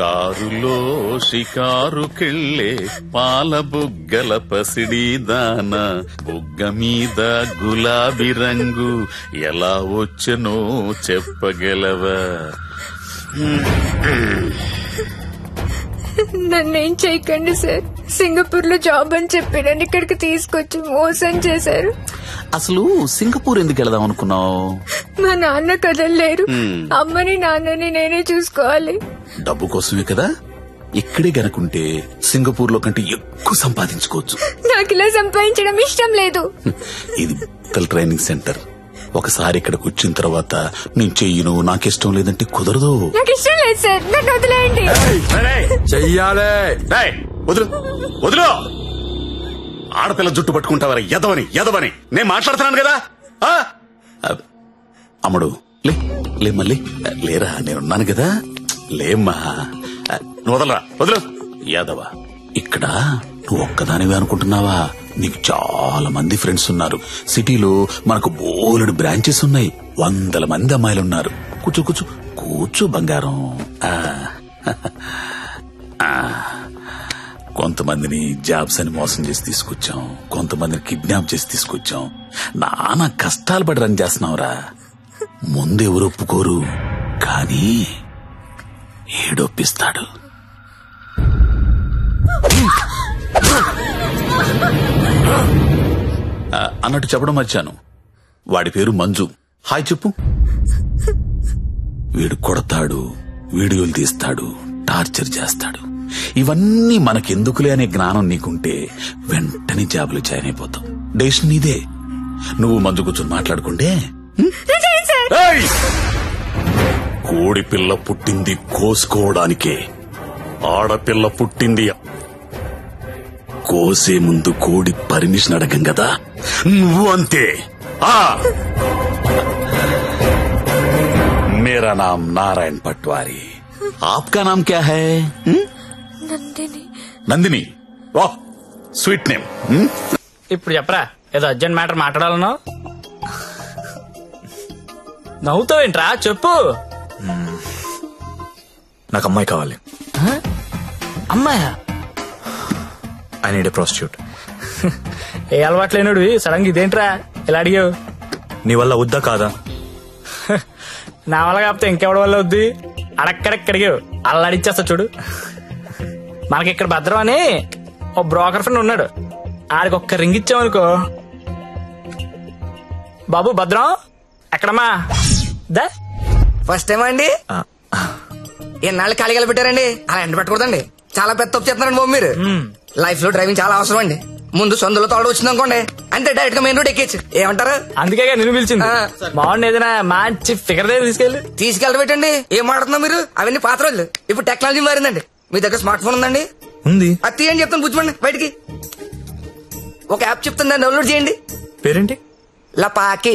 కారులో షికారుకెళ్ళే పాల బుగ్గల పసిడి దాన బుగ్గ మీద గులాబీ రంగు ఎలా వచ్చనో చెప్పగలవా? నన్నేం చేయకండి సార్. సింగపూర్ లో జాబ్ అని చెప్పి నన్ను ఇక్కడికి తీసుకొచ్చి మోసం చేశారు. అసలు సింగపూర్ ఎందుకు వెళదాం అనుకున్నావు? మా నాన్న కదలలేరు. అమ్మని నాన్నని నేనే చూసుకోవాలి. డబ్బు కోసమే కదా. ఇక్కడే గనుకుంటే సింగపూర్ లో కంటే ఎక్కువ సంపాదించుకోవచ్చు. నాకు ఇలా సంపాదించడం ఇష్టం లేదు. ఇది ట్రైనింగ్ సెంటర్. ఒకసారి ఇక్కడికి వచ్చిన తర్వాత నేను చెయ్యను, నాకిష్టం లేదంటే కుదరదు. నాకు ఇష్టం లేదు సార్, నన్ను వదిలేయండి. చెయ్యాలే. వదులు వదులు. ఆడపిల్ల జుట్టు పట్టుకుంటావరా? ఎదవని నేను మాట్లాడుతున్నాను కదా. అమ్ముడు లే మళ్ళీ లేరా, నేనున్నాను కదా. లేమ్మా, వదలరా, వదులు. యాదవ, ఇక్కడ నువ్వు ఒక్కదానివే అనుకుంటున్నావా? నీకు చాలా మంది ఫ్రెండ్స్ ఉన్నారు. సిటీలో మనకు బోలెడు బ్రాంచెస్ ఉన్నాయి. 100 మంది అమ్మాయిలున్నారు. కూర్చో కూర్చో కూర్చో బంగారం. కొంతమందిని జాబ్స్ అని మోసం చేసి తీసుకొచ్చాం, కొంతమందిని కిడ్నాప్ చేసి తీసుకొచ్చాం. నానా కష్టాలు పడి రన్ చేస్తున్నావురా. ముందు ఎవరు ఒప్పుకోరు, కానీ ఏడొప్పిస్తాడు. అన్నట్టు చెప్పడం మర్చాను, వాడి పేరు మంజు. హాయ్ చెప్పు. వీడు కొడతాడు, వీడియోలు తీస్తాడు, టార్చర్ చేస్తాడు. ఇవన్నీ మనకెందుకులే అనే జ్ఞానం నీకుంటే వెంటనే జాబులు జాయిన్ అయిపోతాం. డెసిషన్ నీదే. నువ్వు మంజు కూర్చొని మాట్లాడుకుంటే. కోడి పిల్ల పుట్టింది కోసుకోవడానికే, ఆడపిల్ల పుట్టింది కోసే ముందు కోడి పర్మిషన్ అడగం కదా. నువ్వు అంతే. मेरा नाम नारायण पटवारी, आपका नाम क्या है? నందిని. నందిని, వాహ్ స్వీట్ నేమ్. ఇప్పుడు చెప్పరా, ఏదో అర్జెంట్ మ్యాటర్ మాట్లాడాలన్నావు. నవ్వుతావేంట్రా, చెప్పు. నాకు అమ్మాయి కావాలి. అమ్మాయా? I need a prostitute. ఏ అలవాటు లేనుడు సడన్ గా ఇదేంట్రా ఇలా అడిగావు? నీ వల్ల వద్దా కాదా? నా వల్ల కాకపోతే ఇంకెవడి వల్ల వద్ది? అడక్కడక్కడిగావు, అలా అడిచేస్తా చూడు. మనకి ఇక్కడ భద్రం అని ఓ బ్రోకర్ ఫ్రెండ్ ఉన్నాడు. ఆడికి ఒక్క రింగ్ ఇచ్చామనుకో. బాబు భద్రం ఎక్కడమ్మా? దా ఫస్ట్ టైం అండి. ఎన్నాళ్ళు ఖాళీగా పెట్టారండి, అలా ఎండ పెట్టకూడదండి. చాలా పెద్ద తప్పు చేస్తున్నారండి బాబు మీరు. లైఫ్ లో డ్రైవింగ్ చాలా అవసరం అండి. ముందు సొందులో తోడు వచ్చింది అనుకోండి, అంతే డైరెక్ట్ గా మెయిన్ రోడ్ ఎక్కేచ్చు. ఏమంటారు? అందుకే నేను పిలిచింది. బాగుండి ఏదైనా మంచి ఫిగర్ దగ్గర తీసుకెళ్ళబెట్టండి. ఏం మాట్లాడుతున్నా మీరు? అవన్నీ పాత రోజులు. ఇప్పుడు టెక్నాలజీ మారిందండి. మీ దగ్గర స్మార్ట్ ఫోన్ ఉందండి? ఉంది. అది తీయండి, చెప్తాను కూర్చోండి. బయటికి ఒక యాప్ చెప్తాను, దాన్ని డౌన్లోడ్ చేయండి. పేరేంటి? లపాకి.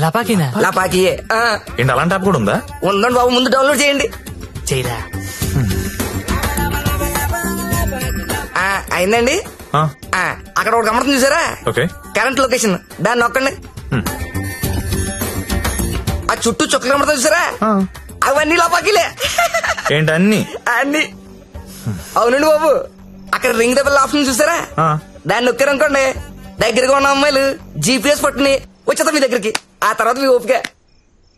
లపాకినా? లపాకియే. ఏంటి అలాంటి యాప్ కూడా ఉందా? ఉందండి బాబు, ముందు డౌన్లోడ్ చేయండి. చేయరా. అయిందండి. అక్కడ ఒక గమనం చూసారా? కరెంట్ లొకేషన్, దాన్ని నొక్కండి. ఆ చుట్టూ చుక్కలు కమడతా చూసారా? అవన్నీ లోపాకిలే. ఏంటి అన్ని? అన్ని అవునండి బాబు. అక్కడ రింగ్ ద బెల్ ఆప్షన్ చూసారా? దాన్ని నొక్కారనుకోండి, దగ్గరగా ఉన్న అమ్మాయిలు జీపీఎస్ పట్టుని వచ్చేద్దాం మీ దగ్గరికి. ఆ తర్వాత మీ ఓపిక.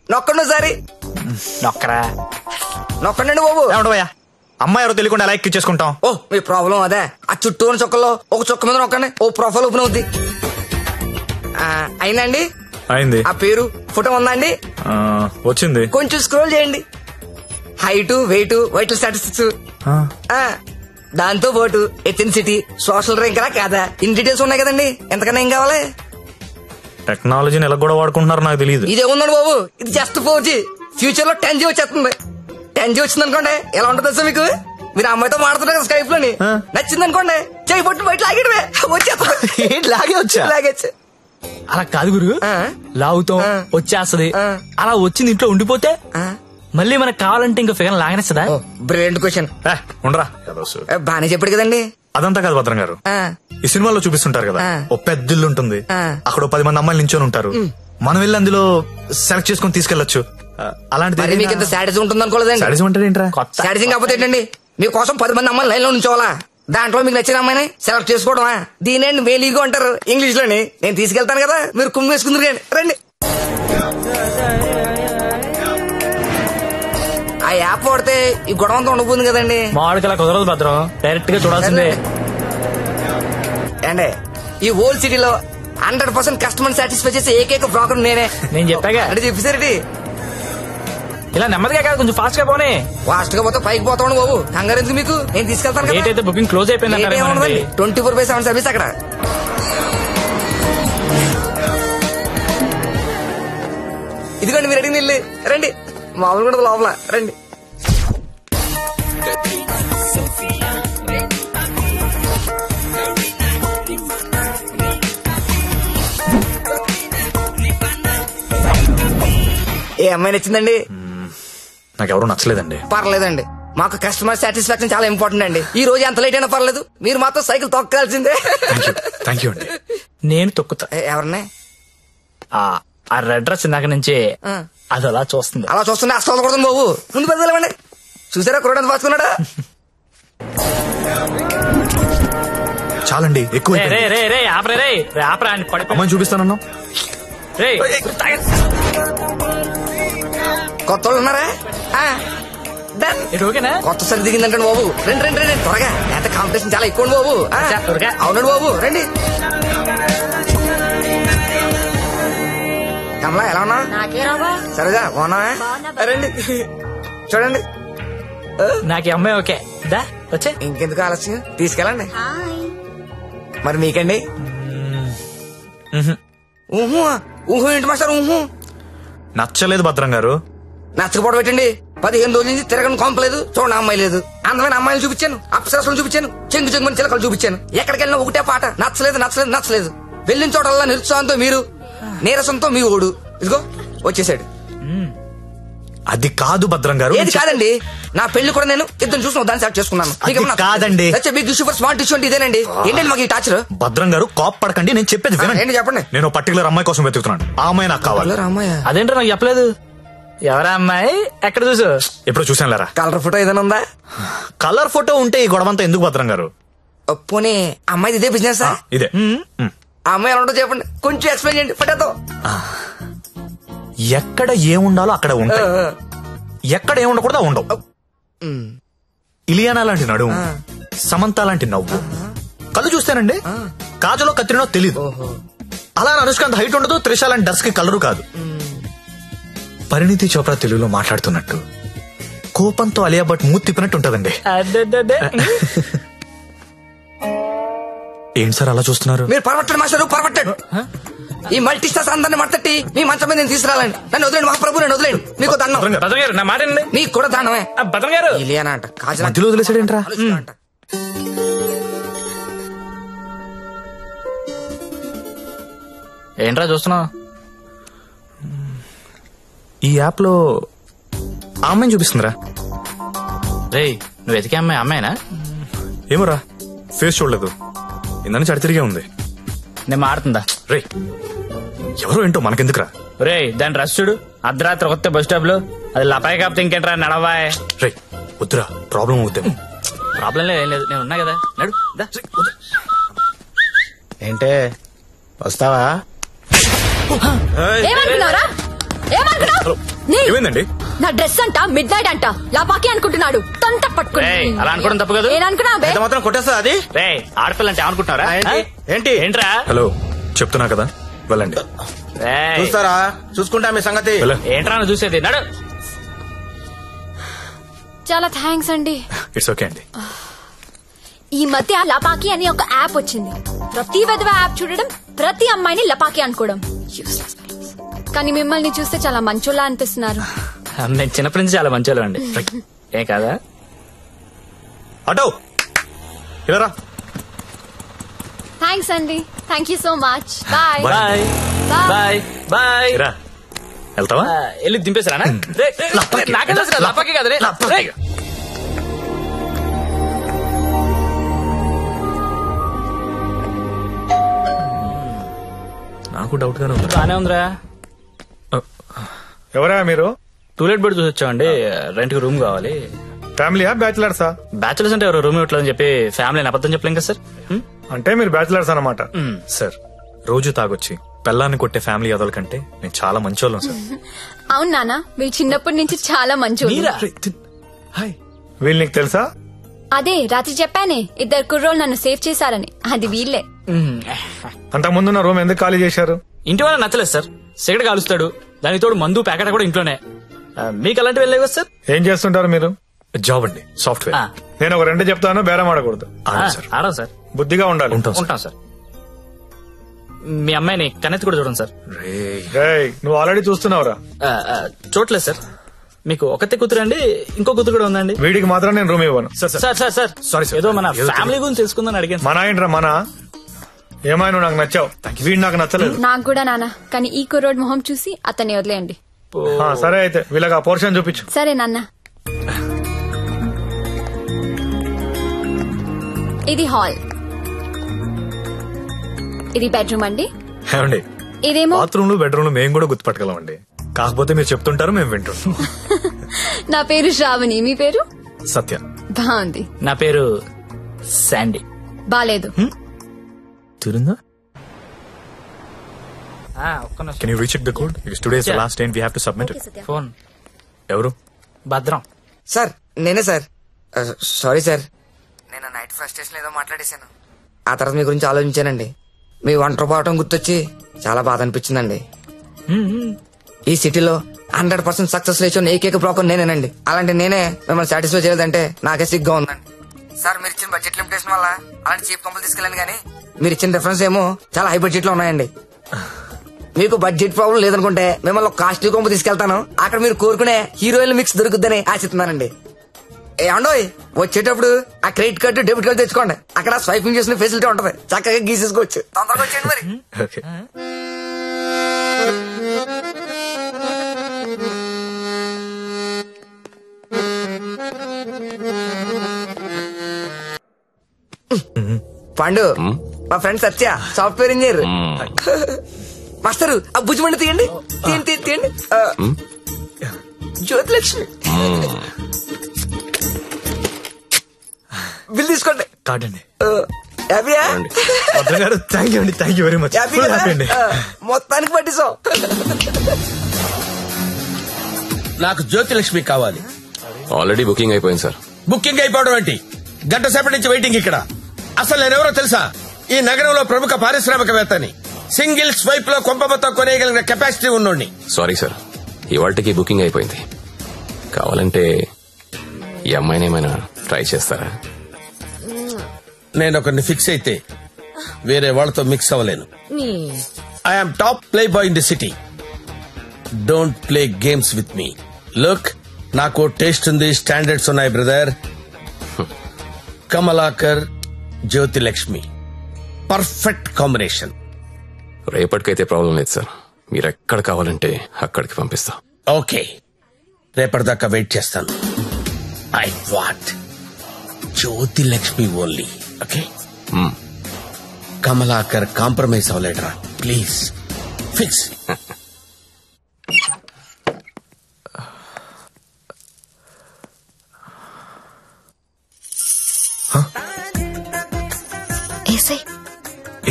నొక్కండి ఒకసారి. నొక్కరా. నొక్కండి బాబు. అమ్మాయి ఎవరో తెలియకుండా ఎలా ఎక్కించేసుకుంటాం? ఓ మీ ప్రాబ్లం అదే. ఆ చుట్టూ ఉన్న చుక్కల్లో ఒక చుక్క మీద నొక్కండి, ఓ ప్రొఫైల్ ఓపెన్ అవుద్ది. అయిందండి? అయింది. ఆ పేరు ఫోటో ఉందా అండి? వచ్చింది. కొంచెం స్క్రోల్ చేయండి. హైట్, వెయిట్, వైటల్ స్టాటిస్టిక్స్, దాంతో పాటు ఎథెన్సిటీ, సోషల్ ర్యాంక్ రా కాదా, ఇన్ డీటెయిల్స్ ఉన్నాయి కదండి. ఎంతకన్నా ఏం కావాలి? టెక్నాలజీని ఎలా కూడా వాడుకుంటున్నారు నాకు తెలియదు. ఇదే ఉందండి బాబు, ఇది జస్ట్ 4G. ఫ్యూచర్ లో 10G వచ్చేస్తుంది. 10G వచ్చింది అనుకోండి, ఎలా ఉంటుంది సార్ మీకు? మీరు అమ్మాయితో మాడుతున్నారు కదా స్కైప్ లోని, నచ్చింది అనుకోండి, చేయి పట్టు బయట లాగేయడమే, వచ్చేస్తుంది. లాగే వచ్చా? లాగేచ్చు. అలా కాదు గురు, లాగుతాం వచ్చేస్తది. అలా వచ్చింది ఇంట్లో ఉండిపోతే మళ్ళీ మనకు కావాలంటే ఇంకో ఫిగర్ లాగనేస్తుందా? Brilliant question. ఉండరా, బానే చెప్పాడు కదండి. అదంతా కాదు భద్రం గారు, ఈ సినిమాలో చూపిస్తుంటారు కదా, ఓ పెద్ద ఇల్లు ఉంటుంది, అక్కడ 10 మంది అమ్మాయిలు నించొని ఉంటారు. మనం వెళ్ళి అందులో సెలెక్ట్ చేసుకుని తీసుకెళ్లొచ్చు. అలాంటిది మరి మీకు ఇంత శాడిజం ఉంటుంది అనుకోలేదండి. శాడిజం అంటే ఏంట్రా? కొత్త శాడిజం కాకపోతే ఏంటండి, మీకోసం 10 మంది అమ్మాయిలు లైన్ లో ఉంచోవాలా? దాంట్లో మీకు నచ్చిన అమ్మాయిని సెలెక్ట్ చేసుకోవడమా? దీనేండి మేలీగో అంటారు ఇంగ్లీష్ లోని. నేను తీసుకెళ్తాను కదా, మీరు కుమ్మి వేసుకుందరు కానీ రండి. ఆ యాప్ వాడితే ఈ గొడవ అంతా ఉండబోతుంది కదండి. మామిడికి అలా కుదరదు భద్రం, డైరెక్ట్ గా చూడాల్సిందే. అండి ఈ ఓల్డ్ సిటీలో 100% కస్టమర్ సాటిస్ఫై చేసే ఏకైక బ్రోకర్ నేనే. నేను చెప్పాగా అంటే చెప్పేసరికి ఇలా నెమ్మదిగా కాదు, కొంచెం ఫాస్ట్ గా పోనీ. ఫాస్ట్ గా పోతే పైకి పోతాను బాబు, కంగారు ఎందుకు మీకు, నేను తీసుకెళ్తాను డేట్ కదా. అయితే బుకింగ్ క్లోజ్ అయిపోయింది 24/7 సర్వీస్ అక్కడ. ఇదిగోండి మీరు అడిగిన ఇల్లు, రండి. మామూలు కూడా లోపల రండి. ఏ అమ్మాయి నచ్చిందండి? నాకెవరూ నచ్చలేదండి. పర్లేదండి, మాకు కస్టమర్ సాటిస్ఫాక్షన్ చాలా ఇంపార్టెంట్ అండి. ఈ రోజు ఎంత లేట్ అయినా పర్లేదు, మీరు మాత్రం సైకిల్ తొక్కాల్సిందే. థ్యాంక్ యూ అండి. నేను తొక్కుతా. ఎవరిని? ఆ రెడ్ డ్రెస్ ఇందాక నుంచి అది అలా చూస్తుంది. అలా చూస్తుంటే అస్సలు కొడుతుంది బాబు. ముందు పెద్దలేమండి, చూసారా కురడానికి పాసుకున్నాడా? చాలండి, ఎక్కువ రే రే రే ఆపరే రే ఆపరా అని పడి అమ్మాయిని చూపిస్తానన్నా. రే కొత్త వాళ్ళు ఉన్నారా? Done. ఇది ఓకేనా? కొత్త సరి దిగిందంటే బాబు, రండి రండి రండి త్వరగా. ఎంత కాంపిటీషన్ చాలా ఎక్కువ బాబు. త్వరగా. అవునండి బాబు, రండి. కమలా ఎలా ఉన్నా? సరేగా బాగున్నావా? రండి చూడండి. నాకు ఈ అమ్మాయి ఓకే. దా వచ్చే. ఇంకెందుకు ఆలస్యం, తీసుకెళ్ళండి. మరి మీకండి? ఊహు ఊహు ఏంటి మాస్టర్? ఊహు నచ్చలేదు భద్రం గారు. నచ్చకపోవడం పెట్టండి. 15 రోజుల నుంచి తిరగని కొంపలేదు, చూడండి అమ్మాయి లేదు. అందమైన అమ్మాయిలు చూపించాను, అప్సరసలు చూపించాను, చెంగు చెంగుని చిలకలు చూపించాను. ఎక్కడికి వెళ్ళినా ఒకటే పాట, నచ్చలేదు నచ్చలేదు నచ్చలేదు. వెళ్ళిన చోటల్లా నిరుత్సాహంతో మీరు, నీరసంతో మీ ఓడు. ఇదిగో వచ్చేసాడు. అది కాదు భద్రం గారు. ఏది కాదండి, నా పెళ్లి కూడా నేను ఇద్దరు చూసిన దాన్ని సెలెక్ట్ చేసుకున్నాను. అది కాదండి. Big issue for smart issue అంటే ఇదేనండి. ఏంటండి మాకు ఈ టాచర్? భద్రం గారు కాప్ పడకండి, నేను చెప్పేది వినండి. ఏంటి చెప్పండి. నేను పర్టికులర్ అమ్మాయి కోసం వెతుకుతున్నాను. ఆ అమ్మాయి నాకు కావాలి. రామయ్య అదేంటో నాకు చెప్పలేదు. ఎవరా అమ్మాయి? ఎక్కడ చూసు? ఎప్పుడు చూసాను లేరా. కలర్ ఫోటో ఏదైనా ఉందా? కలర్ ఫోటో ఉంటే ఈ గొడవంతా ఎందుకు భద్రం గారు? పోనీ అమ్మాయిది ఇదే బిజినెస్? ఇదే. ఆ అమ్మాయి ఎలా ఉంటుందో చెప్పండి, కొంచెం ఎక్స్ప్లెయిన్ చేయండి ఫోటోతో. ఎక్కడ ఏముండాలో అక్కడ ఉంటాయి, ఎక్కడ ఏముండకూడదు ఉండవు. ఇలియానా లాంటి నడుము, సమంత లాంటి నవ్వు, కళ్ళు చూస్తేనండి కాజలో కత్తిరినో తెలీదు. అలా అనుష్కాంత్ హైట్ ఉండదు, త్రిష లాంటి డస్ కి కలరు కాదు. పరిణితి చోప్రా తెలుగులో మాట్లాడుతున్నట్టు, కోపంతో అలియా భట్ మూతి తిప్పినట్టు ఉంటదండి. ఏంటి సార్ అలా చూస్తున్నారు? మీరు పర్వట్టండి మాస్టర్, పర్వట్టండి. ఈ మల్టీ స్టార్స్ అందరిని మట్టట్టి మీ మంచం మీద నేను తీసుకురాలండి. నన్ను వదిలేండి మహాప్రభు, నన్ను వదిలేండి. మీకు దండం. భద్రం గారు నా మాట వినండి. మీకు కూడా దండమే. భద్రం గారు ఇలియానా అంట, కాజల్ మధ్యలో వదిలేసాడేంట్రా? అంట. ఏంట్రా చూస్తున్నావు? ఈ యాప్ లో ఆ అమ్మాయిని చూపిస్తుందిరా. రే నువ్వు వెతికే అమ్మాయి అమ్మాయినా? ఏమోరా, ఫేస్ చూడలేదు, ఇందని చడితిరిగే ఉంది. నేను మారుతుందా? రే ఎవరో ఏంటో మనకెందుకురా. రే దాని రష్ చూడు, అర్ధరాత్రి కొత్త బస్ స్టాప్ లో. అది లపాయి కాపుతే ఇంకేంట్రా నడవాయ్. రే వద్దురా, ప్రాబ్లం అవుతాము. ప్రాబ్లం లేదు, ఏం లేదు, నేను ఉన్నా కదా. నడు దా. ఏంటే వస్తావా? ఏమనుకున్నారా? ఏమనుకున్నావు? ఏమైందండి? నా డ్రెస్ అంట మిడ్ నైట్ అంట లపాకి అనుకుంటున్నాడు. తొంత పట్టుకుని రేయ్, అలా అనుకోవడం తప్పు కాదు. ఏననుకున్నా ఎంత మాత్రం కొట్టేస్తా అది? రే ఆడపిల్ల అంటే అనుకుంటున్నారా? ఏంటి? ఏంట్రా? హలో చెప్తున్నా కదా, వెళ్ళండి. రేయ్, చూస్తారా? చూసుకుంటా మీ సంగతి. వెళ్ళ. ఏంట్రా నువ్వు చూసేది? నడు. చాలా థ్యాంక్స్ అండి. ఇట్స్ ఓకే అండి. ఈ మధ్య లపాకి అని ఒక యాప్ వచ్చింది. ప్రతి విధవ యాప్ చూడడం, ప్రతి అమ్మాయిని లపాకి అనుకోవడం. Useless fellows. కానీ మిమ్మల్ని చూస్తే చాలా మంచోళ్ళ అనిపిస్తున్నారు. నేను చిన్నప్పటి నుంచి చాలా మంచి అండి. ఏ కాదా? అటో ఇలా రా. థ్యాంక్స్ అండి. Thank you so much. Bye bye bye bye. రా, వెళ్తావా? వెళ్ళి దింపేసారా? నాకే తెలుసు లపాకి కదా. రే రేయ్. నాకు డౌట్ గానే ఉంది. బానే ఉందిరా. ఎవరా మీరు? టూలెట్ బెడ్ చూసి వచ్చామండి. రెంట్ కి రూమ్ కావాలి. ఫ్యామిలీయా బ్యాచిలర్సా? బ్యాచులర్స్ అంటే ఎవరు రూమ్ ఇవ్వట్లేదని చెప్పి ఫ్యామిలీ అబద్ధం చెప్పలేం కదా సార్. అంటే మీరు బ్యాచిలర్స్ అన్నమాట. సార్ రోజు తాగొచ్చి పెళ్ళాన్ని కొట్టే ఫ్యామిలీ అదల కంటే నేను చాలా మంచోళ్ళం సార్. అవును నాన్న, మీరు చిన్నప్పటి నుంచి చాలా మంచి. హాయ్, వీళ్ళు నీకు తెలుసా? అదే రాత్రి చెప్పానే, 2 కుర్రోళ్ళు నన్ను సేవ్ చేశారని. అది వీళ్ళే. అంతకు ముందున్న రూమ్ ఎందుకు ఖాళీ చేశారు? ఇంటి వాళ్ళ నచ్చలేదు సార్. సిగరెట్ కాలుస్తాడు, దానికి తోడు మందు ప్యాకెట్ కూడా ఇంట్లోనే. మీకు అలాంటివి వెళ్ళలేవు కదా సార్. ఏం చేస్తుంటారు మీరు? జాబ్ అండి, సాఫ్ట్వేర్. నేను ఒక 2 చెప్తాను, బేరం ఆడకూడదు. ఆడం సార్. బుద్ధిగా ఉండాలి. ఉంటాం సార్. మీ అమ్మాయిని కన్నెత్తి కూడా చూడండి సార్. రేయ్, నువ్వు ఆల్రెడీ చూస్తున్నావురా? చూడలేదు సార్. మీకు ఒకతే కూతురు అండి, ఇంకో కూతురు కూడా ఉందండి. వీడికి మాత్రం నేను రూమ్ ఇవ్వను. సార్ సారీ, ఏదో మన ఫ్యామిలీ గురించి తెలుసుకుందని అడిగాను. మన ఏంట్రా మన? ఏమైనా నువ్వు నాకు నచ్చావు, వీడు నాకు నచ్చలేదు. నాకు కూడా నాన్న, కానీ ఈ కుర్రోడ్ మొహం చూసి అతన్ని వదిలేయండి. సరే అయితే వీళ్ళకి ఆ పోర్షన్ చూపించు. సరే నాన్న. ఇది హాల్, ఇది బెడ్రూమ్ అండి. ఏమండి, ఇదేమో బాత్రూమ్ బెడ్రూమ్ మేము కూడా గుర్తుపట్టగలం అండి. కాకపోతే మీరు చెప్తుంటారు, మేము వింటుంటాం. నా పేరు శ్రావణి, మీ పేరు? సత్య. బాగుంది. నా పేరు శాండీ. బాలేదు. తిరుందా? ఒక్క నిమిషం. Can you recheck the code? Because today is the last day and we have to submit it. Phone. ఎవరు? భద్రం. సార్ నేనే సార్. సారీ సార్, నేను నైట్ ఫ్రస్ట్రేషన్ ఏదో మాట్లాడేశాను. ఆ తర్వాత మీ గురించి ఆలోచించానండి. మీ ఒంటరి పోవటం గుర్తొచ్చి చాలా బాధ అనిపించిందండి. ఈ సిటీలో 100% సక్సెస్ రేషియో ఏకైక బ్రోకర్ నేనేనండి. అలాంటి నేనే మిమ్మల్ని సాటిస్ఫై చేయలేదంటే నాకే సిగ్గా ఉందండి. సార్ మీరు ఇచ్చిన బడ్జెట్ లిమిటేషన్ వల్ల అలాంటి చీప్ కంపెనీ తీసుకెళ్ళండి, కానీ మీరు ఇచ్చిన రిఫరెన్స్ ఏమో చాలా హై బడ్జెట్ లో ఉన్నాయండి. మీకు బడ్జెట్ ప్రాబ్లం లేదనుకుంటే మిమ్మల్ని కాస్ట్లీ కొంపు తీసుకెళ్తాను. అక్కడ మీరు కోరుకునే హీరోయిన్ మిక్స్ దొరుకుద్దని ఆశిస్తున్నానండి. ఏమండోయ్, వచ్చేటప్పుడు ఆ క్రెడిట్ కార్డు డెబిట్ కార్డు తెచ్చుకోండి. అక్కడ స్వైపింగ్ చేసిన ఫెసిలిటీ ఉంటది, చక్కగా గీసేసుకోవచ్చు. తొందరగా వచ్చేయండి మరి. Okay. పండు, మా ఫ్రెండ్ సత్య, సాఫ్ట్వేర్ ఇంజనీర్. మాస్టరు ఆ భుజమండి తీయండి, తీయండి తీయండి. జ్యోతిలక్ష్మి బిల్ తీసుకోండి. కాదండి. హ్యాపీయా? Thank you very much. Happy అండి. మొత్తానికి పట్టిస్తాం. నాకు జ్యోతిలక్ష్మి కావాలి. ఆల్రెడీ బుకింగ్ అయిపోయింది సార్. బుకింగ్ అయిపోవడం ఏంటి? గంట సేపటి నుంచి వెయిటింగ్ ఇక్కడ. అసలు నేనెవరో తెలుసా? ఈ నగరంలో ప్రముఖ పారిశ్రామికవేత్తని. సింగిల్ స్వైప్ లో కొంప మొత్తం కొనేయగలిగిన కెపాసిటీ ఉన్నోడిని. సారీ సార్, ఇవాళకి బుకింగ్ అయిపోయింది. కావాలంటే ఈ అమ్మాయిని ఏమైనా ట్రై చేస్తారా? నేను ఒకరిని ఫిక్స్ అయితే వేరే వాళ్ళతో మిక్స్ అవ్వలేను. I'm top play boy in the city. Don't play games with me. Look, నాకు టేస్ట్ ఉంది, స్టాండర్డ్స్ ఉన్నాయి brother. Kamalakar, Jyothilakshmi, perfect combination. రేపటికైతే ప్రాబ్లం లేదు సార్, మీరు ఎక్కడ కావాలంటే అక్కడికి పంపిస్తా. ఓకే, రేపటిదాకా వెయిట్ చేస్తాను. I want Jyothilakshmi only. Okay, Kamalakar compromise అవ్వలేడరా ప్లీజ్. ఫిక్స్.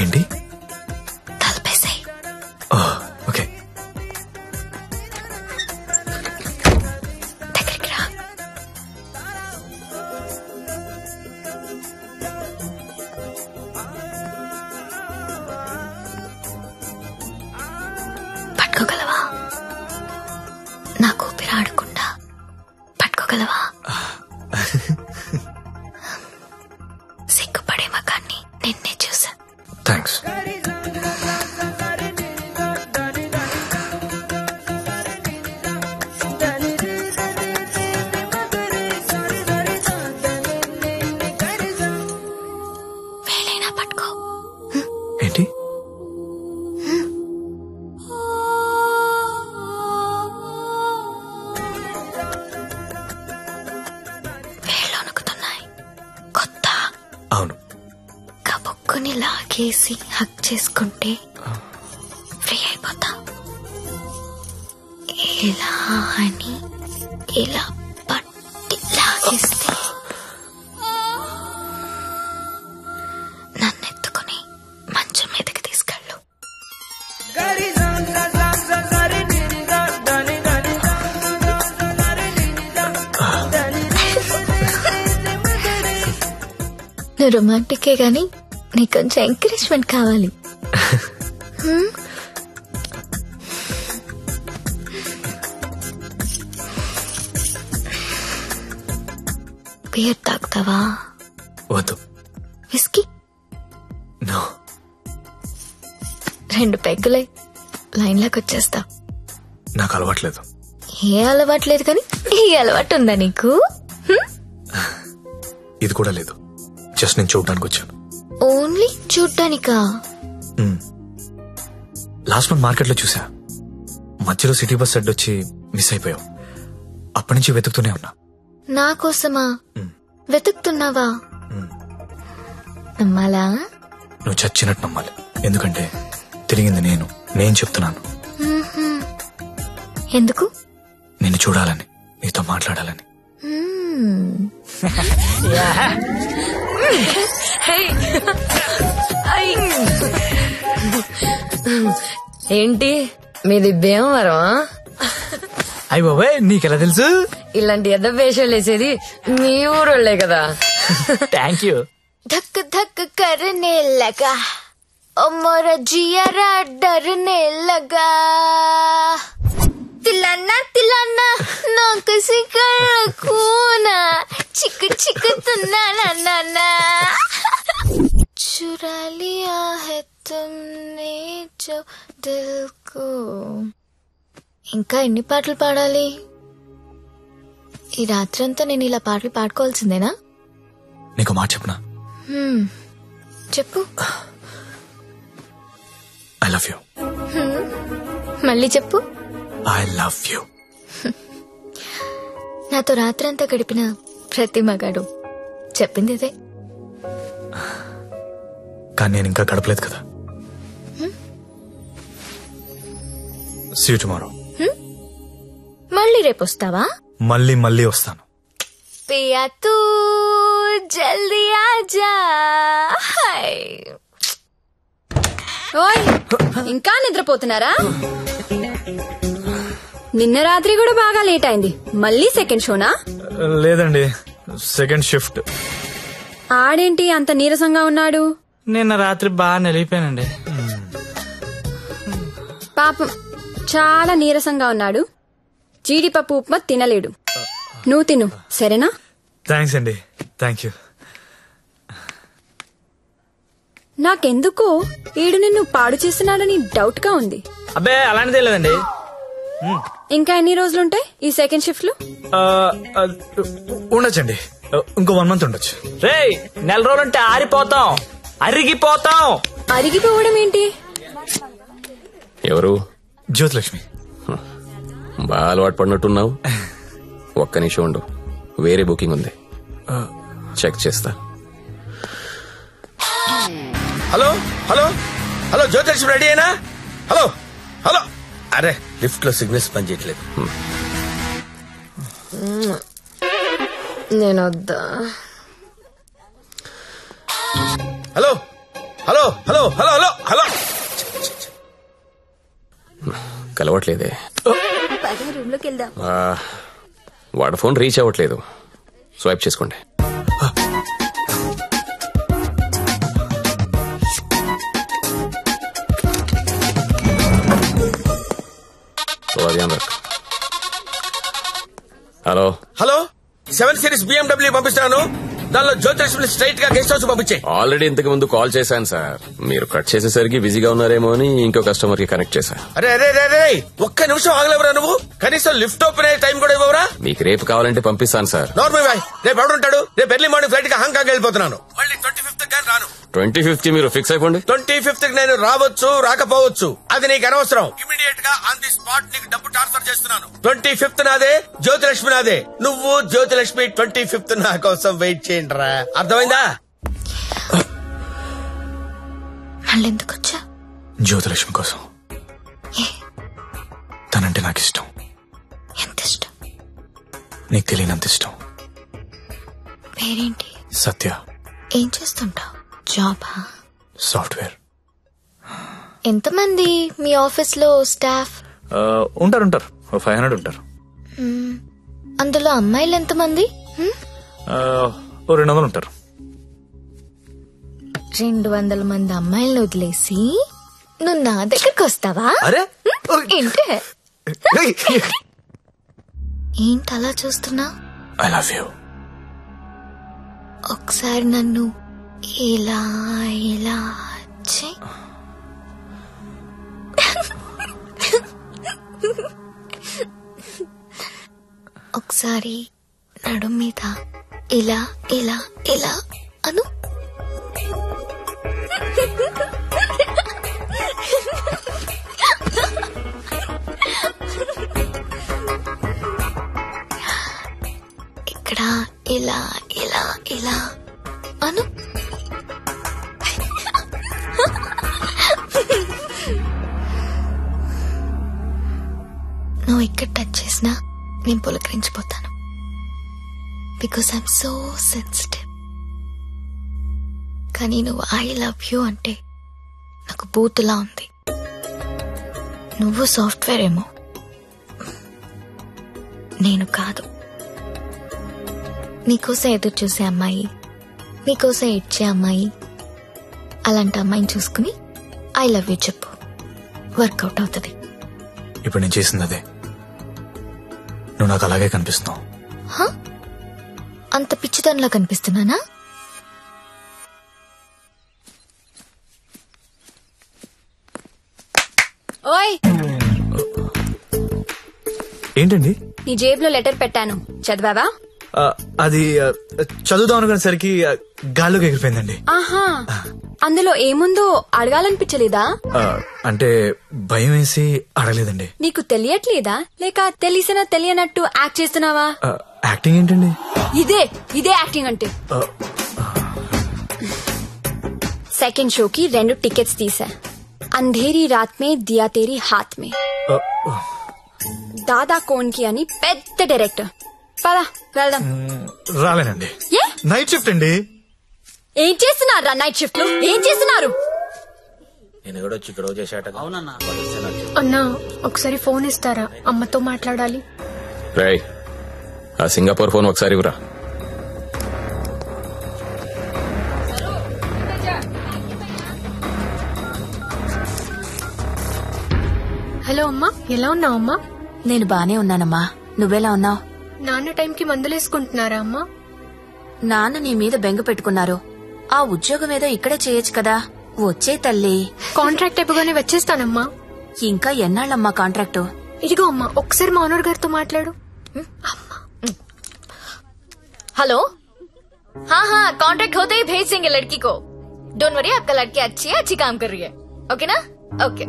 ఏంటి? తలపేసాయి. ఓకే. దగ్గరికి రా. పట్టుకోగలవా? నాకు ఊపిరి ఆడకుండా పట్టుకోగలవా? సిగ్గుపడే మగాన్ని నిన్నే చూసా. థ్యాంక్స్. వేలైనా పట్టుకో. ఏంటి? వేళ్ళు వణుకుతున్నాయి. కొత్త. అవును. కబుక్కుని లాగేసి హక్ చేసుకుంటే ఫ్రీ అయిపోతా. ఇలా అని ఇలా పట్టి లాగేస్తే నన్నెత్తుకుని మంచం మీదకి తీసుకెళ్ళు. నువ్వు రొమాంటికే గాని నీకు కొంచెం ఎంకరేజ్మెంట్ కావాలి. బియర్ తాగుతావా? వద్దు. విస్కీ? నో. 2 పెగ్గులై లైన్లోకి వచ్చేస్తా. నాకు అలవాట్లేదు. ఏ అలవాట్లేదు కానీ ఈ అలవాటు ఉందా నీకు? ఇది కూడా లేదు. జస్ట్ నేను చూడడానికి వచ్చాను. ఓన్లీ చూడ్డానికా? లాస్ట్ మంత్ మార్కెట్ లో చూసా. మధ్యలో సిటీ బస్ అడ్డొచ్చి మిస్ అయిపోయావు. అప్పటి నుంచి వెతుకుతూనే ఉన్నా. నా కోసమా వెతుకుతున్నావా? నమ్మాలా? నువ్వు చచ్చినట్టు నమ్మాలి. ఎందుకంటే తిరిగింది నేను చెప్తున్నాను. ఎందుకు? నిన్ను చూడాలని, నీతో మాట్లాడాలని. ఏంటి మీది భీమవరం? అయ్య బాబాయ్, నీకెలా తెలుసు? ఇలాంటి ఎద్ద వేషాలు వేసేది మీ ఊరోళ్లే కదా. Thank you. धक धक करने लगा ओ मोरा जियारा डरने लगा तिलाना तिलाना ना किसी कर खूना चिक चिक तुना ना ना ना चुरा लिया है तुमने जो दिल को. ఇంకా ఎన్ని పాటలు పాడాలి? ఈ రాత్రంతా నేను ఇలా పాటలు పాడుకోవాల్సిందేనా? నీకు మాట చెప్పనా? చెప్పు. I love you. మళ్ళీ చెప్పు. I love you. నాతో రాత్రంతా గడిపిన ప్రతి మగాడు చెప్పింది ఇదే. కానీ నేను ఇంకా గడపలేదు కదా. See you tomorrow. మళ్ళీ రేపు వస్తావా? మళ్ళీ వస్తాను. పియా తూ జల్దీ ఆజా. ఓయ్, ఇంకా నిద్రపోతున్నారా? నిన్న రాత్రి కూడా బాగా లేట్ అయింది. మళ్ళీ సెకండ్ షోనా? లేదండి, సెకండ్ షిఫ్ట్. ఆడేంటి అంత నీరసంగా ఉన్నాడు? నిన్న రాత్రి బాగా నలిగిపోయానండి. పాపం చాలా నీరసంగా ఉన్నాడు. జీడిపప్పు ఉప్మా తినలేడు. నువ్వు తిను, సరేనా? థ్యాంక్స్ అండి. Thank you. నాకెందుకో ఈడు నిన్ను పాడు చేస్తున్నాడని డౌట్ గా ఉంది. అబ్బే అలాంటిదే లేదండి. ఇంకా ఎన్ని రోజులుంటాయి ఈ సెకండ్ షిఫ్ట్ లో? ఉండొచ్చండి, ఇంకో 1 month ఉండొచ్చు. రే, 1 నెల రోజులంటే ఆరిపోతాం, అరిగిపోతాం. అరిగిపోవడం ఏంటి? ఎవరు? జ్యోతిలక్ష్మి. బాగా అలవాటు పడినట్టున్నావు. ఒక్క నిమిషం ఉండు, వేరే బుకింగ్ ఉంది, చెక్ చేస్తా. Hello hello hello, Jyothilakshmi ready అయినా? Hello hello. అరే, లిఫ్ట్ లో సిగ్నల్స్ పనిచేయట్లేదు. నేను వద్దా? Hello hello hello hello hello hello. కలవట్లేదే. రూమ్ లోకి వెళ్దాం. వాడి ఫోన్ రీచ్ అవ్వట్లేదు. స్వైప్ చేసుకోండి. హలో హలో, 7 Series BMW పంపిస్తాను. దానిలో జ్యోతిలక్ష్మి స్ట్రైట్ గా గెస్ట్ హౌస్ పంపించే. ఆల్రెడీ ఇంతకు ముందు కాల్ చేశాను సార్. మీరు కట్ చేసేసరికి బిజీగా ఉన్నారేమో అని ఇంకో కస్టమర్ కి కనెక్ట్ చేశా. అరే అరే అరే, ఒక్క నిమిషం ఆగలేవరా నువ్వు? కనీసం లిఫ్ట్ ఓపెన్ అయ్యే టైం కూడా ఇవ్వరా? మీకు రేపు కావాలంటే పంపిస్తాను సార్. నార్మల్ బాయ్, రేపు ఎవడుంటాడు? రేపు ఎర్లీ మార్నింగ్ ఫ్లైట్ గా హాంకాంగ్ వెళ్ళిపోతున్నాను. మళ్ళీ 25th కానీ రాను. 25th మీరు ఫిక్స్ అయిపోండి. 25th నేను రావచ్చు రాకపోవచ్చు, అది నీకు అనవసరం. ఇమీడియట్ గా ఆన్ ది స్పాట్ నీకు డబ్బు ట్రాన్స్ఫర్ చేస్తున్నాను. 25th నాదే, జ్యోతిలక్ష్మి నాదే. నువ్వు జ్యోతిలక్ష్మి 25th నా కోసం వెయిట్ చేయండి రా. అర్థమైందా? మళ్ళీ ఎందుకు వచ్చా? జ్యోతిలక్ష్మి కోసం. తనంటే నాకు ఇష్టం. ఎంత ఇష్టం? నీకు తెలియనంత ఇష్టం. పేరేంటి? సత్య. ఏం చేస్తుంటావు? జాబా? సాఫ్ట్వేర్. ఎంతమంది మీ ఆఫీస్ లో స్టాఫ్? ఉంటారు 500 ఉంటారు. అందులో అమ్మాయిలు ఎంతమంది? 200 ఉంటారు. 200 మంది అమ్మాయిలను వదిలేసి నువ్వు నా దగ్గరకు వస్తావా? అరే ఏంటి ఏంటి అలా చూస్తున్నా? I love you. ఒకసారి నన్ను ఇలా ఇలా చెయ్. ఒకసారి నడు మీద ఇలా ఇలా ఇలా అను. ఇక్కడ ఇలా ఇలా ఇలా అను. నువ్వు ఇక్కడ టచ్ చేసినా నేను పులకరించిపోతాను. Because I'm so sensitive. కానీ నువ్వు ఐ లవ్ యూ అంటే నాకు బూతులా ఉంది. నువ్వు సాఫ్ట్వేర్ ఏమో, నేను కాదు. నీకోసం ఎదురు చూసే అమ్మాయి, నీకోసం ఇచ్చే అమ్మాయి, అలాంటి అమ్మాయిని చూసుకుని ఐ లవ్ యూ చెప్పు, వర్కౌట్ అవుతుంది. ఇప్పుడు నేను చేసింది అదే. నువ్వు నాకు అలాగే కనిపిస్తున్నావు. అంత పిచ్చితనంలా కనిపిస్తున్నానా? ఓయ్, ఏంటండి? నీ జేబులో లెటర్ పెట్టాను, చదివావా? అది చదువుదాం అనుకునేసరికి గాల్లోకి ఎగిరిపోయిందండి. ఆహా, అందులో ఏముందో అడగాలనిపించలేదా? అంటే భయం వేసి అడగలేదండి. నీకు తెలియట్లేదా, లేక తెలిసినా తెలియనట్టు యాక్ట్ చేస్తున్నావా? యాక్టింగ్ ఏంటండి? ఇదే యాక్టింగ్ అంటే. సెకండ్ షోకి 2 టికెట్స్ తీసా. అంధేరీ రాత్ మే దియా తేరీ హాత్ మే. దాదా కోన్కి అని పెద్ద డైరెక్టర్. పదా వెళ్దాం. రాలేనండి, నైట్ షిఫ్ట్ అండి. ఏం చేస్తున్నారు నైట్ షిఫ్ట్ లో? ఏం చేస్తున్నారు? నేను కూడా వచ్చి ఇక్కడ చేశాట. అన్నా ఒకసారి ఫోన్ ఇస్తారా? అమ్మతో మాట్లాడాలి. రేయ్, ఆ సింగపూర్ ఫోన్ ఒకసారి ఇవ్వరా. హలో అమ్మా, ఎలా ఉన్నావు అమ్మా? నేను బానే ఉన్నానమ్మా, నువ్వెలా ఉన్నావు? నాన్న టైంకి మందులేసుకుంటున్నారా అమ్మా? నాన్న నీ మీద బెంగ పెట్టుకున్నారు. ఆ ఉద్యోగం ఏదో ఇక్కడే చేయొచ్చు కదా. వచ్చే తల్లి. కాంట్రాక్ట్ అయిపోగానే వచ్చేస్తానమ్మా. ఇంకా ఎన్నాళ్ళమ్మా కాంట్రాక్టు? ఇదిగో అమ్మా, ఒకసారి మా ఓనర్ గారితో మాట్లాడు. हेलो, हाँ कॉन्ट्रैक्ट होते ही भेज देंगे लड़की को. डोंट वरी, आपका लड़की अच्छी है, अच्छी काम कर रही है. ओके ना? Okay,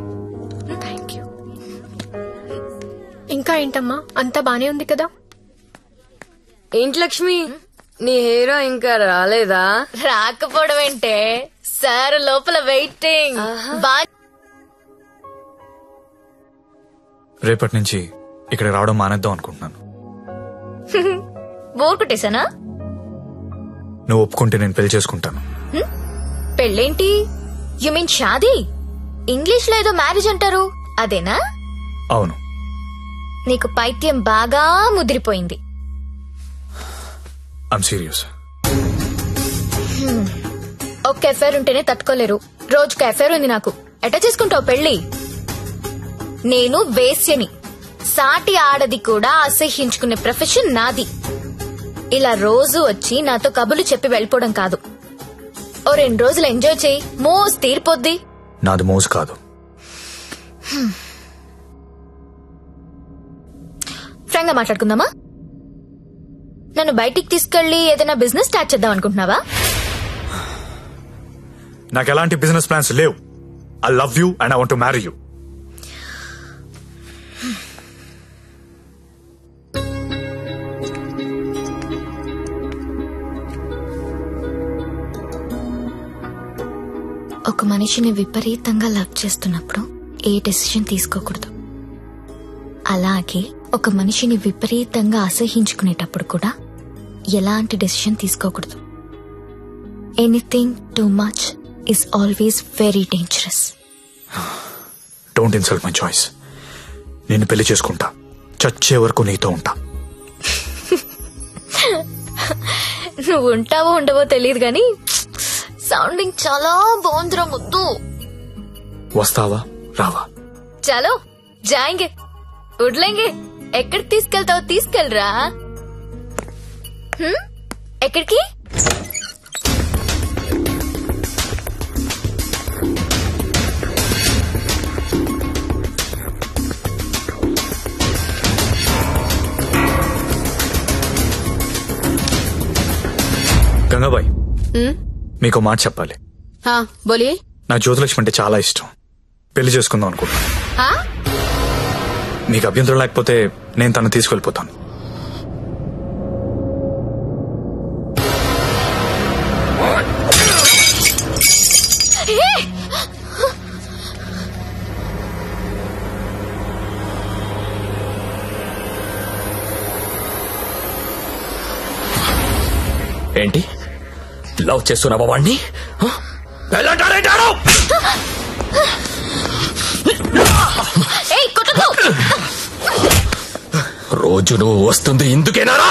thank you. ఇంకా ఏంటమ్మా, అంతా బానే ఉంది కదా? ఏంటి లక్ష్మి, నీ హీరో ఇంకా రాలేదా? రాకపోవడం ఏంటే సార్, లోపల వెయిటింగ్. రేపటి నుంచి ఇక్కడ రావడం మానేద్దాం అనుకుంటున్నాను. బోర్ కొట్టేశానా? నువ్వు ఒప్పుకుంటే నేను పెళ్లి చేసుకుంటాను. పెళ్ళేంటి? You mean shaadi? ఇంగ్లీష్ లో ఏదో మ్యారేజ్ అంటారు, అదేనా? అవును. నీకు పైత్యం బాగా ముదిరిపోయింది. I'm serious. ఒక్క ఎఫైర్ ఉంటేనే తట్టుకోలేరు, రోజుకు ఎఫైర్ ఉంది నాకు. ఎట్లా చేసుకుంటావు పెళ్లి? నేను వేశ్యని, సాటి ఆడది కూడా అసహ్యించుకునే ప్రొఫెషన్ నాది. ఇలా రోజు వచ్చి నాతో కబుర్లు చెప్పి వెళ్ళిపోవడం కాదు. ఓ 2 రోజులు ఎంజాయ్ చేయి, మోస్ తీరిపోద్ది. నాది మోజు కాదు. ఫ్రాంక్ గా మాట్లాడుకుందామా? నన్ను బయటికి తీసుకెళ్లి ఏదైనా బిజినెస్ స్టార్ట్ చేద్దాం అనుకుంటున్నావా? నాకు ఎలాంటి బిజినెస్ ప్లాన్స్ లేవు. I love you and I want to marry you. ఒక మనిషిని విపరీతంగా లవ్ చేస్తున్నప్పుడు ఏ డెసిషన్ తీసుకోకూడదు. అలాగే ఒక మనిషిని విపరీతంగా అసహించుకునేటప్పుడు కూడా ఎలాంటి డెసిషన్ తీసుకోకూడదు. Anything too much is always very dangerous. Don't insult my choice. నేను పెళ్లి చేసుకుంటా, చచ్చే వరకు నీతో ఉంటా. నువ్వు ఉంటావో ఉండవో తెలియదు గాని సౌండింగ్ చాలా బాగుందిరా ముద్దు. వస్తావా రావా? చలో జాయింగే ఉడ్లేంగే. ఎక్కడికి తీసుకెళ్తావు తీసుకెళ్ళరా. ఎక్కడికి? గంగాబాయ్, మీకు మాట చెప్పాలి. బోలియే. నా జ్యోతిలక్ష్మి అంటే చాలా ఇష్టం. పెళ్లి చేసుకుందాం అనుకుంటా. మీకు అభ్యంతరం లేకపోతే నేను తను తీసుకెళ్లిపోతాను. ఏంటి లవ్ చేస్తున్నావా వాణ్ణి? రోజు నువ్వు వస్తుంది ఇందుకేనారా?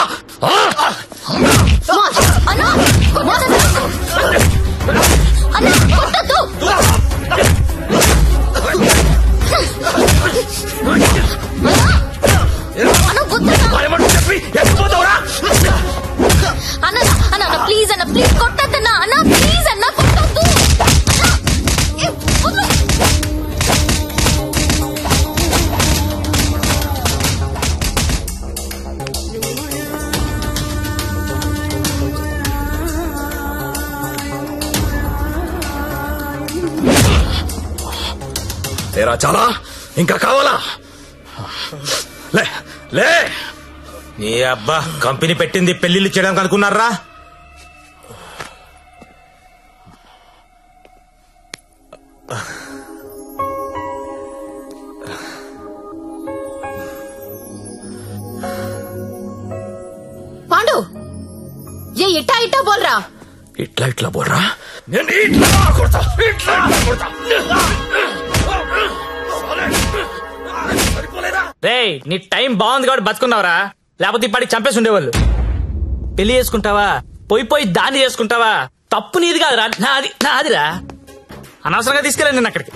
చెప్పి ఎత్తిపోతావురా? అన్న ప్లీజ్ అన్న, ప్లీజ్ కొట్టద్దన్నా అన్న, ప్లీజ్ అన్న కొట్టద్దు. తేరా చాలా ఇంకా కావాలా? లే లే. నీ అబ్బా కంపెనీ పెట్టింది పెళ్లిళ్ళు చేయడానికి అనుకున్నారా? పాండు ఏ ఇట్టా ఇట్టా బోల్రా. ఇట్లా ఇట్లా బోర్రా? నేను ఇట్లా కొడతా, ఇట్లా కొడతా. రేయ్, నీ టైం బాగుంది కాబట్టి బతుకున్నావురా, లేకపోతే ఇప్పటికి చంపేసి ఉండేవాళ్ళు. పెళ్లి చేసుకుంటావా, పోయి పోయి దాన్ని చేసుకుంటావా? తప్పు నీది కాదురా, నాదిరా. అనవసరంగా తీసుకెళ్ళండి నేను అక్కడికి.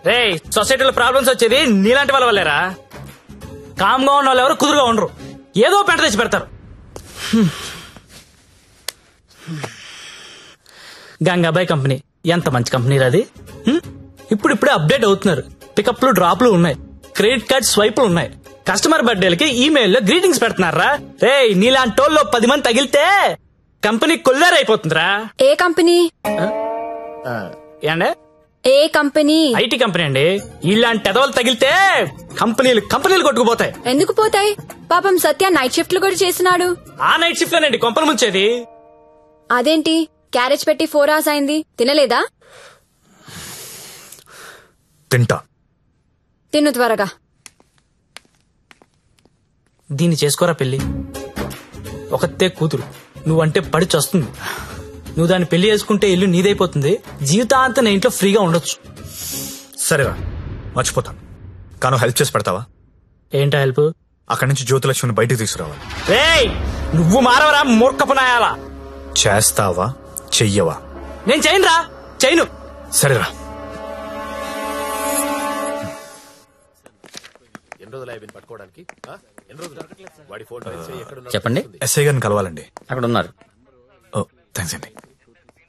రేయ్, సొసైటీలో ప్రాబ్లమ్స్ వచ్చేది నీలాంటి వాళ్ళ వల్లేరా. కామ్గా ఉన్న వాళ్ళు ఎవరు కుదురుగా ఉండరు, ఏదో పెంట తెచ్చి పెడతారు. గంగాబాయ్ కంపెనీ ఎంత మంచి కంపెనీ అది. ఇప్పుడిప్పుడే అప్డేట్ అవుతున్నారు. పికప్లు డ్రాప్లు ఉన్నాయి, క్రెడిట్ కార్డ్ స్వైపులు ఉన్నాయి. కస్టమర్ బర్త్డేలకి ఈమెయిల్లో గ్రీటింగ్స్ పెడుతున్నారా. రే, నీలాంటి వాళ్ళు 10 మంది తగిలితే కంపెనీ కొల్లేరైపోతుందిరా. ఏ కంపెనీ? ఏండే? ఏ కంపెనీ? ఐటీ కంపెనీ అండి. ఇలాంటి ఎదవలు తగిలితే కంపెనీలు కొట్టుకుపోతాయి. ఎందుకు పోతాయి? పాపం సత్య నైట్ షిఫ్ట్లు కూడా చేస్తున్నాడు. ఆ నైట్ షిఫ్ట్ లోనండి కొంపలు ముంచేది. అదేంటి క్యారేజ్ పెట్టి 4 hours అయింది, తినలేదా? తింటా. తిను త్వరగా. దీన్ని చేసుకోరా పెళ్లి. ఒకతే కూతురు, నువ్వంటే పడి చస్తుంది. నువ్వు దాన్ని పెళ్లి చేసుకుంటే ఇల్లు నీదైపోతుంది, జీవితాంతం నీ ఇంట్లో ఫ్రీగా ఉండొచ్చు. సరేరా, మర్చిపోతాను. కాను హెల్ప్ చేసి పెడతావా? ఏంటా హెల్ప్? అక్కడి నుంచి జ్యోతిలక్ష్మిని బయటకు తీసుకురావాలి. రేయ్, నువ్వు మారవరా మూర్ఖపునాయాలా. చేస్తావా చెయ్యవా? నేను చేయనురా, చేయను. సరేరా. చెప్పండి. ఎస్ఐ గారిని కలవాలండి. అక్కడ ఉన్నారు. థ్యాంక్స్ అండి.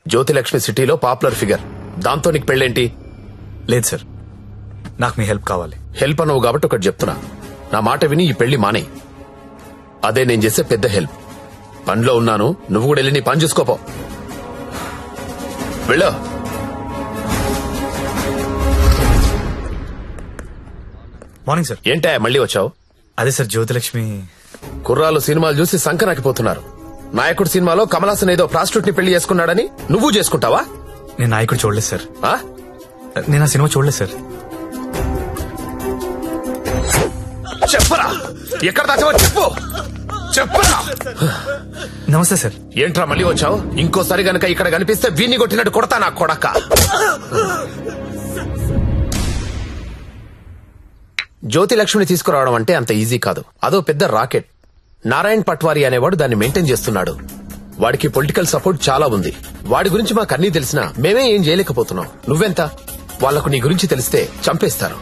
జ్యోతిలక్ష్మి సిటీలో పాపులర్ ఫిగర్, దాంతో నీకు పెళ్ళేంటి? లేదు సార్, నాకు మీ హెల్ప్ కావాలి. హెల్ప్ అనవు కాబట్టి ఒకటి చెప్తున్నా, నా మాట విని ఈ పెళ్లి మానే. అదే నేను చేసే పెద్ద హెల్ప్. పనిలో ఉన్నాను, నువ్వు కూడా వెళ్ళి నీ పని చూసుకోపో. వెళ్ళో. Morning sir. ఏంటా మళ్ళీ వచ్చావు? అదే సార్, జ్యోతిలక్ష్మి కుర్రాలు సినిమాలు చూసి సంకనాకిపోతున్నారు. నాయకుడు సినిమాలో కమల్ హాసన్ ఏదో ప్రాస్టిట్యూట్ ని పెళ్లి చేసుకున్నాడని నువ్వు చేసుకుంటావా? నేను నాయకుడు చూడలేదు సార్. నేను ఆ సినిమా చూడలేదు సార్. చెప్పరా, ఎక్కడ దాచావో చెప్పు, చెప్పరా. నమస్తే సార్. ఏంట్రా మళ్ళీ వచ్చావు? ఇంకోసారి గనక ఇక్కడ కనిపిస్తే వీణ్ణి కొట్టినట్టు కొడతా నా కొడక. జ్యోతి లక్ష్మిని తీసుకురావడం అంటే అంత ఈజీ కాదు. అదో పెద్ద రాకెట్. నారాయణ్ పట్వారీ అనేవాడు దాన్ని మెయింటైన్ చేస్తున్నాడు. వాడికి పొలిటికల్ సపోర్ట్ చాలా ఉంది. వాడి గురించి మాకు అన్నీ తెలిసినా మేమే ఏం చేయలేకపోతున్నాం. నువ్వెంత? వాళ్లకు నీ గురించి తెలిస్తే చంపేస్తారు.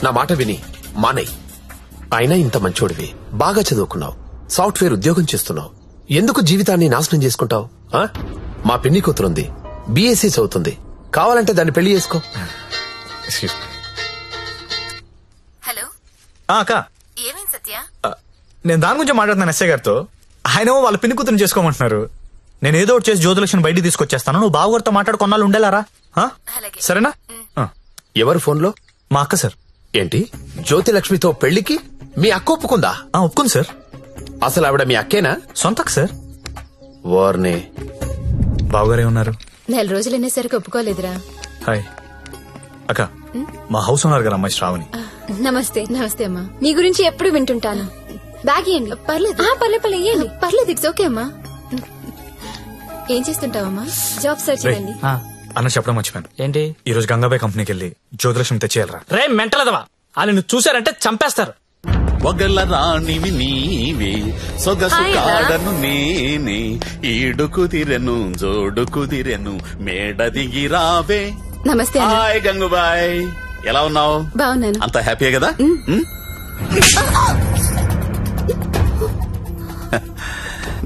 నా మాట విని మానేయ్. అయినా ఇంత మంచోడివి, బాగా చదువుకున్నావు, సాఫ్ట్వేర్ ఉద్యోగం చేస్తున్నావు, ఎందుకు జీవితాన్ని నాశనం చేసుకుంటావు? మా పిన్ని కూతురుంది, బీఎస్సీ చదువుతుంది, కావాలంటే దాన్ని పెళ్లి చేసుకో. హలో అక్క, ఏమైంది సత్య? నేను దాని గురించి మాట్లాడుతున్నాను ఎస్ఐ గారితో. ఆయన వాళ్ళ పిన్ని కూతురు చేసుకోమంటున్నారు. నేను ఏదో ఒకటి చేసి జ్యోతిలక్ష్మి బయటికి తీసుకొచ్చేస్తాను. నువ్వు బావగారితో మాట్లాడు, కొన్నాళ్ళు ఉండేలారా? సరేనా? ఎవరు ఫోన్లో? మా అక్క సార్. ఏంటి, జ్యోతి లక్ష్మితో పెళ్లికి మీ అక్క ఒప్పుకుందా? ఒప్పుకుంది సార్. అసలు ఆవిడ మీ అక్కేనా? సొంత అక్క సార్. వార్నే బావగారే ఉన్నారు. 4 రోజులు అనేసరికి ఒప్పుకోలేదురా. హాయ్ అక్క, మా హౌస్ ఓనర్ గారు అమ్మాయి శ్రావణి. నమస్తే. నమస్తే అమ్మా. మీ గురించి ఎప్పుడు వింటుంటాను. బ్యాగ్ ఇవ్వండి. పర్లేదు పర్లేదు ఇవ్వండి. పర్లేదు, ఇట్స్ ఓకే అమ్మా. ఏం చేస్తుంటావమ్మా? జాబ్ సర్చ్ చేయండి. అన్న చెప్పడం మర్చిపోయాను. ఏంటి? ఈ రోజు గంగాబాయ్ కంపెనీకి వెళ్ళి జ్యోతిలక్ష్మి తెచ్చేయాలరా. రే మెంటలదవా, వాళ్ళు నువ్వు చూసారంటే చంపేస్తారు. ఒగల రాణివి నీవే, సొగసు కాడను నేనే, ఈడు కుదిరెను జోడు కుదిరెను, మేడ దిగి రావే. నమస్తే. హాయ్ గంగుబాయ్, ఎలా ఉన్నావు? బాగున్నాను. అంత హ్యాపీయే కదా?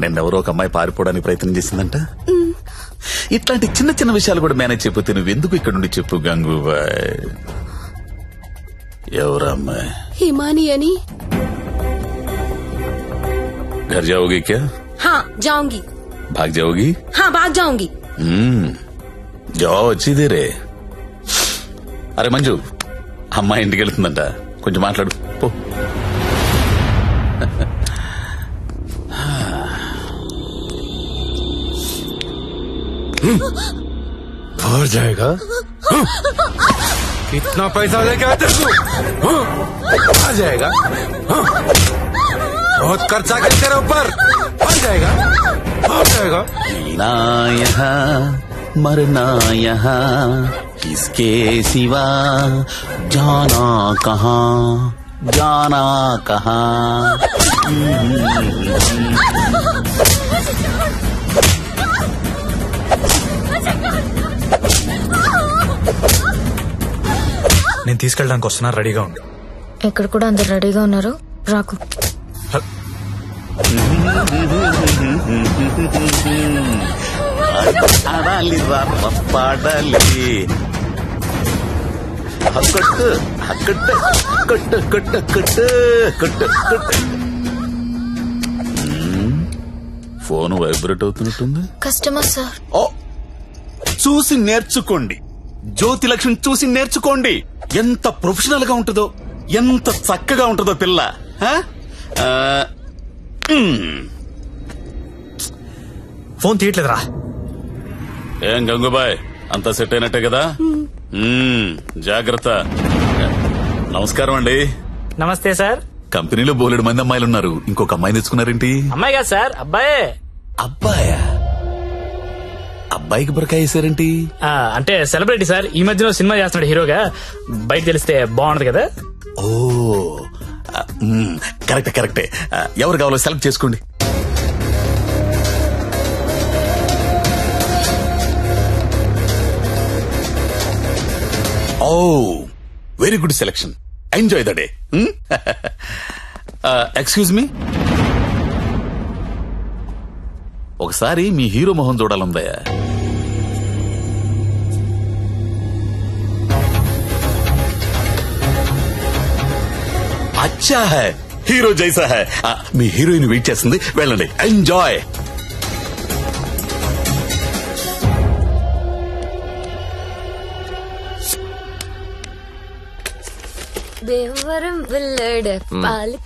నిన్నెవరో ఒక అమ్మాయి పారిపోవడానికి ప్రయత్నం చేసిందంట. ఇట్లాంటి చిన్న చిన్న విషయాలు కూడా మేనేజ్ చెప్పితే నువ్వెందుకు ఇక్కడ నుండి చెప్పు గంగూబాయ్. ఎవరా అమ్మాయి? హిమాని అని. घर जाओगी क्या? हाँ जाऊंगी. भाग जाओगी? हाँ भाग जाऊंगी. जाओ अच्छी देरे. అరే మంజు, అమ్మాయి ఇంటికి వెళ్తుందంట, కొంచెం మాట్లాడు పో. भर जाएगा? कितना पैसा लेके आते तू? आ जाएगा? बहुत खर्चा कर तेरे ऊपर. आ जाएगा? आ जाएगा? जीना यहाँ मरना यहाँ, किसके सिवा जाना कहाँ, जाना कहाँ. నేను తీసుకెళ్ళడానికి వస్తున్నా, రెడీగా ఉండు. ఇక్కడ కూడా అందరు రెడీగా ఉన్నారు, రాకు. ఆడాలి పాడాలి, కొట్టు కొట్టు కొట్టు కొట్టు కొట్టు కొట్టు కొట్టు. ఫోన్ వైబ్రేట్ అవుతున్నట్టుంది. Customer sir. ఓ, చూసి నేర్చుకోండి, జ్యోతి లక్ష్మి చూసి నేర్చుకోండి. ఎంత ప్రొఫెషనల్ గా ఉంటుందో, ఎంత చక్కగా ఉంటుందో పిల్ల. ఫోన్ తీయట్లేదురా. ఏం గంగుబాయ్, అంతా సెట్ అయినట్టే కదా? జాగ్రత్త. నమస్కారం అండి. నమస్తే సార్. కంపెనీలో బోలెడు మంది అమ్మాయిలు ఉన్నారు, ఇంకొక అమ్మాయిని తెచ్చుకున్నారేంటి? అమ్మాయి కాదు సార్, అబ్బాయే. అబ్బాయా? అబ్బాయికి బురకాయ వేసారేంటి? అంటే సెలబ్రిటీ సార్, ఈ మధ్యలో సినిమా చేస్తున్నాడు హీరోగా, బయట తెలిస్తే బాగుంటది కదా. ఓ కరెక్టే కరెక్టే. ఎవరు కావాలో సెలెక్ట్ చేసుకోండి. Oh very good selection, enjoy the day. Excuse me, ఒకసారి మీ హీరో మొహం చూడాలందయ్యా. అచ్చా హై, హీరో జైసా హై. మీ హీరోయిన్ వెయిట్ చేస్తుంది, వెళ్ళండి, ఎంజాయ్. దేవరం వెళ్ళాడు పాలు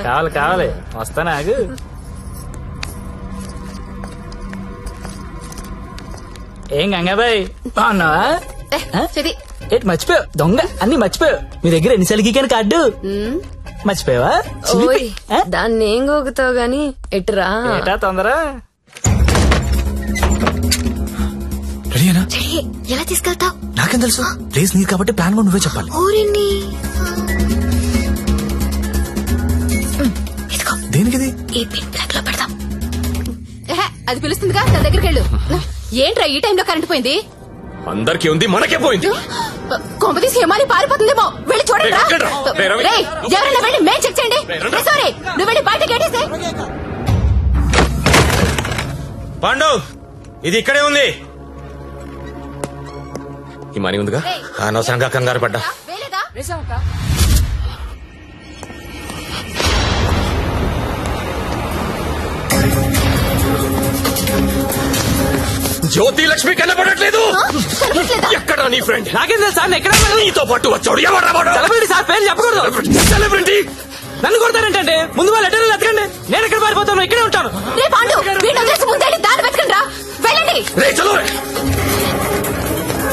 కావాలి కావాలి, వస్తానా ఆగు. ఏం గంగాబాయ్ బాగున్నావా? ఇది ఏంటి మర్చిపోయావు? దొంగ అన్ని మర్చిపోయావు. మీ దగ్గర ఎన్నిసార్లు గీకాను కార్డు? మర్చిపోయావా? ఓయ్ దాన్ని ఏం గోగుతావు గాని ఎటురా ఏటా తొందర. రెడీనా? ఎలా తీసుకెళ్తావు? నాకేం తెలుసు, ప్లేస్ నీది కాబట్టి ప్లాన్ కూడా నువ్వే చెప్పాలి. ఊరిని దేనికిది? ఈ పిన్ ప్లగ్ లో పెడతాం. అది పిలుస్తుందిగా, తన దగ్గరికి వెళ్ళు. ఏంట్రా ఈ టైంలో కరెంట్ పోయింది? అందరికీ ఉంది, మనకే పోయింది. కొంపతీసి హేమాలి పారిపోతుందేమో, వెళ్ళి చూడండి. ఎవరైనా వెళ్ళి మేం చెక్ చేయండి. సారీ, నువ్వు వెళ్ళి బయట గేటేసే. పాండు, ఇది ఇక్కడే ఉంది. ఈ మనీ ఉందిగా, అనవసరంగా కంగారు పడ్డా. జ్యోతి లక్ష్మి కనపడట్లేదు. ఎక్కడ నీ ఫ్రెండ్? నాకేం తెలుసు సార్, ఎక్కడ నీతో పాటు వచ్చాడు. ఎవరు? సెలబ్రిటీ సార్, పేరు చెప్పకూడదు. సెలబ్రిటీ నన్ను కొడతారంటే ముందు వాళ్ళు లెటర్లు వెతకండి. నేను ఎక్కడ పారిపోతాను, ఇక్కడే ఉంటాను.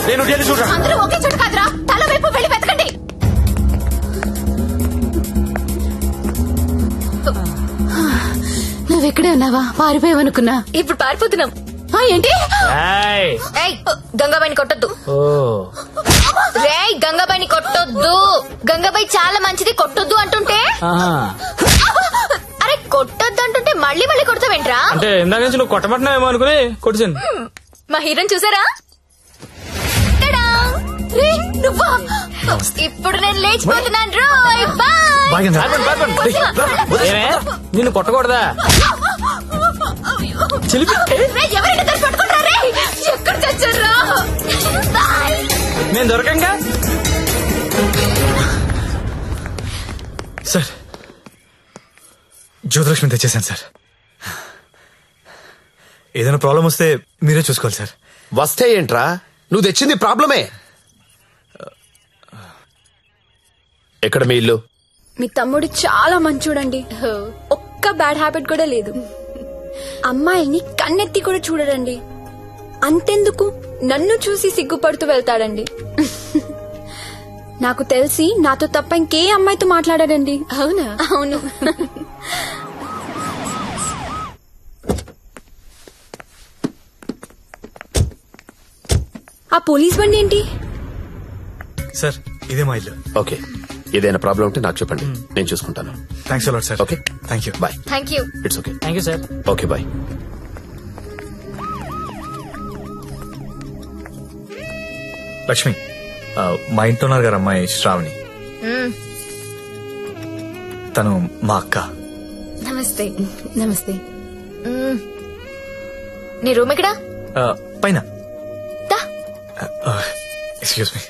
నేను చూడరా, అందరూ ఒకే చోటు కాదురా, తల వైపు వెళ్ళి వెతకండి. నువ్వెక్కడే ఉన్నావా? పారిపోయావనుకున్నా. ఇప్పుడు పారిపోతున్నాం. ఏంటి? గంగాబాయిని కొట్టొద్దు. రేయ్, గంగాబాయిని కొట్టొద్దు. గంగాబాయి చాలా మంచిది, కొట్టొద్దు అంటుంటే. అరే కొట్టొద్దు అంటుంటే మళ్ళీ మళ్ళీ కొడతావేంట్రా? అంటే ఇందాక నుంచి నువ్వు కొట్టమంటున్నావేమో అనుకుని కొట్టింది. మా హీరోని చూసారా? నువ్వా? ఇప్పుడు నేను లేచిపోతున్నాను. రోయ్ బాయ్. నిన్ను కొట్టకూడదా? ఎక్కడ చచ్చారా? నేను దొరకంగా. సార్, జ్యోతిలక్ష్మి తెచ్చేసాను సార్. ఏదైనా ప్రాబ్లం వస్తే మీరే చూసుకోవాలి సార్. వస్తే ఏంట్రా, నువ్వు తెచ్చింది ప్రాబ్లమే. ఎక్కడ మీ ఇల్లు? మీ తమ్ముడు చాలా మంచోడండి, ఒక్క బ్యాడ్ హ్యాబిట్ కూడా లేదు. అమ్మాయిని కన్నెత్తి కూడా చూడడండి. అంతెందుకు నన్ను చూసి సిగ్గుపడుతూ వెళ్తాడండి. నాకు తెలిసి నాతో తప్ప ఇంకే అమ్మాయితో మాట్లాడాడండి. అవునా? అవును. ఆ పోలీస్ బండి ఏంటి? సార్, ఇదే మా ఇల్లు. ఓకే, ఏదైనా ప్రాబ్లం ఉంటే నాకు చెప్పండి, నేను చూసుకుంటాను. Thanks a lot sir. Okay, thank you. Bye. Thank you. It's okay. Thank you sir. Okay, bye. Lakshmi, మా ఇంట్లో ఉన్నారు గారు అమ్మాయి శ్రావణి. తను మా అక్క. నమస్తే. నమస్తే. నీ రూమ్ ఎక్కడా? పైన. Excuse me.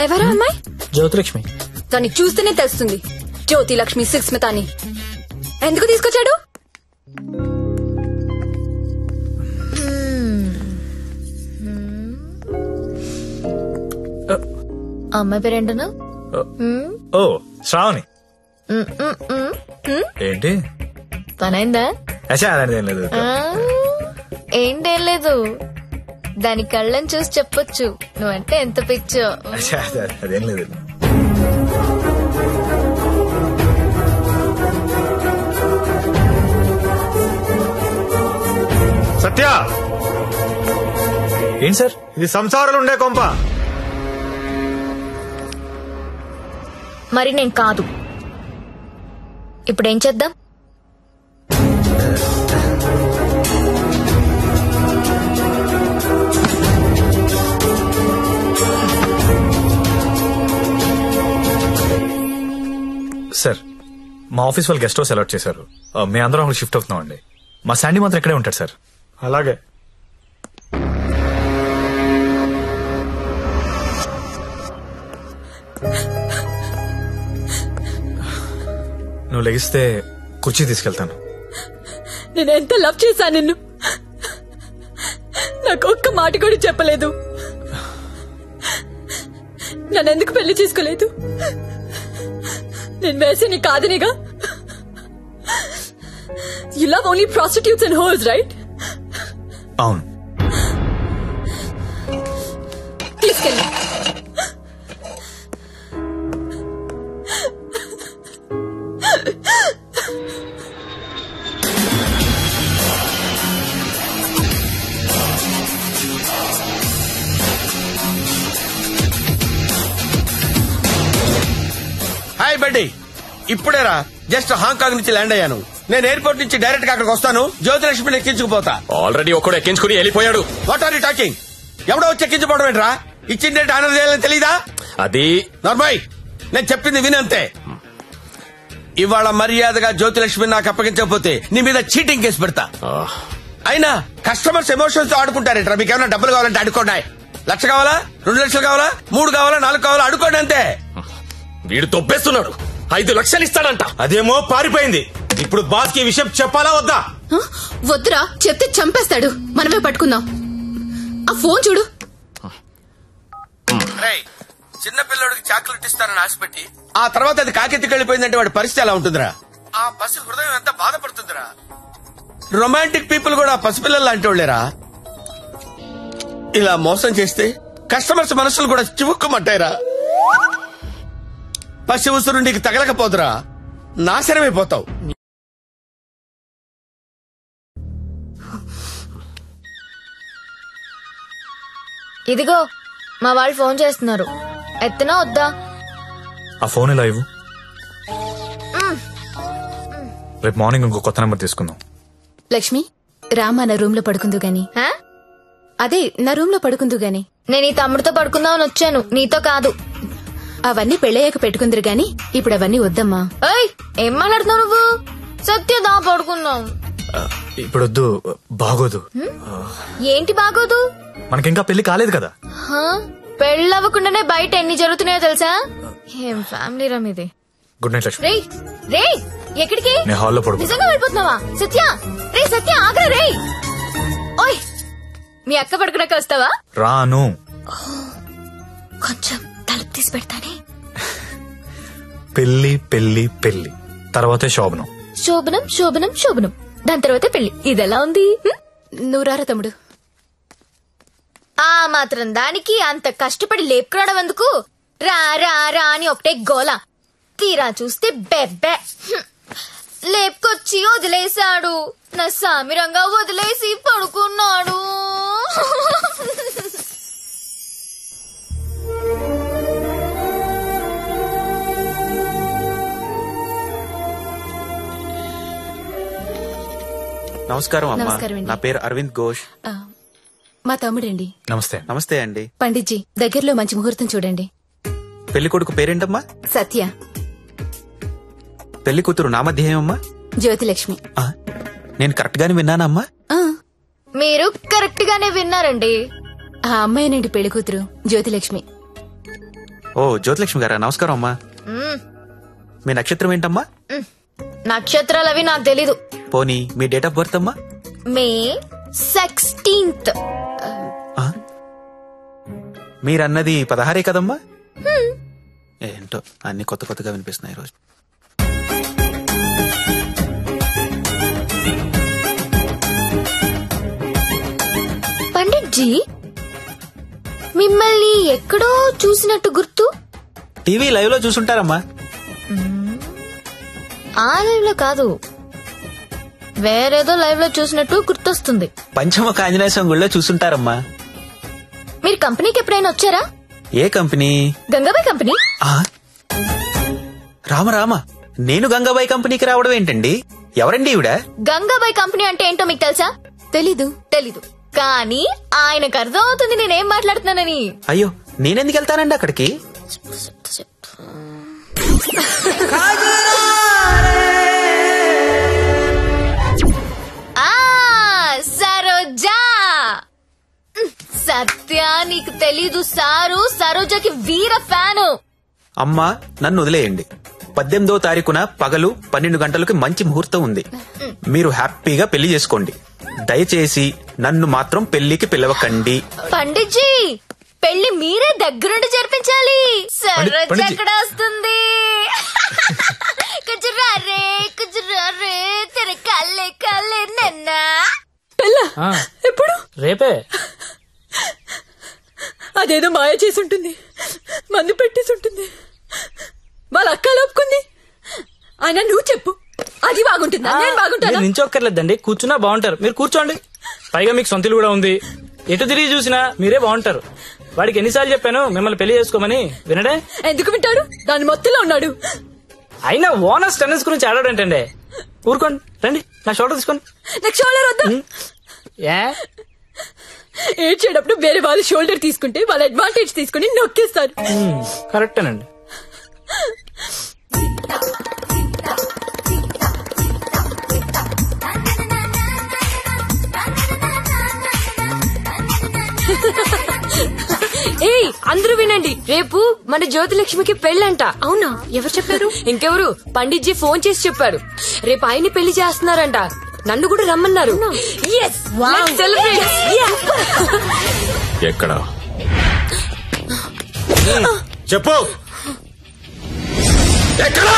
ఎవరా అమ్మాయి? జ్యోతిలక్ష్మి. దాన్ని చూస్తేనే తెలుస్తుంది, జ్యోతి లక్ష్మి సుస్మిత అని. ఎందుకు తీసుకొచ్చాడు? అమ్మాయి పేరేంటను? ఓ, శ్రావణి. ఏంటి పనైందా? అదేం లేదు. ఏంటేం లేదు, దాని కళ్ళని చూసి చెప్పొచ్చు నువ్వంటే ఎంత పిచ్చో. అదేం లేదు. సత్య, ఏంటి సార్? ఇది సంసారాలు ఉండే కొంప. మరి నేను కాదు. ఇప్పుడేం చేద్దాం? సార్, మా ఆఫీస్ వాళ్ళు గెస్ట్ హౌస్ అలాట్ చేశారు. మేము అందరం అక్కడ షిఫ్ట్ అవుతున్నాం అండి. మా శాండీ మాత్రం ఇక్కడే ఉంటాడు సార్. అలాగే. నువ్వు లెగిస్తే కుర్చీ తీసుకెళ్తాను. నేను ఎంత లవ్ చేశాను నిన్ను, నాకు ఒక్క మాట కూడా చెప్పలేదు. నన్నెందుకు పెళ్లి చేసుకోలేదు? నేను వేసే నీ కాదనిగా. You love only prostitutes and hoes, right? అవును. తీసుకెళ్ళి రెడ్డి ఇప్పుడేరా జస్ట్ హాంకాంగ్ నుంచి ల్యాండ్ అయ్యాను. నేను ఎయిర్పోర్ట్ నుంచి డైరెక్ట్ గా అక్కడికి వస్తాను. జ్యోతిలక్ష్మిని ఎక్కించుకుపోతా. ఆల్రెడీ ఒకడు ఎక్కించుకుని వెళ్ళిపోయాడు. What are you talking? ఎవడో వచ్చి ఎక్కించుకోవడం ఏంట్రా? ఇచ్చిందంటే ఆనర్ చేయాలని తెలీదా? అది నార్మల్, నేను చెప్పింది వినంతే. ఇవాళ మర్యాదగా జ్యోతిలక్ష్మిని నాకు అప్పగించకపోతే నీ మీద చీటింగ్ కేసు పెడతా. అయినా కస్టమర్స్ ఎమోషన్స్ తో ఆడుకుంటారేట్రా? మీకు ఏమైనా డబ్బులు కావాలంటే అడుకోండి. 1,00,000 కావాలా, 2 లక్షలు కావాలా, 3 కావాలా, 4 కావాలా, అడుకోండి అంతే. వీడు తొప్పేస్తున్నాడు. 5 లక్షలు ఇస్తాడంట. అదేమో పారిపోయింది. ఇప్పుడు బాస్ కి విషయం చెప్పాలా వద్దా? వద్దురా, చెప్తే చంపేస్తాడు. మనమే పట్టుకుందాం. ఆ ఫోన్ చూడు. చిన్న పిల్లడికి చాక్లెట్ ఇస్తానని ఆశపెట్టి ఆ తర్వాత అది కాకెత్తికి వెళ్ళిపోయిందంటే వాడి పరిస్థితి ఎలా ఉంటుందిరా? ఆ పసి హృదయం ఎంత బాధపడుతుందిరా? రొమాంటిక్ పీపుల్ కూడా పసిపిల్లలు లాంటి వాళ్ళేరా. ఇలా మోసం చేస్తే కస్టమర్స్ మనసులు కూడా చివుక్కుమంటాయిరా. పసి ఉసురు నీకు తగలకపోదురా, నాశనమైపోతావు. ఇదిగో మా వాళ్ళు ఫోన్ చేస్తున్నారు. ఎత్తనా వద్దా? ఆ ఫోన్ ఇలా ఇవ్వు. రేపు మార్నింగ్ ఇంకో కొత్త నెంబర్ తీసుకుందాం. లక్ష్మి, రామా నా రూమ్ లో పడుకుందు గాని. అదే నా రూమ్ లో పడుకుందు గాని. నేను ఈ తమ్ముడితో పడుకుందామని వచ్చాను, నీతో కాదు. అవన్నీ పెళ్ళయ్యాక పెట్టుకుందరు గాని ఇప్పుడు అవన్నీ వద్దమ్మా. ఏం మాట్లాడుతున్నావు నువ్వు? సత్యదా పడుకుందాం. ఇప్పుడు వద్దు, బాగోదు. ఏంటి బాగోదు? మనకింకా పెళ్లి కాలేదు కదా. పెళ్ళవ్వకుండానే బయట ఎన్ని జరుగుతున్నాయో తెలుసా? ఏం ఫ్యామిలీ రమ్ ఇది. Good night Lakshmi. రే ఎక్కడికి? నేను హాల్లో పడుకో. నిజంగా వెళ్ళిపోతున్నావా? సత్య రే, సత్య ఆగ్రా రే. ఓయ్, మీ అక్క పడుకున్నాక వస్తావా? రాను. కొంచెం తలుపు తీసి పెడతానే. పెళ్లి పెళ్లి పెళ్లి తర్వాతే శోభనం. శోభనం శోభనం శోభనం, దాని తర్వాత పెళ్లి. ఇదెలా ఉంది? నువ్వు రారా తమ్ముడు. ఆ మాత్రం దానికి అంత కష్టపడి లేపుకురావడం ఎందుకు? రా రా రా అని ఒకటే గోల. తీరా చూస్తే బెబ్బే. లేపుకొచ్చి వదిలేశాడు. నా సామిరంగా వదిలేసి పడుకున్నాడు. నమస్కారం అమ్మా. నమస్కారం అండి. నా పేరు అరవింద్ ఘోష్. మా తమ్ముడండి. నమస్తే. నమస్తే అండి. పండిట్జీ, దగ్గరలో మంచి ముహూర్తం చూడండి. పెళ్లి కొడుకు పేరేంటమ్మా? సత్య. పెళ్లి కూతురు నామధ్యేయమ్మా? జ్యోతిలక్ష్మి. నేను కరెక్ట్ గానే విన్నానమ్మా? మీరు కరెక్ట్ గానే విన్నారండి. ఆ అమ్మాయినండి పెళ్లి కూతురు, జ్యోతిలక్ష్మి. ఓ జ్యోతిలక్ష్మి గారా, నమస్కారం అమ్మా. మీ నక్షత్రం ఏంటమ్మా? నక్షత్రాలు అవి నాకు తెలీదు. పోనీ మీ డేట్ ఆఫ్ బర్త్ అమ్మా? మే 16th. మీరన్నది 16 కదమ్మా? ఏంటో అన్ని కొత్త కొత్తగా వినిపిస్తున్నాయి రోజు. పండిట్జీ, మిమ్మల్ని ఎక్కడో చూసినట్టు గుర్తు. టీవీ లైవ్ లో చూసుంటారమ్మా. ఆ లైవ్ లో కాదు, వేరేదో లైవ్ లో చూసినట్టు గుర్తొస్తుంది. పంచముఖ ఆంజనేయ స్వామి గుళ్ళో చూసుంటారమ్మా. మీరు కంపెనీకి ఎప్పుడైనా వచ్చారా? ఏ కంపెనీ? గంగాబాయ్ కంపెనీ. రామ రామ, నేను గంగాబాయ్ కంపెనీకి రావడం ఏంటండి? ఎవరండి ఈవిడ? గంగాబాయ్ కంపెనీ అంటే ఏంటో మీకు తెలుసా? తెలీదు. కానీ ఆయనకు అర్థం అవుతుంది నేనేం మాట్లాడుతున్నానని. అయ్యో, నేనెందుకు వెళ్తానండి అక్కడికి? సరోజా. సత్య, నీకు తెలీదు, సారు సరోజాకి వీర ఫ్యాను. అమ్మా, నన్ను వదిలేయండి. 18వ తారీఖున పగలు 12 గంటలకు మంచి ముహూర్తం ఉంది. మీరు హ్యాపీగా పెళ్లి చేసుకోండి. దయచేసి నన్ను మాత్రం పెళ్లికి పిలవకండి. పండిట్జీ, పెళ్లి మీరే దగ్గరుండి జరిపించాలి. సరోజ ఎక్కడ వస్తుంది? కుజురారే కుజురారే తెర కల్లే కల్లే నన్నా. ఎప్పుడు? రేపే. అదేదో మాయ చేసి ఉంటుంది, మందు పెట్టేసి ఉంటుంది. వాళ్ళ అక్క ఒప్పుకుంది. అయినా నువ్వు చెప్పు, అది బాగుంటుందా? నేను బాగుంటాను. నించొక్కర్లేదండి, కూర్చున్నా బాగుంటారు. మీరు కూర్చోండి. పైగా మీకు సొంతలు కూడా ఉంది. ఎటు తిరిగి చూసినా మీరే బాగుంటారు. వాడికి ఎన్నిసార్లు చెప్పాను మిమ్మల్ని పెళ్లి చేసుకోమని, వినడే? ఎందుకు వింటాడు? దాని మొత్తంలో ఉన్నాడు. అయినా ఓనర్స్ టెన్నిస్ గురించి ఆడాడంటండి. ఊరుకోండి, రండి నా షోల్డర్ తీసుకోండి. నాకు షోల్డర్ వద్దా? ఏడ్చేటప్పుడు వేరే వాళ్ళు షోల్డర్ తీసుకుంటే వాళ్ళ అడ్వాంటేజ్ తీసుకుని నొక్కేస్తారు. కరెక్టేనండి. ఏయ్ అందరూ వినండి, రేపు మన జ్యోతిలక్ష్మికి పెళ్ళంట. అవునా? ఎవరు చెప్పారు? ఇంకెవరు, పండిట్జీ ఫోన్ చేసి చెప్పారు. రేపు ఆయన్ని పెళ్లి చేస్తున్నారంట. నన్ను కూడా రమ్మన్నారు. ఎక్కడ చెప్పు, ఎక్కడా?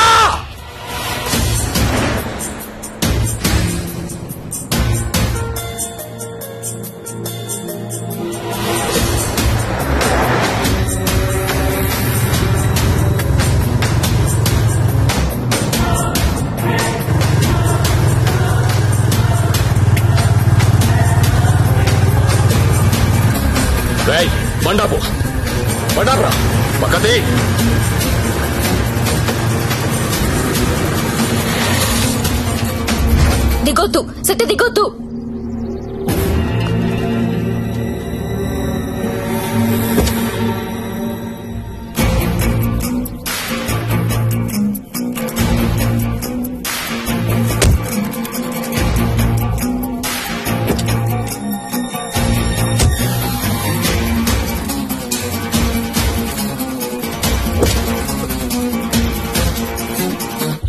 బండాపు బండాపురా పక్కది. దిగొద్దు సత్య, దిగొద్దు.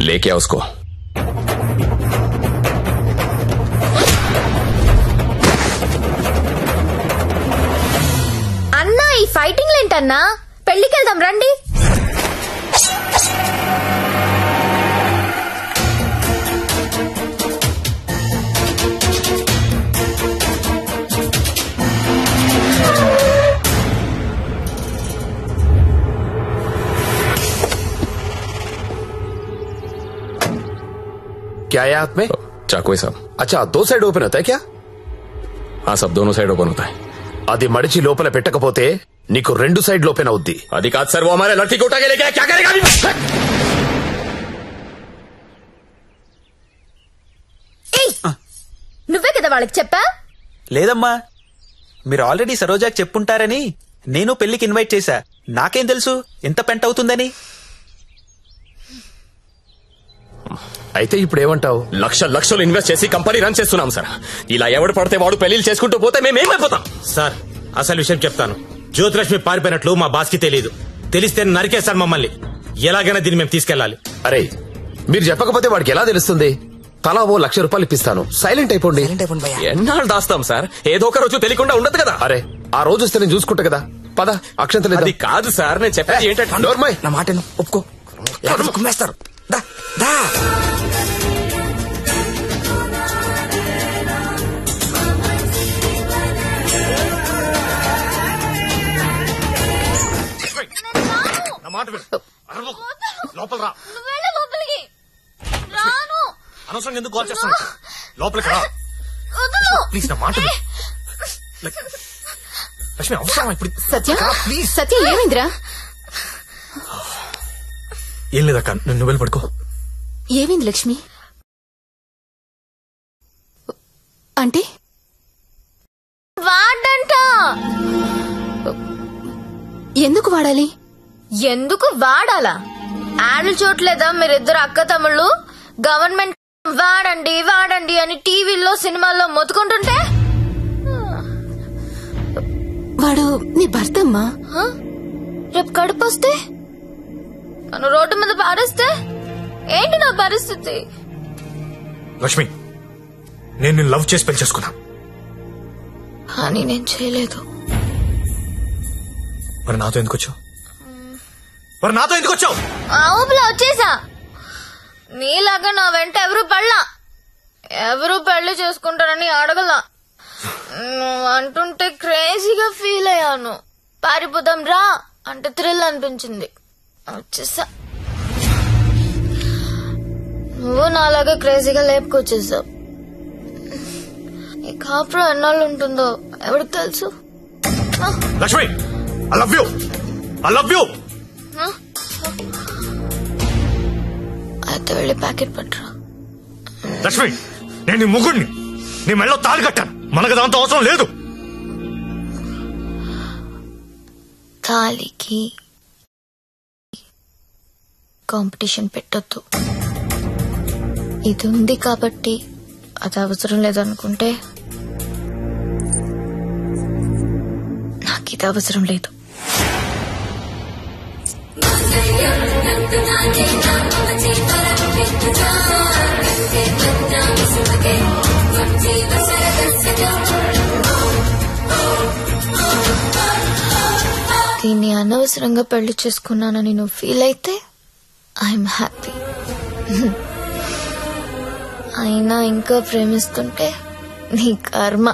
लेके आओ उसको. అన్నా ఈ ఫైటింగ్ ఏంటన్నా? పెళ్లికి వెళ్దాం రండి. क्या है हाथ में? चाकू है साहब. अच्छा, 2 साइड ओपन होता है क्या? हाँ साहब, दोनों साइड ओपन होता है. అది మడిచి లోపల పెట్టకపోతే నీకు 2 సైడ్ ఓపెన్ అవుద్ది. అది కాదు సార్, वो हमारे लड़की को उठा के लेके क्या करेगा? నువ్వే కదా వాళ్ళకి చెప్పా? లేదమ్మా, మీరు ఆల్రెడీ సరోజాకి చెప్పుంటారని నేను పెళ్లికి ఇన్వైట్ చేశా. నాకేం తెలుసు ఎంత పెంట అవుతుందని. అయితే ఇప్పుడు ఏమంటావు? లక్షలు ఇన్వెస్ట్ చేసి కంపెనీ రన్ చేస్తున్నాం సార్. ఇలా ఎవడు పడితే వాడు పెళ్లిళ్ళు చేసుకుంటూ పోతే మేమేమైపోతాం సార్? అసలు విషయం చెప్తాను. జ్యోతిలక్ష్మి పారిపోయినట్లు మా బాస్ కి తెలియదు. తెలిస్తే నరికేస్తారు మమ్మల్ని. ఎలాగైనా దీన్ని మేము తీసుకెళ్లాలి. అరే, మీరు చెప్పకపోతే వాడికి ఎలా తెలుస్తుంది? తలా ఓ ₹1,00,000 ఇప్పిస్తాను, సైలెంట్ అయిపోండి. ఎన్నాళ్ళు దాస్తాం సార్? ఏదో ఒక రోజు తెలియకుండా ఉండదు కదా. అరే, ఆ రోజు వస్తే నేను చూసుకుంటా కదా. పద, అక్షంతలు. అది కాదు సార్, నేను చెప్పేది ఏంటంటే. నోర్మై, నా మాట ఒప్పుకో, కుమ్మేస్తారు. దా దా లోపల రా. అనవసరంగా ఎందుకు కాల్ చేస్తాను? లోపలికి రా ప్లీజ్, నా మాట లక్ష్మి. అవసరం ఇప్పుడు? సత్య, సత్య ఏమైందిరా? ఏం లేదక్క, నువ్వు వెళ్ళి పడుకో. ఏమైంది లక్ష్మి? అంటే వాడంట. ఎందుకు వాడాలి? ఎందుకు వాడాలా? యాడ్లు చూడలేదా మీరిద్దరు అక్క తమ్ముళ్ళు? గవర్నమెంట్ వాడండి వాడండి అని టీవీల్లో సినిమాల్లో మొత్తుకుంటుంటే. వాడు నీ భర్త అమ్మా. రేపు కడుపు వస్తే నన్ను రోడ్డు మీద పారేస్తే ఏంటి నా పరిస్థితి? లక్ష్మి, నేను నిన్ను లవ్ చేసి పెళ్లి చేసుకున్నా. అని నేను చేయలేదు. మరి నాతో ఎందుకు వచ్చావు? ఆ ఊపిలో వచ్చేసా. నీలాగా నా వెంట ఎవరు పెళ్లి చేసుకుంటారని అడగలా. నువ్వు అంటుంటే క్రేజీగా ఫీల్ అయ్యాను. పారిపోదాం రా అంటే థ్రిల్ అనిపించింది, వచ్చేసా. నువ్వు నాలాగా క్రేజీగా లేపుకొచ్చేసావు. ఈ కాపురం ఎన్నాళ్ళు ఉంటుందో ఎవరికి తెలుసు? Lakshmi, I love you. అయితే వెళ్ళి ప్యాకెట్ పట్టరా. లక్ష్మి, నేను నీ ముగ్గుడిని, నీ మెళ్ళో తాళి కట్టాను. మనకు దాంతో అవసరం లేదు. తాళికి కాంపిటీషన్ పెట్టొద్దు. ఇది ఉంది కాబట్టి అది అవసరం లేదనుకుంటే నాకు ఇది అవసరం లేదు. దీన్ని అనవసరంగా పెళ్లి చేసుకున్నానని నువ్వు ఫీల్ అయితే ఐఎమ్ హ్యాపీ. అయినా ఇంకా ప్రేమిస్తుంటే నీ కర్మ.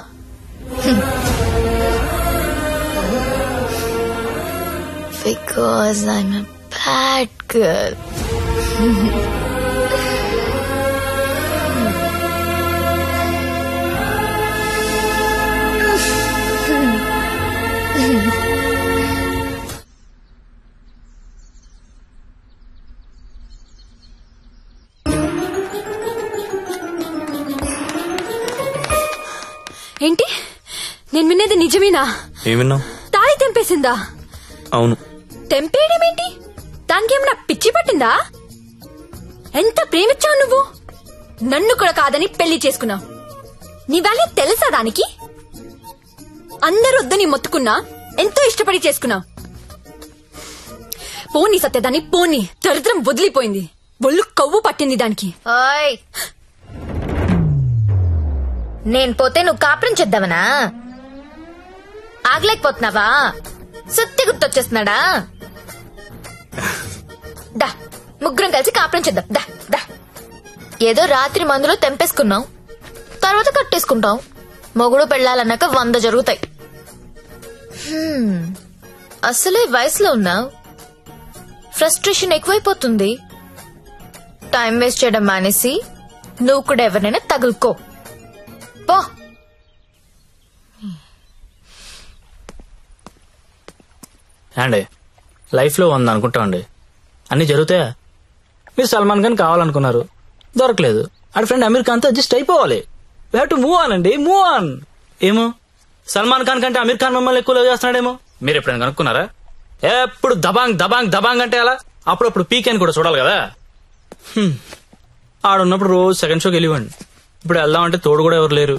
Because I'm a bad girl. ఏంటి, నేను వినేది నిజమేనా? ఏమిన్నావు? తాళి తెంపేసిందా? అవును. తెంపేయడం ఏంటి? దానికి ఏమన్నా పిచ్చి పట్టిందా? ఎంత ప్రేమించావు నువ్వు? నన్ను కూడా కాదని పెళ్లి చేసుకున్నావు. నీ వాల్యూ తెలుసా దానికి? అందరూ వద్దని మొత్తుకున్నా ఎంతో ఇష్టపడి చేసుకున్నావు. పోనీ సత్యదాన్ని, పోనీ. దరిద్రం వదిలిపోయింది, ఒళ్ళు కొవ్వు పట్టింది దానికి. నేను పోతే నువ్వు కాపురం చేద్దామనా? ఆగలేకపోతున్నావా? సుత్తి గుర్తొచ్చేస్తున్నాడా? దా, ముగ్గురం కలిసి కాపురం చేద్దాం. దా దా. ఏదో రాత్రి మందులో తెంపేసుకున్నాం, తర్వాత కట్టేసుకుంటాం. మొగుడు పెళ్ళాలన్నాక 100 జరుగుతాయి. అసలే వయసులో ఉన్నావు, ఫ్రస్ట్రేషన్ ఎక్కువైపోతుంది. టైం వేస్ట్ చేయడం మానేసి నువ్వు కూడా ఎవరినైనా తగులుకో. పో. అండి, లైఫ్ లో అనుకుంటా అండి, అన్ని జరుగుతాయా? మీరు సల్మాన్ ఖాన్ కావాలనుకున్నారు, దొరకలేదు. ఆడ ఫ్రెండ్ అమీర్ ఖాన్ తో అడ్జస్ట్ అయిపోవాలి. We have to move on అండి, మూవ్ ఆన్. ఏమో సల్మాన్ ఖాన్ కంటే అమీర్ ఖాన్ మిమ్మల్ని ఎక్కువ లవ్ చేస్తున్నాడేమో. మీరు ఎప్పుడైనా కనుక్కున్నారా? ఎప్పుడు దబాంగ్ దబాంగ్ దబాంగ్ అంటే అలా అప్పుడప్పుడు పీక్ అని కూడా చూడాలి కదా. ఆడున్నప్పుడు రోజు సెకండ్ షోకి వెళ్ళివ్వండి. ఇప్పుడు వెళ్దామంటే తోడు కూడా ఎవరు లేరు.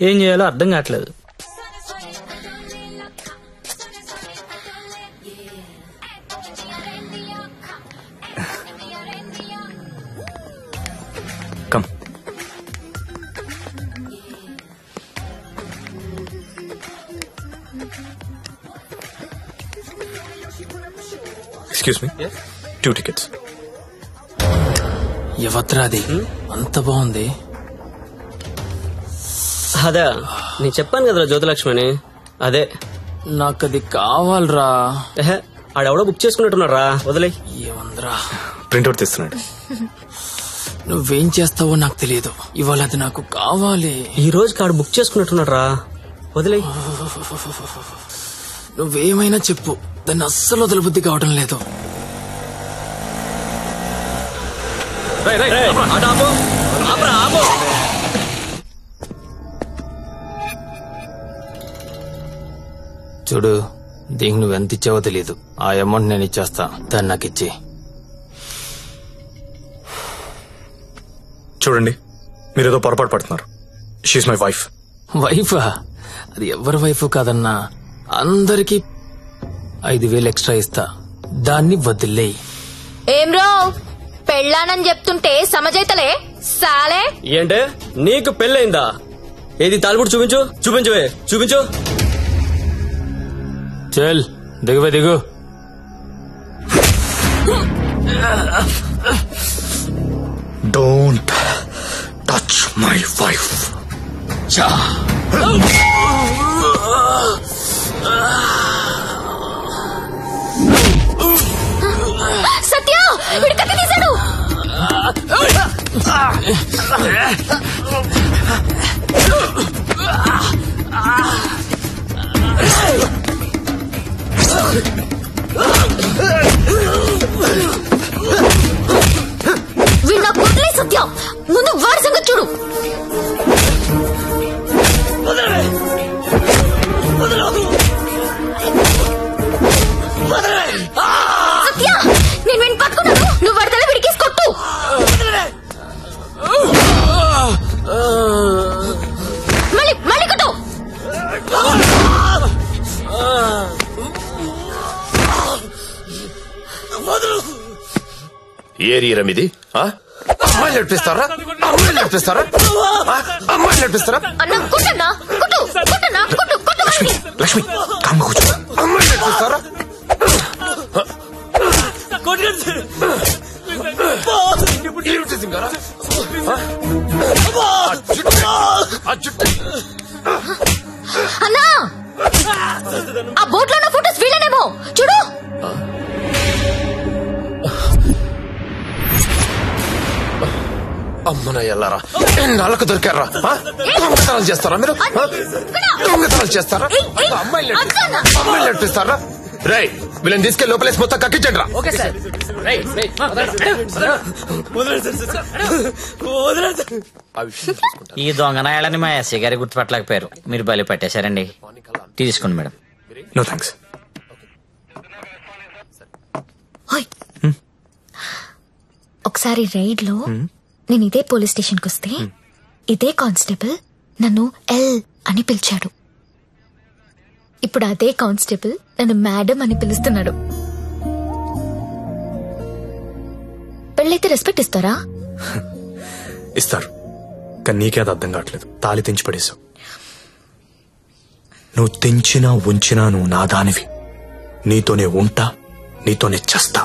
ఏం చేయాలో అర్థం కావట్లేదు. కమ్. Excuse me, 2 tickets. ఎవత్రాది అంత బాగుంది? అదే నేను చెప్పాను కదరా జ్యోతిలక్ష్మి అని. అదే నాకు అది కావాలరా. ఆడెవడో బుక్ చేసుకున్నట్టున్నారా, వదిలే. ఏమందరా ప్రింట్అవుట్ తీస్తున్నాడు. నువ్వేం చేస్తావో నాకు తెలియదు, ఇవాళ అది నాకు కావాలి. ఈ రోజు కాడు బుక్ చేసుకున్నట్టున్నాడు రా, వదిలే. నువ్వేమైనా చెప్పు, దాన్ని అస్సలు వదలబుద్ధి కావడం లేదు. చూడు, దీనికి నువ్వెంత ఇచ్చావో తెలీదు. ఆ అమౌంట్ నేను ఇచ్చేస్తా, దాన్ని నాకు ఇచ్చి. చూడండి, మీరేదో పొరపాటు పడుతున్నారు. She's my wife. వైఫా? అది ఎవరి వైఫ్ కాదన్నా. అందరికి 5,000 ఎక్స్ట్రా ఇస్తా, దాన్ని వదిలే. ఏం రో, పెళ్ళానని చెప్తుంటే సమజైతలే సాలే. ఏంటే నీకు పెళ్ళైందా? ఏది తాలిబుట్టు చూపించు, చూపించువే, చూపించు. చల్ దిగువే, దిగు. Don't touch my wife. Satya, వీడు కత్తి తీశాడు. వీడు ఏరియా ఇది అమ్మాయిలు నడిపిస్తారా? అమ్మాయిలు నడిపిస్తారా? అమ్మాయిలు నడిపిస్తారా? లక్ష్మి కామ్గా కూర్చో. అమ్మాయిలు నడిపిస్తారా? అన్నా ఆ బోట్ లో ఉన్న ఫోటోస్ వీళ్ళనేమో చూడు. అమ్మన ఎల్లారా నాళ్ళకు దొరికారా? దొంగతనాలు చేస్తారా మీరు? దొంగతనాలు చేస్తారా? అమ్మాయిలు నడిపిస్తారా? రై వీళ్ళని తీసుకెళ్ళి లోపలేసి మొత్తం కక్కించండి రా. ఈ దొంగనాయాలని మా ఎస్ఐ గారి గుర్తుపట్టలేకపోయారు. మీరు బలి పట్టేశారండి. తీసుకోండి మేడం. No thanks. ఒకసారి రైడ్ లో నేను ఇదే పోలీస్ స్టేషన్ కి వస్తే ఇదే కానిస్టేబుల్ నన్ను ఎల్ అని పిలిచాడు. ఇప్పుడు అదే కానిస్టేబుల్ నన్ను మేడం అని పిలుస్తున్నాడు. పెళ్ళైతే రెస్పెక్ట్ ఇస్తారా? ఇస్తారు, కానీ నీకే అది అర్థం కావట్లేదు. తాళి తెంచి పడేశావు. నువ్వు తెంచినా ఉంచినా నువ్వు నా దానివి. నీతోనే ఉంటా, నీతోనే చస్తా.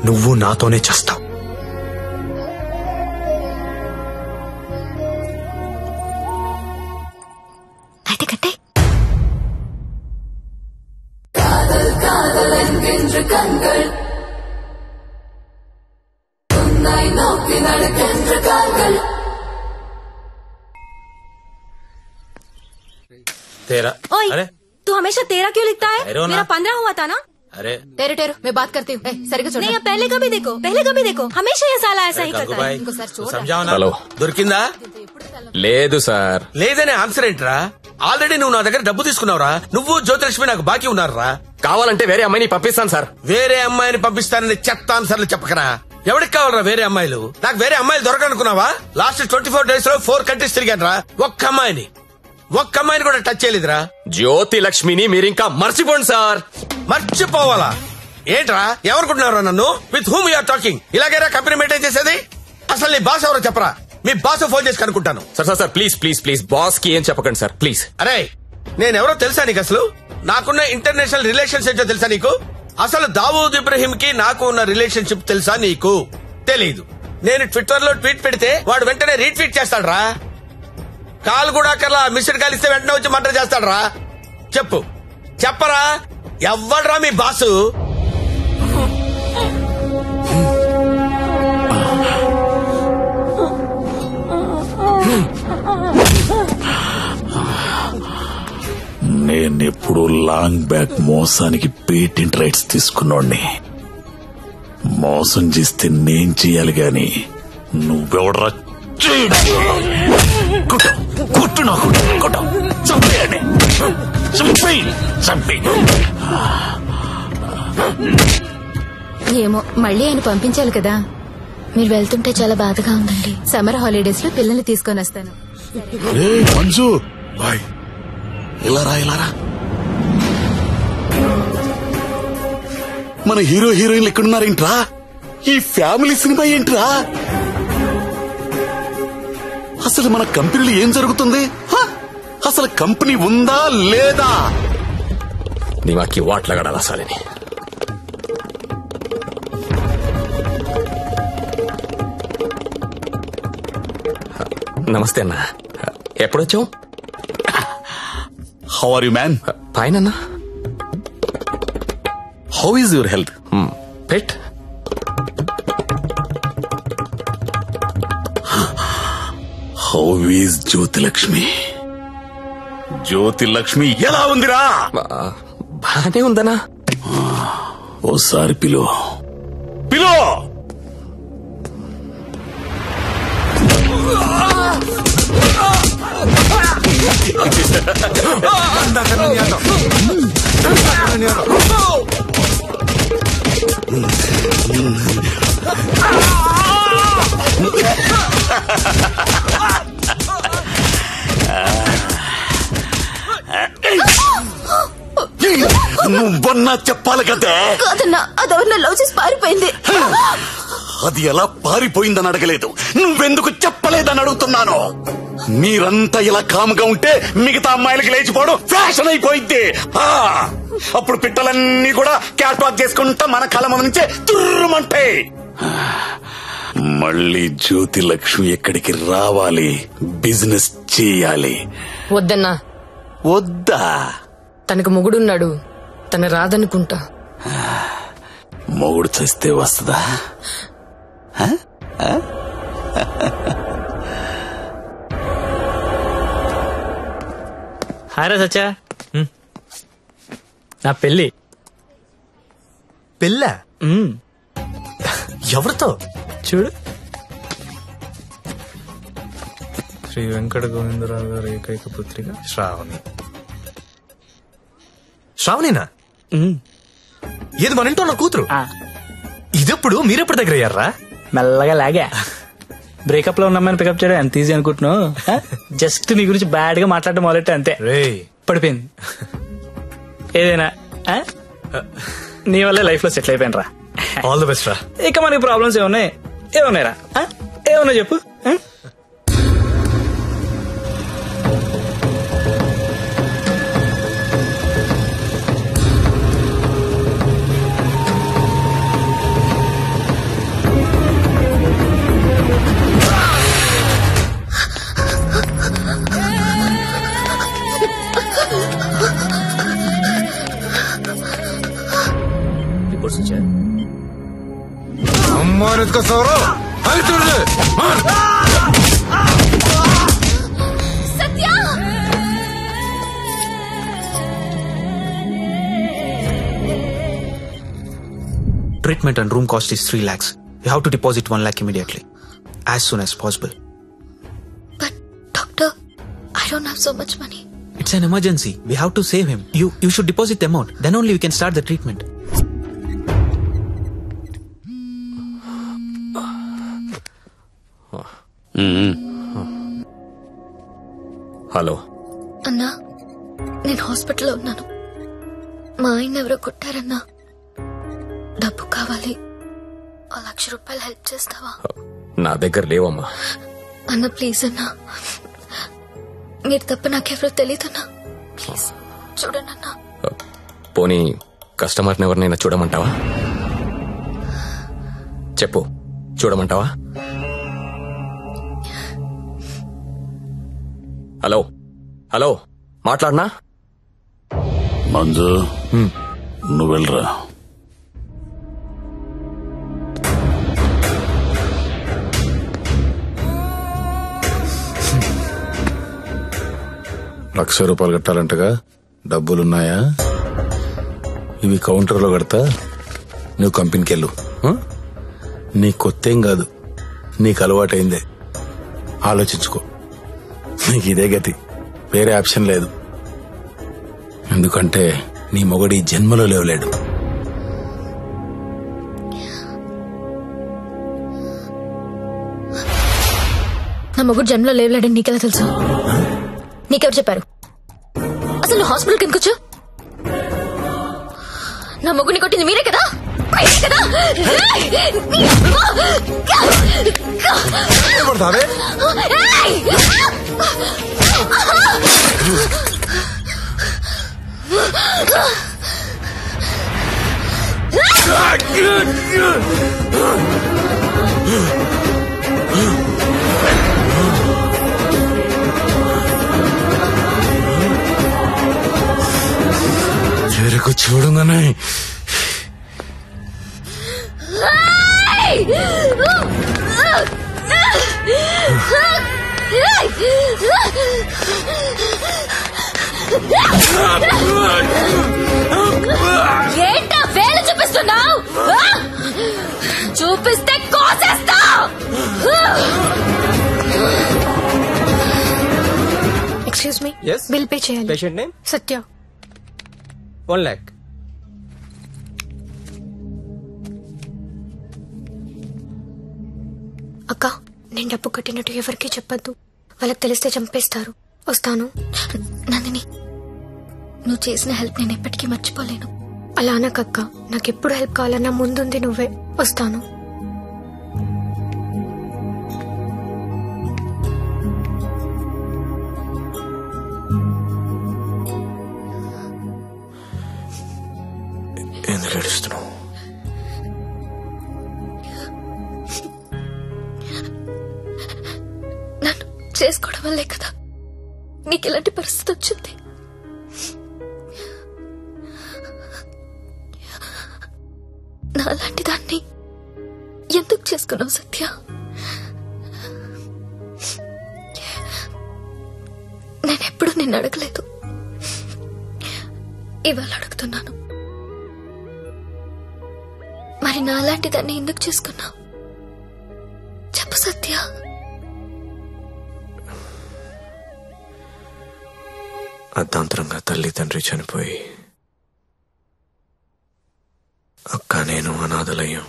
నువ్వు నాతోనే చస్తావు. అయితే కట్టే. तेरा ओए, अरे तू हमेशा तेरा क्यों लिखता है? अरे वो ना- मेरा 15 हुआ था ना. अरे टेरो टेरो मैं बात करती हूँ. सरिग्गा చూడు. नहीं, अब पहले कभी देखो हमेशा ये साला ऐसा ही करता है. ఇంకోసారి చూడు. సంజావనా హలో. దొరికిందా? లేదు సార్. లేదనే ఆన్సర్ ఏంట్రా? ఆల్రెడీ నువ్వు నా దగ్గర డబ్బు తీసుకున్నావురా. నువ్వు జ్యోతిలక్ష్మి నాకు బాకీ ఉన్నారా? కావాలంటే వేరే అమ్మాయిని పంపిస్తాను సార్. వేరే అమ్మాయిని పంపిస్తానని చెత్త ఆన్సర్లు చెప్పకరా. ఎవరికి కావాలరా వేరే అమ్మాయిలు? నాకు వేరే అమ్మాయిలు దొరకనుకున్నావా? లాస్ట్ 24 days లో 4 countries తిరిగానరా. ఒక్క అమ్మాయిని కూడా టచ్ చేయలేదురా. జ్యోతి లక్ష్మిని మీరింకా మర్చిపోండి సార్. మర్చిపోవాలా? ఏంట్రా ఎవరుకుంటున్నారా నన్ను? With whom you're talking? ఇలాగైనా కంపెనీ మెయింటైన్ చేసేది? అసలు నీ బాస్ ఎవరో చెప్పరా. మీ బాస్ ఫోన్ చేసి కనుక్కుంటాను. Sir sir sir please please please boss కి ఏం చెప్పకండి సార్ ప్లీజ్. అరే నేనెవరో తెలుసా నీకు? అసలు నాకున్న ఇంటర్నేషనల్ రిలేషన్స్ ఏంటో తెలుసా నీకు? అసలు దావూద్ ఇబ్రహీం కి నాకు ఉన్న రిలేషన్షిప్ తెలుసా నీకు? తెలీదు. నేను ట్విట్టర్ లో ట్వీట్ పెడితే వాడు వెంటనే రీట్వీట్ చేస్తాడు రా. కాల్ కూడా కల్లా మిస్డ్ కాల్ ఇస్తే వెంటనే వచ్చి మర్డర్ చేస్తాడు రా. చెప్పరా ఎవ్వడ్రా మీ బాసు? నేనెప్పుడు లాంగ్ బ్యాక్ మోసానికి పేటెంట్ రైట్స్ తీసుకున్నోడ్ని. మోసం చేస్తే నేను చెయ్యాలి గాని నువ్వెవడరా? కొట్టు నాకు కొట్టు, చంపేయండి, చంపేయి. ఏమో మళ్ళీ ఆయన పంపించాలి కదా. మీరు వెళ్తుంటే చాలా బాధగా ఉందండి. సమ్మర్ హాలిడేస్ లో పిల్లల్ని తీసుకొని వస్తాను. మంజు ఇలారా మన హీరో హీరోయిన్లు ఎక్కడున్నారేంట్రా? ఈ ఫ్యామిలీ సినిమా ఏంట్రా? అసలు మన కంపెనీలో ఏం జరుగుతుంది? అసలు కంపెనీ ఉందా లేదా? దిమాకి వాట్లగడాలా సాలిని. నమస్తే అన్న, ఎప్పుడొచ్చావు? How are you man? Fine అన్న. How is your health? But how is Jyothilakshmi? Jyothilakshmi ఎలా ఉందిరా? బానే ఉందనా? ఓసారి పిలో. నువ్వన్నా చెప్పాలి కదే. కాదన్నా, అదెవరన్నా లవ్ చేసి పారిపోయింది. అది ఎలా పారిపోయిందని అడగలేదు, నువ్వెందుకు చెప్పలేదని అడుగుతున్నాను. మీరంతా ఇలా కామ్గా ఉంటే మిగతా అమ్మాయిలకి లేచిపోవడం ఫ్యాషన్ అయిపోయింది. అప్పుడు పిట్టలన్నీ కూడా క్యాట్ వాక్ చేసుకుంటా మన కళ్ళ ముందు నుంచే తుర్రుమంటాయి. మళ్ళీ జ్యోతి లక్ష్మి ఎక్కడికి రావాలి, బిజినెస్ చేయాలి. వద్దన్నా. వద్దా? తనకు మొగుడున్నాడు, తన రాదనుకుంటా. మొగుడు చేస్తే వస్తుందా? హాయ్ రా సచ్చా, నా పెళ్ళి. పెళ్ళా? ఎవరితో? చూడు, శ్రీ వెంకట గోవిందరావు గారి ఏకైక పుత్రిక శ్రావణి. శ్రావణినా? ఏది మన ఇంట్లో నా కూతురు? ఇదెప్పుడు మీరెప్పుడు దగ్గర అయ్యారా? మెల్లగా లాగా. బ్రేకప్ లో ఉన్నామని పికప్ చేయడం ఎంత ఈజీ అనుకుంటున్నావు? జస్ట్ నీ గురించి బ్యాడ్ గా మాట్లాడడం మొదలెట్టే అంతే, పడిపోయింది. ఏదైనా నీ వల్లే లైఫ్ లో సెటిల్ అయిపోయిన రా. ఆల్ ది బెస్ట్ రా. ఇక మనకి ప్రాబ్లమ్స్ ఏమున్నాయి? ఏమున్నాయి రా? ఏమున్నాయి చెప్పు. इसका sorrow Satya Treatment and room cost is 3 lakhs. You have to deposit 1 lakh immediately, as soon as possible. But doctor, I don't have so much money. It's an emergency. We have to save him. You should deposit the amount. Then only we can start the treatment. Hello అన్నా, నేను హాస్పిటల్లో ఉన్నాను. మా ఆయన ఎవరో కొట్టారన్నా. డబ్బు కావాలి. 1,00,000 రూపాయలు హెల్ప్ చేస్తావా? నా దగ్గర లేవమ్మా. అన్న ప్లీజ్ అన్నా, మీరు తప్ప నాకెవరో తెలియదన్నా. ప్లీజ్ చూడండి అన్నా. పోనీ కస్టమర్ని ఎవరినైనా చూడమంటావా? చెప్పు, చూడమంటావా? హలో హలో, మాట్లాడనా? మంజు, నువ్వు వెళ్ళరా. ₹1,00,000 కట్టాలంటగా, డబ్బులున్నాయా? ఇవి కౌంటర్లో కడతా, నువ్వు కంపెనీకి వెళ్ళు. నీ కొత్తేం కాదు, నీకు అలవాటైందే. ఆలోచించుకో, నీకు ఇదే గతి, వేరే ఆప్షన్ లేదు. ఎందుకంటే నీ మొగడి జన్మలో లేవలేడు. నా మొగుడు జన్మలో లేవలేడని నీకెలా తెలుసు? నీకెవరు చెప్పారు? అసలు నువ్వు హాస్పిటల్కి ఎందుకు వచ్చావు? నా మొగుడిని కొట్టింది మీరే కదా? చెరుకు చూడంగానే ఏంటా వేలు చూపిస్తున్నావు? చూపిస్తే కోసేస్తా. Excuse me, Yes? Bill pay చేయాలి. Patient name Satya. 1 lakh. అక్క, నేను డబ్బు కట్టినట్టు ఎవరికీ చెప్పొద్దు. వాళ్ళకి తెలిస్తే చంపేస్తారు. వస్తాను. నందిని, నువ్వు చేసిన హెల్ప్ నేను ఎప్పటికీ మర్చిపోలేను. అలా అనకక్క, నాకెప్పుడు హెల్ప్ కావాలన్నా ముందుంది నువ్వే. వస్తాను. ఎందుకు ఏడుస్తున్నావు? నన్ను చేసుకోవడం వల్లే కదా నీకు ఇలాంటి పరిస్థితి వచ్చింది. నాలాంటి దాన్ని ఎందుకు చేసుకున్నావు సత్య? నేనెప్పుడు నిన్ను అడగలేదు, ఇవాళ అడుగుతున్నాను. మరి నాలాంటి దాన్ని ఎందుకు చేసుకున్నావు? చెప్పు సత్య. అర్ధాంతరంగా తల్లి తండ్రి చనిపోయి అక్క నేను అనాథలయ్యాం.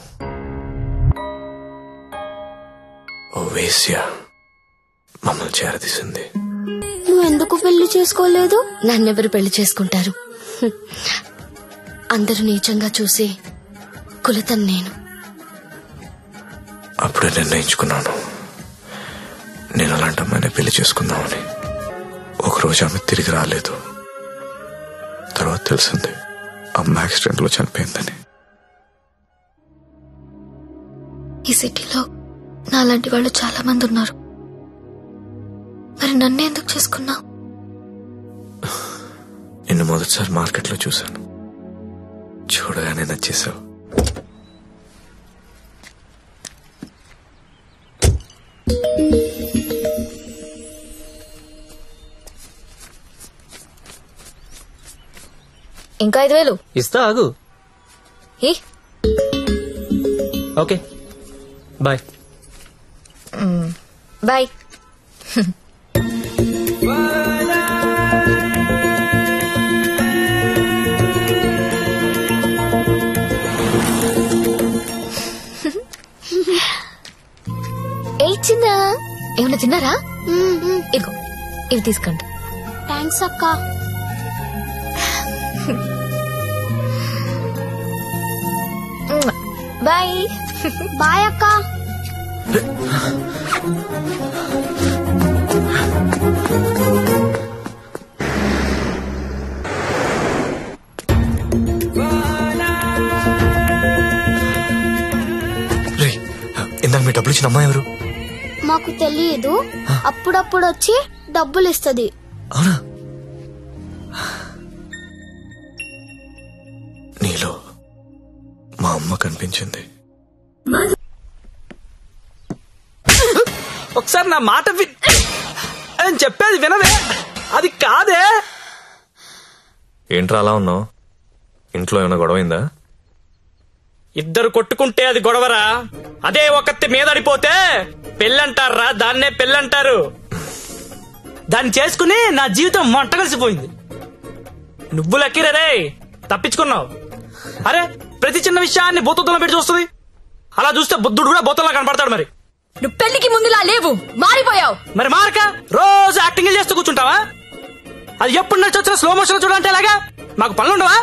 ఓ వేశ్య మమ్మల్ని చేరదీసింది. నువ్వెందుకు పెళ్లి చేసుకోలేదు? నన్నెవరు పెళ్లి చేసుకుంటారు? అందరూ నీచంగా చూసే కులతను నేను. అప్పుడే నిర్ణయించుకున్నాను నేను అలాంటి అమ్మాయిని పెళ్లి చేసుకుందామని. ఒకరోజు ఆమె తిరిగి రాలేదు. తర్వాత తెలిసింది అమ్మ యాక్సిడెంట్ లో చనిపోయిందని. ఈ సిటీలో నాలాంటి వాళ్ళు చాలా మంది ఉన్నారు. మరి నన్ను ఎందుకు చేసుకున్నావు? నిన్ను మొదటిసారి మార్కెట్లో చూశాను. చూడగానే నచ్చేసావు. ఇంకా 5,000 ఇస్తా, ఆగు. Okay bye. బాయ్. చిన్న ఏమన్నా తిన్నారా? ఇదిగో ఇవి తీసుకోండి. థ్యాంక్స్ అక్క. బాయ్. బాయ్ అక్క. ఇందాక మీ డబ్బులు ఇచ్చిన అమ్మాయి ఎవరు? మాకు తెలియదు, అప్పుడప్పుడు వచ్చి డబ్బులు ఇస్తుంది. అవునా? నీలో మా అమ్మ కనిపించింది. ఒకసారి నా మాట అని చెప్పేది వినవే. అది కాదే. ఏంట్రా అలా ఉన్నావు? ఇంట్లో ఏమైనా గొడవైందా? ఇద్దరు కొట్టుకుంటే అది గొడవరా? అదే ఒకత్తి మీదడిపోతే పెళ్ళంటారా? దాన్నే పెళ్ళంటారు. దాన్ని చేసుకుని నా జీవితం మంట కలిసిపోయింది. నువ్వు లక్కీరే, తప్పించుకున్నావు. అరే ప్రతి చిన్న విషయాన్ని బోతల్లో పెట్టి చూస్తుంది. అలా చూస్తే బుద్ధుడు కూడా బోతల్లో కనపడతాడు. మరి నువ్వు పెళ్లికి ముందులా లేవు, మారిపోయావు. మరి మారక రోజు యాక్టింగ్ చేస్తూ కూర్చుంటావా? అది ఎప్పుడు నడిచి వచ్చిన స్లో మోషన్ చూడాలంటే ఎలాగా? మాకు పనులుండవా?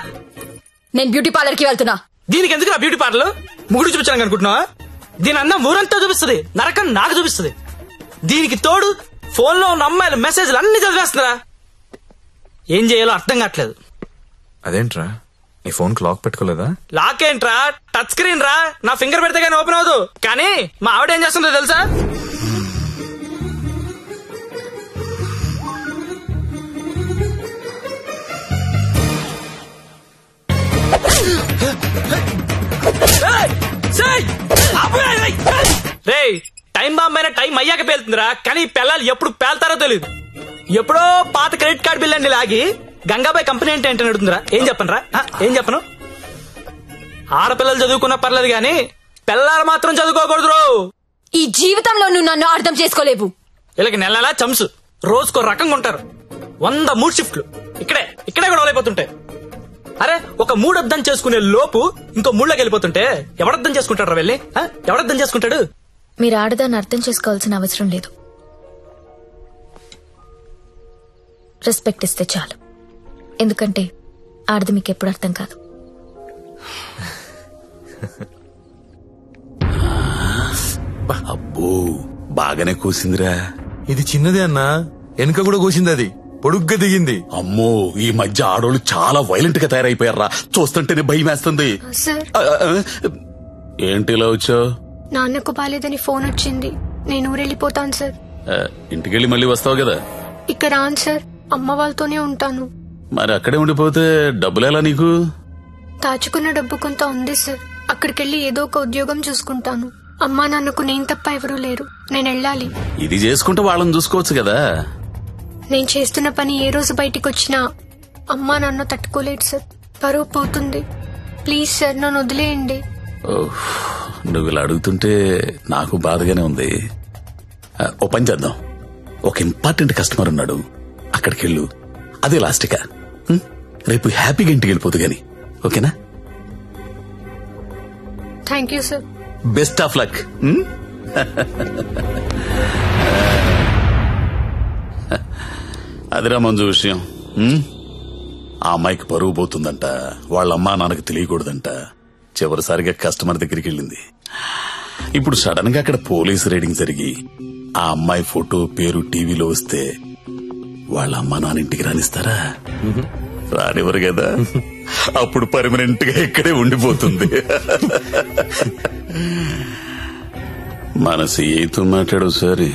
నేను బ్యూటీ పార్లర్ కి వెళ్తున్నా. దీనికి ఎందుకు నా బ్యూటీ పార్లర్? ముగుడు చూపించాను అనుకుంటున్నావా? దీని అందం ఊరంతా చూపిస్తుంది, నరకం నాకు చూపిస్తుంది. దీనికి తోడు ఫోన్ లో ఉన్న అమ్మాయిల మెసేజ్లు అన్ని చదివేస్తుందా? ఏం చేయాలో అర్థం కావట్లేదు. అదేంట్రా నీ ఫోన్ కి లాక్ పెట్టుకోలేదా? లాక్ ఏంట్రా, టచ్ స్క్రీన్ రా. నా ఫింగర్ పెడితే కానీ ఓపెన్ అవ్వదు. కానీ మా ఆవిడ ఏం చేస్తుందో తెలుసా? రే టైం బాంబ్ అయినా టైం అయ్యాక పేలుతుందిరా. కానీ పిల్లలు ఎప్పుడు పేల్తారో తెలియదు. ఎప్పుడో పాత క్రెడిట్ కార్డు బిల్ అండి లాగి గంగాబాయ్ కంపెనీ ఏంటి అంటే నడుతుందిరా. ఏం చెప్పను? ఆడపిల్లలు చదువుకున్నా పర్లేదు గాని పిల్లలు మాత్రం చదువుకోకూడదు. ఈ జీవితంలో నువ్వు నన్ను అర్థం చేసుకోలేవు. వీళ్ళకి నెలలా చంసు, రోజుకో రకంగా ఉంటారు. 100 మూడు షిఫ్ట్లు ఇక్కడే గొడవలు అయిపోతుంటాయి. అరే ఒక మూడు అర్థం చేసుకునే లోపు ఇంకో మూడులోకి వెళ్ళిపోతుంటే ఎవడర్థం చేసుకుంటాడు? వెళ్ళి ఎవడర్థం చేసుకుంటాడు? మీరు ఆడదాన్ని అర్థం చేసుకోవాల్సిన అవసరం లేదు. రెస్పెక్ట్ ఇస్తే చాలు. ఎందుకంటే ఆడది మీకు ఎప్పుడు అర్థం కాదు. అబ్బో బాగానే కూసిందిరా. ఇది చిన్నదే అన్నా, వెనుక కూడా కోసింది, అది పొడుగ్గా దిగింది. అమ్మో ఈ మధ్య ఆడోళ్ళు చాలా వైలెంట్ గా తయారైపోయారా, చూస్తుంటేనే భయం వేస్తుంది. సార్ ఏంటి ఇలా వచ్చావు? నాన్నకు బాలేదని ఫోన్ వచ్చింది, నేను ఊరెళ్ళిపోతాను సార్. ఇంటికెళ్ళి మళ్ళీ వస్తావు కదా? ఇక్కడ రాను సార్, అమ్మ వాళ్ళతోనే ఉంటాను. మరి అక్కడే ఉండిపోతే డబ్బులు ఎలా నీకు? దాచుకున్న డబ్బు కొంత ఉంది సార్, అక్కడికెళ్ళి ఏదో ఒక ఉద్యోగం చూసుకుంటాను. అమ్మా నాన్నకు నేను తప్ప ఎవరూ లేరు, నేను వెళ్ళాలి. ఇది చేసుకుంటే వాళ్ళని చూసుకోవచ్చు కదా. నేను చేస్తున్న పని ఏ రోజు బయటికి వచ్చినా అమ్మా నాన్న తట్టుకోలేడు సార్, పరువు పోతుంది. ప్లీజ్ సార్ నన్ను వదిలేయండి. నువ్వు ఇలా అడుగుతుంటే నాకు బాధగానే ఉంది. ఓ పని చేద్దాం, ఒక ఇంపార్టెంట్ కస్టమర్ ఉన్నాడు, అక్కడికి వెళ్ళు, అదే లాస్ట్గా. రేపు హ్యాపీగా ఇంటికి వెళ్ళిపోదు గాని, ఓకేనా? Thank you sir. Best of luck. అదిరా మంజు విషయం. ఆ అమ్మాయికి పరువు పోతుందంట, వాళ్ళ అమ్మా నాన్నకు తెలియకూడదంట. చివరిసారిగా కస్టమర్ దగ్గరికి వెళ్ళింది. ఇప్పుడు సడన్ గా అక్కడ పోలీస్ రైడింగ్ జరిగి ఆ అమ్మాయి ఫోటో పేరు టీవీలో వస్తే వాళ్ళ అమ్మా నాన్న ఇంటికి రానిస్తారా? రానివ్వరు కదా. అప్పుడు పర్మనెంట్ గా ఇక్కడే ఉండిపోతుంది. మన సీఏతో మాట్లాడు సరే.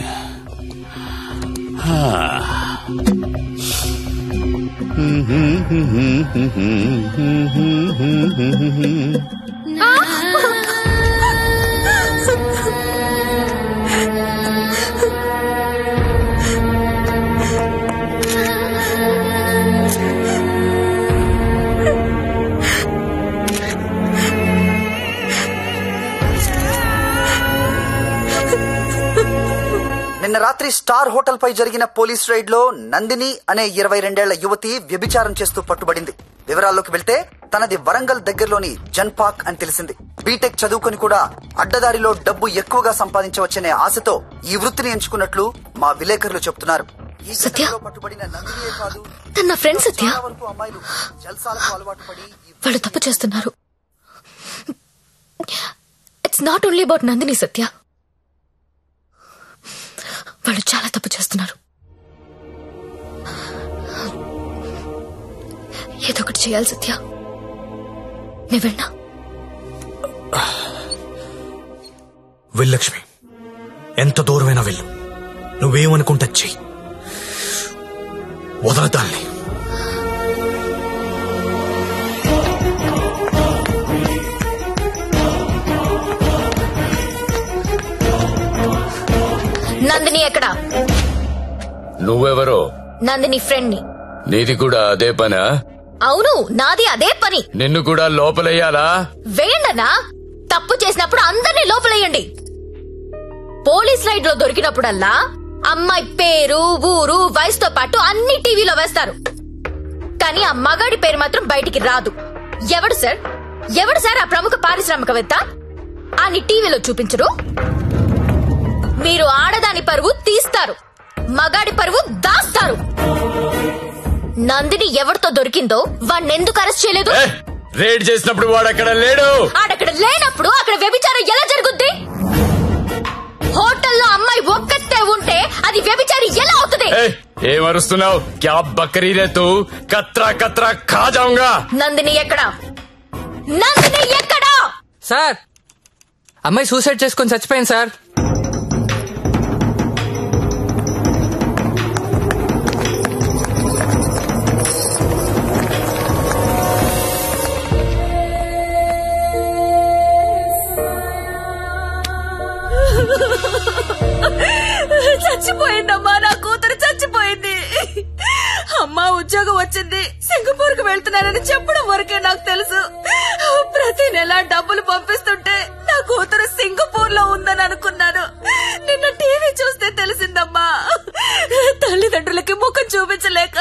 నిన్న రాత్రి స్టార్ హోటల్ పై జరిగిన పోలీస్ రైడ్ లో నందిని అనే 22 ఏళ్ల యువతి వ్యభిచారం చేస్తూ పట్టుబడింది. వివరాల్లోకి వెళ్తే తనది వరంగల్ దగ్గరలోని జన్పాక్ అని తెలిసింది. బీటెక్ చదువుకొని కూడా అడ్డదారిలో డబ్బు ఎక్కువగా సంపాదించవచ్చనే ఆశతో ఈ వృత్తిని ఎంచుకున్నట్లు మా విలేకరులు చెబుతున్నారు. ఈ ఘటనలో పట్టుబడిన నందినియే కాదు, తన ఫ్రెండ్ సత్య, చాలా వరకు అమ్మాయిలు జల్సాలకు అలవాటు పడి వాళ్ళు తప్పు చేస్తున్నారు. It's not only about Nandini Satya, వాళ్ళు చాలా తప్పు చేస్తున్నారు. ఏదో ఒకటి చేయాలి సత్య, నేను వెళ్ళా. వెళ్ళక్ష్మి, ఎంత దూరమైనా వెళ్ళు, నువ్వేమనుకుంటా చెయ్యి, వదలదాన్ని. నందిని ఎక్కడా? నువ్వెవరో? నందిని ఫ్రెండ్ ని. నీది కూడా అదే పనా? అవును, నాది అదే పని. నిన్ను కూడా లోపలయ్యాలా? వేయండన్నా, తప్పు చేసినప్పుడు అందరినీ లోపలేయండి. పోలీస్ రైడ్ లో దొరికినప్పుడల్లా అమ్మాయి పేరు, ఊరు, వయసుతో పాటు అన్ని టీవీలో వేస్తారు, కానీ ఆ మగాడి పేరు మాత్రం బయటికి రాదు. ఎవడు సార్ ఆ ప్రముఖ పారిశ్రామికవేత్త? అని టీవీలో చూపించరు. మీరు ఆడదాని పరువు తీస్తారు, మగాడి పరువు దాస్తారు. నందిని ఎవరితో దొరికిందో వాణ్ణెందుకు అరెస్ట్ చేయలేదు? రేడ్ చేసినప్పుడు వాడక్కడ లేడు. ఆడక్కడ లేనప్పుడు అక్కడ వ్యభిచారం ఎలా జరుగుద్ది? హోటల్లో అమ్మాయి ఒక్కతే ఉంటే అది వ్యభిచారి ఎలా అవుతుంది? ఏమరుస్తున్నావు? క్యా బకరీ రే తూ? కత్రా కత్రా ఖా జాऊंगा. నందిని ఎక్కడా? నందిని ఎక్కడా? సార్, అమ్మాయి సూసైడ్ చేసుకొని చచ్చిపోయింది సార్. చచ్చిపోయిందమ్మా, నా కూతురు చచ్చిపోయింది. అమ్మా ఉద్యోగం వచ్చింది, సింగపూర్ కు వెళ్తున్నానని చెప్పడం వరకే నాకు తెలుసు. ప్రతి నెల డబ్బులు పంపిస్తుంటే నా కూతురు సింగపూర్ లో ఉందని అనుకున్నాను. నిన్న టీవీ చూస్తే తెలిసిందమ్మా, తల్లిదండ్రులకి ముఖం చూపించలేక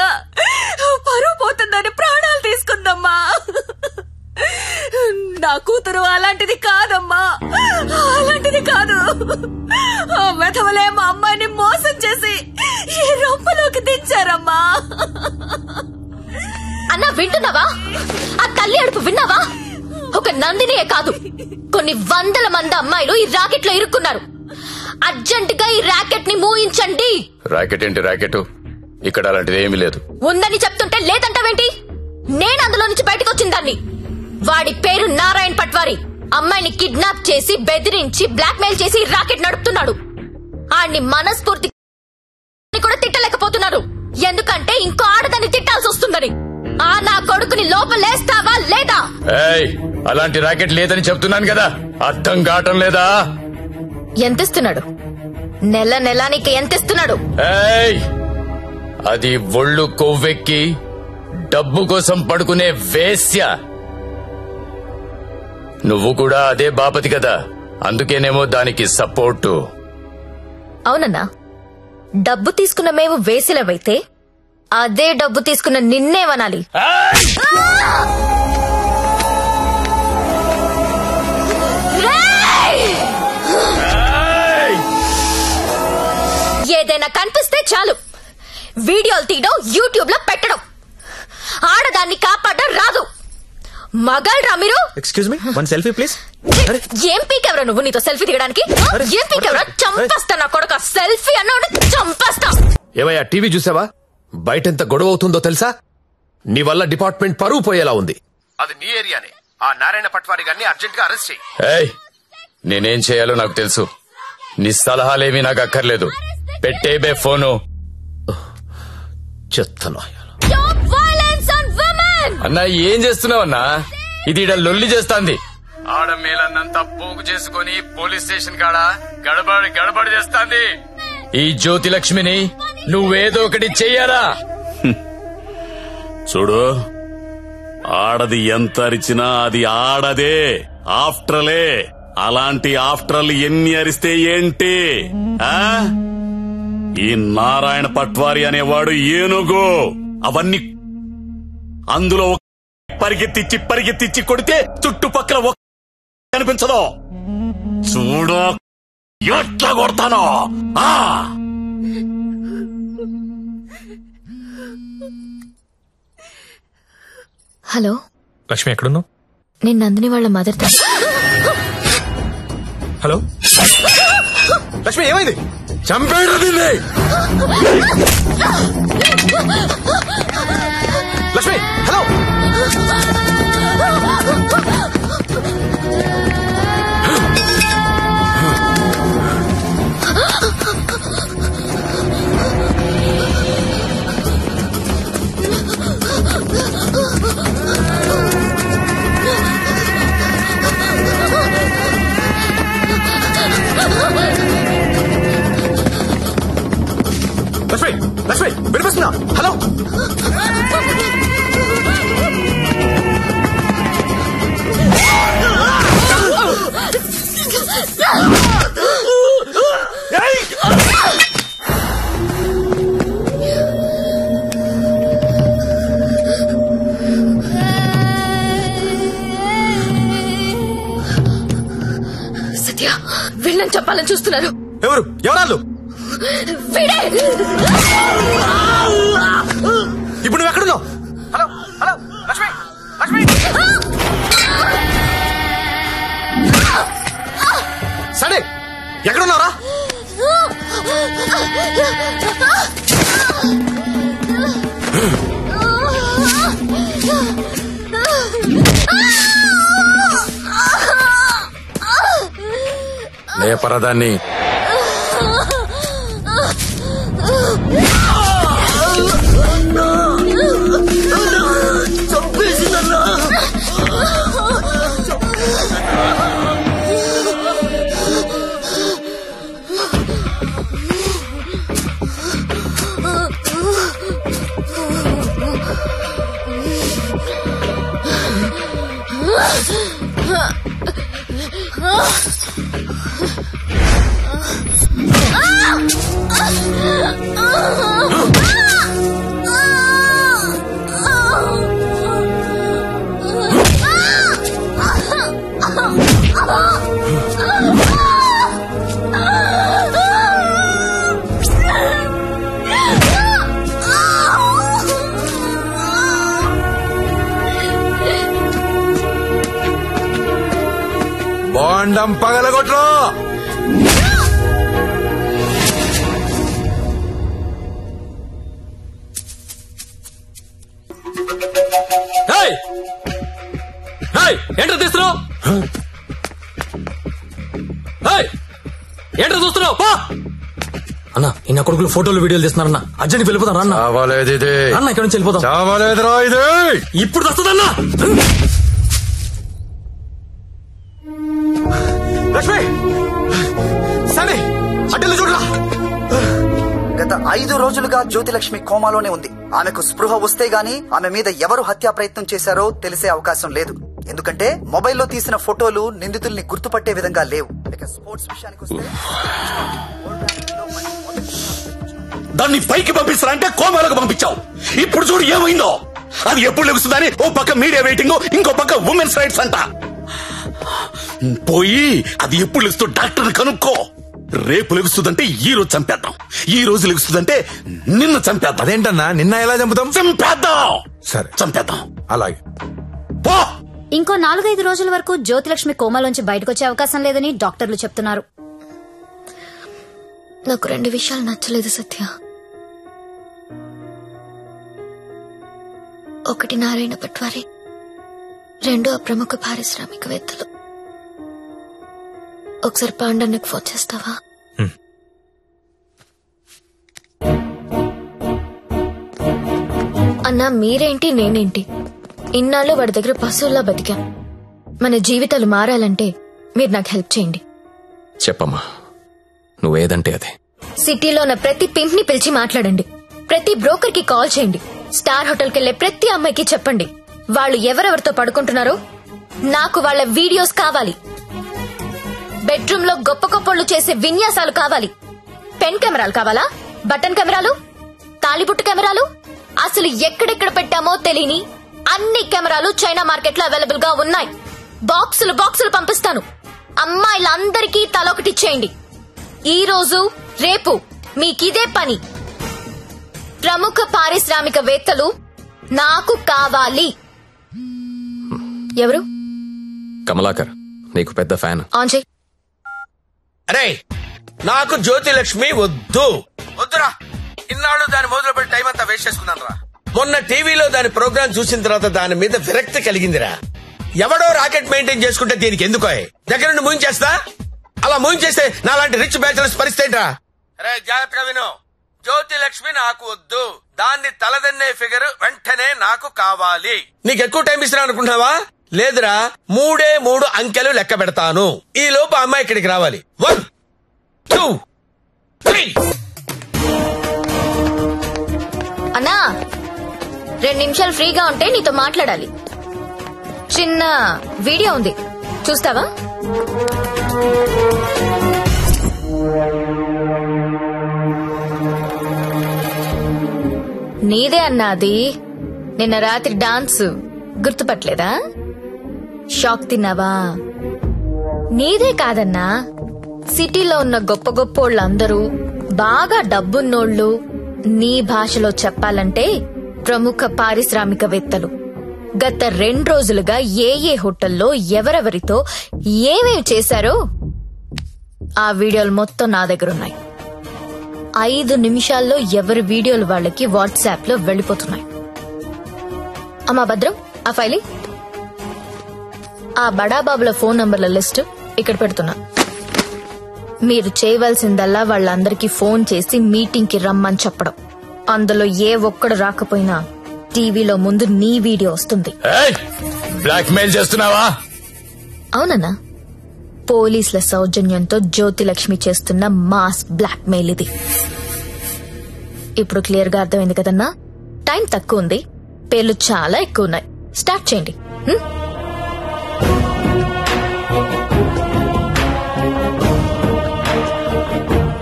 పరువు పోతుందని ప్రాణాలు తీసుకుందమ్మా. నా కూతురు అలాంటిది కాదమ్మా, అలాంటిది కాదు. ఆ వెధవలే మా అమ్మాయిని మోసం చేసి ఈ రొంపలోకి దించారమ్మా. అన్నా వింటున్నావా? ఆ తల్లి అడుపు విన్నావా? ఒక నందినియే కాదు, కొన్ని వందల మంది అమ్మాయిలు ఈ రాకెట్ లో ఇరుక్కున్నారు. అర్జెంట్ గా ఈ ర్యాకెట్ ని మూయించండి. ర్యాకెట్ ఏంటి ర్యాకెట్? ఇక్కడ అలాంటిది ఏమీ లేదు. ఉందని చెప్తుంటే లేదంటావేంటి? నేను అందులో నుంచి బయటకు వచ్చిన దాన్ని. వాడి పేరు నారాయణ్ పట్వారి. అమ్మాయిని కిడ్నాప్ చేసి బెదిరించి బ్లాక్ మెయిల్ చేసి రాకెట్ నడుపుతున్నాడు. ఆడిని మనస్ఫూర్తి కూడా తిట్టలేకపోతున్నారు, ఎందుకంటే ఇంకో ఆడదాన్ని తిట్టాల్సి వస్తుందని. ఆ నా కొడుకుని లోపలేస్తావా లేదా? అలాంటి ర్యాకెట్ లేదని చెప్తున్నాను కదా, అర్థం కావటం లేదా? ఎంతిస్తున్నాడు? నెల నెలానికి ఎంతిస్తున్నాడు? అది ఒళ్ళు కొవ్వెక్కి డబ్బు కోసం పడుకునే వేశ్య. నువ్వు కూడా అదే బాపతి కదా, అందుకేనేమో దానికి సపోర్టు. అవునన్నా, డబ్బు తీసుకున్న మేము వేసిలవైతే అదే డబ్బు తీసుకున్న నిన్నేమనాలి? ఏదైనా కనిపిస్తే చాలు వీడియోలు తీయడం, యూట్యూబ్ లో పెట్టడం. ఆడదాన్ని కాపాడడం రాదు. మగాళ్ళరా మీరు? Excuse me, one selfie please. ఏం పీకెవరా నువ్వు? నీతో సెల్ఫీ దిగడానికి ఏం పీకెవరా? చంపేస్తా నా కొడుక. సెల్ఫీ అన్నాడు చంపేస్తా. ఏమయ్యా, టీవీ చూసావా? బయట ఎంత గొడవ అవుతుందో తెలుసా? నీ వల్ల డిపార్ట్మెంట్ పరువు పోయేలా ఉంది. అది నీ ఏరియానే. ఆ నారాయణ పట్వారి గారిని అర్జెంట్ గా అరెస్ట్ చేయి. నేనేం చేయాలో నాకు తెలుసు. నీ సలహాలేమీ నాకు అక్కర్లేదు. పెట్టేబే ఫోను. చెత్తను అన్నా, ఏం చేస్తున్నావన్నా? ఇది ఇడ లొల్లి చేస్తాంది. ఆడమేలన్నంతా పోగు చేసుకుని పోలీస్ స్టేషన్ కాడ గడబడి చేస్తాంది. ఈ జ్యోతిలక్ష్మిని నువ్వేదో ఒకటి చెయ్యాలా? చూడు, ఆడది ఎంత అరిచినా అది ఆడదే, ఆఫ్టర్లే. అలాంటి ఆఫ్టర్లు ఎన్ని అరిస్తే ఏంటి? ఈ నారాయణ పట్వారి అనేవాడు ఏనుగు. అవన్నీ అందులో పరిగెత్తిచ్చి కొడితే చుట్టుపక్కల కనిపించదు. చూడు ఎట్లా కొడతానో. హలో లక్ష్మి, ఎక్కడున్నావు? నేను నందిని వాళ్ళ మదర్. హలో లక్ష్మి, ఏమైంది? చంపేడు దీన్ని. లక్ష్మి, హలో. లక్ష్మి, వినిపిస్తుందా? హలో. సత్య, వీళ్ళని చెప్పాలని చూస్తున్నారు. ఎవరాళ్ళు? ఇప్పుడు నువ్వు ఎక్కడున్నావు? Hello hello Lakshmi, Lakshmi. సరే, ఎక్కడున్నారా? లేపరదాన్ని. బాండం పగలగొట్టు. ఏంటో తీస్తున్నావు? ఏంటో చూస్తున్నావు? అన్న ఈ కొడుకులు ఫోటోలు వీడియోలు తీస్తున్నారన్న. అర్జెంట్ వెళ్ళిపోతాం అన్న. అన్న ఇక్కడ నుంచి వెళ్ళిపోతాం. ఇప్పుడు వస్తుందన్నా. లక్ష్మి సరే అడ్డలు చూడరా. గత 5 రోజులుగా జ్యోతిలక్ష్మి కోమాలోనే ఉంది. ఆమెకు స్పృహ వస్తే గానీ ఆమె మీద ఎవరు హత్యా ప్రయత్నం చేశారో తెలిసే అవకాశం లేదు. ఎందుకంటే మొబైల్లో తీసిన ఫోటోలు నిందితుల్ని గుర్తుపట్టే విధంగా లేవు. ఇక స్పోర్ట్స్ విషయానికి వస్తే దాన్ని పైకి పంపిస్తారంటే కోమాలకు పంపించావు. ఇప్పుడు చూడు ఏమైందో. అది ఎప్పుడు లెగుస్తుందని ఓ పక్క మీడియా వెయిటింగ్, ఇంకో పక్క ఉమెన్స్ రైట్స్ అంట. పోయి అది ఎప్పుడు లెగుస్తూ డాక్టర్ని కనుక్కో. రేపు లెగుస్తుందంటే ఈ రోజు చంపేద్దాం, ఈ రోజు లెగుస్తుందంటే నిన్న చంపేద్దాం. అదేంటన్నా నిన్న ఎలా చంపుతాం? చంపేద్దాం. సరే చంపేద్దాం. అలాగే. పో. ఇంకో 4-5 రోజుల వరకు జ్యోతిలక్ష్మి కోమాలోంచి బయటకొచ్చే అవకాశం లేదని డాక్టర్లు చెప్తున్నారు. నాకు 2 విషయాలు నచ్చలేదు సత్య. ఒకటి నారాయణ పట్వారి, 2 ప్రముఖ పారిశ్రామికవేత్తలు. ఒకసారి పాండన్నకు ఫోన్ చేస్తావా? అన్నా మీరేంటి నేనేంటి, ఇన్నాళ్ళు వాడి దగ్గర పశువుల్లా బతికాం. మన జీవితాలు మారాలంటే మీరు నాకు హెల్ప్ చేయండి. చెప్పమ్మా, నువ్వేదంటే అదే. సిటీలో ఉన్న ప్రతి పింప్ ని పిలిచి మాట్లాడండి. ప్రతి బ్రోకర్ కి కాల్ చేయండి. స్టార్ హోటల్ కెళ్లే ప్రతి అమ్మాయికి చెప్పండి వాళ్ళు ఎవరెవరితో పడుకుంటున్నారో నాకు వాళ్ళ వీడియోస్ కావాలి. బెడ్రూమ్ లో గొప్ప గొప్పళ్ళు చేసే విన్యాసాలు కావాలి. పెన్ కెమెరాలు కావాలా? బటన్ కెమెరాలు, తాళిబుట్టు కెమెరాలు, అసలు ఎక్కడెక్కడ పెట్టామో తెలియని అన్ని కెమెరాలు చైనా మార్కెట్ లో అవైలబుల్ గా ఉన్నాయి. బాక్సులు బాక్సులు పంపిస్తాను. అమ్మాయిలందరికీ తలొకటి చేయండి. ఈ రోజు రేపు మీకిదే పని. ప్రముఖ పారిశ్రామికవేత్తలు నాకు కావాలి. ఎవరు? కమలాకర్, నీకు పెద్ద ఫ్యాన్. ఆన్ చేయి. అరే నాకు జ్యోతిలక్ష్మి వద్దు. వద్దురా. ఇన్నాళ్ళు దాని మొదలు పెట్టి టైం అంతా వేస్ట్ చేసుకున్నాను రా. మొన్న టీవీలో దాని ప్రోగ్రామ్ చూసిన తర్వాత దాని మీద విరక్తి కలిగిందిరా. ఎవడో రాకెట్ మెయింటైన్ చేసుకుంటే దీనికి ఎందుకో దగ్గర నుండి మూయించేస్తా. అలా మూయించేస్తే నాలాంటి రిచ్ బ్యాచులర్స్ పరిస్థితి రా. అరే జాగ్రత్తగా విను. జ్యోతిలక్ష్మి నాకు వద్దు. దాన్ని తలదన్నే ఫిగర్ వెంటనే నాకు కావాలి. నీకు ఎక్కువ టైం ఇస్తున్నా అనుకుంటున్నావా? లేదురా, 3 అంకెలు లెక్క పెడతాను. ఈ లోపు అమ్మాయి ఇక్కడికి రావాలి. 1 2 3. అన్నా 2 నిమిషాలు ఫ్రీగా ఉంటే నీతో మాట్లాడాలి. చిన్న వీడియో ఉంది, చూస్తావా? నీదే అన్నాది. నిన్న రాత్రి డాన్స్ గుర్తుపట్టలేదా? షాక్ తిన్నావా? నీదే కాదన్నా, సిటీలో ఉన్న గొప్ప గొప్పోళ్ళందరూ బాగా డబ్బున్నోళ్లు. నీ భాషలో చెప్పాలంటే ప్రముఖ పారిశ్రామికవేత్తలు గత 2 రోజులుగా ఏ హోటల్లో ఎవరెవరితో ఏమేమి చేశారో ఆ వీడియోలు మొత్తం నా దగ్గరున్నాయి. 5 నిమిషాల్లో ఎవరి వీడియోలు వాళ్ళకి వాట్సాప్ లో వెళ్లిపోతున్నాయి. అమ్మా భద్రం, ఆ ఫైలి ఆ బడాబాబుల ఫోన్ నంబర్ల లిస్టు ఇక్కడ పెడుతున్నా. మీరు చేయవలసిందల్లా వాళ్ళందరికీ ఫోన్ చేసి మీటింగ్ కి రమ్మని చెప్పడం. అందులో ఏ ఒక్కడు రాకపోయినా టీవీలో ముందు నీ వీడియో వస్తుంది. బ్లాక్ మెయిల్ చేస్తున్నావా? అవునన్నా, పోలీసుల సౌజన్యంతో జ్యోతిలక్ష్మి చేస్తున్న మాస్ బ్లాక్ మెయిల్ ఇది. ఇప్పుడు క్లియర్ గా అర్థమైంది కదన్నా? టైం తక్కువ ఉంది, పేర్లు చాలా ఎక్కువ ఉన్నాయి. స్టార్ట్ చేయండి.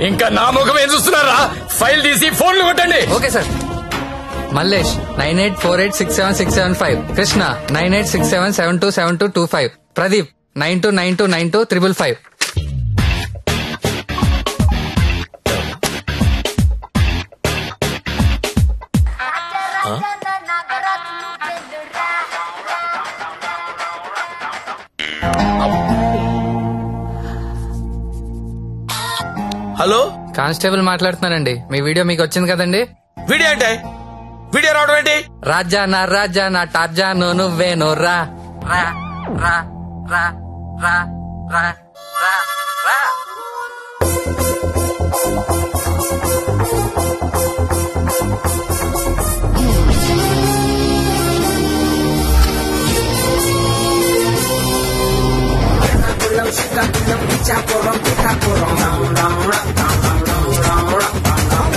ఇంకా నా ముఖం ఏం చూస్తున్నారా? ఫైల్ తీసి ఫోన్లు కొట్టండి. Okay sir. Mallesh 9848676775, Krishna 9867727225, Pradeep 92929255. Hello, constable మాట్లాడుతున్నానండి. మీ వీడియో మీకు వచ్చింది కదండి? వీడియో అంటే వీడియో రావడం ఏంటి? రాజా నా టార్జాను నువ్వేను రా రా రా రా రా రా రా రా.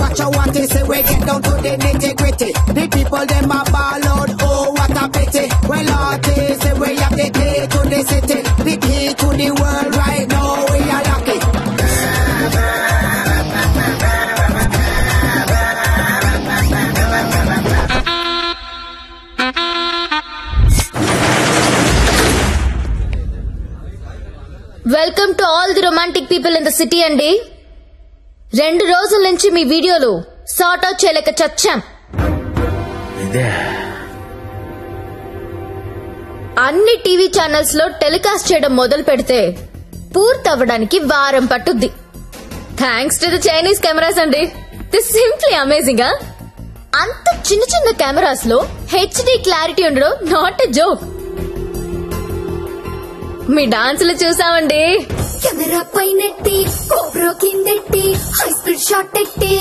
What you want is say we get down to the nitty-gritty. The people them a ball out, oh what a pity. Well artists say we have the key to the city, the key to the world right now we are lucky. Welcome to all the romantic people in the city అండి. 2 రోజుల నుంచి మీ వీడియోలు sort out చేయలేక చచ్చాం. అన్ని TV channels లో telecast చేయడం మొదలు పెడితే పూర్తవ్వడానికి వారం పట్టుద్ది. Thanks to the Chinese cameras అండి. This simply amazing. అంత చిన్న చిన్న కెమెరాస్ లో హెచ్డి క్లారిటీ ఉండడం నాట్ ఎ జోక్. మీ డాన్సులు చూసామండి. కెమెరా పైనెట్టి కోబ్రో కిందెట్టి హై స్పీడ్ షాట్ ఎట్టి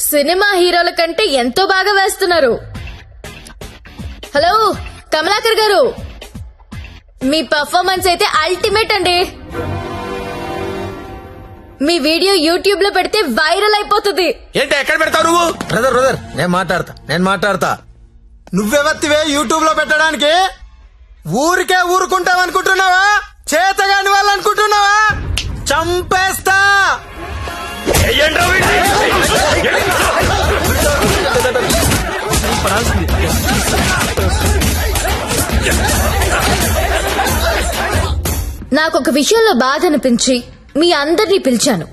సినిమా హీరోల కంటే ఎంతో బాగా వేస్తున్నారు. హలో కమలాకర్ గారు, మీ పర్ఫార్మెన్స్ అయితే అల్టిమేట్ అండి. మీ వీడియో యూట్యూబ్ లో పెడితే వైరల్ అయిపోతుంది. ఏంటి ఎక్కడ పెడతావు నువ్వు? బ్రదర్ నేను మాట్లాడతా. నువ్వెవత్తివే యూట్యూబ్ లో పెట్టడానికి? ఊరికే ఊరుకుంటావనుకుంటున్నావా? చేతగాని వాళ్ళు అనుకుంటున్నావా? చంపేస్తా. నాకొక విషయంలో బాధ అనిపించి మీ అందరినీ పిలిచాను.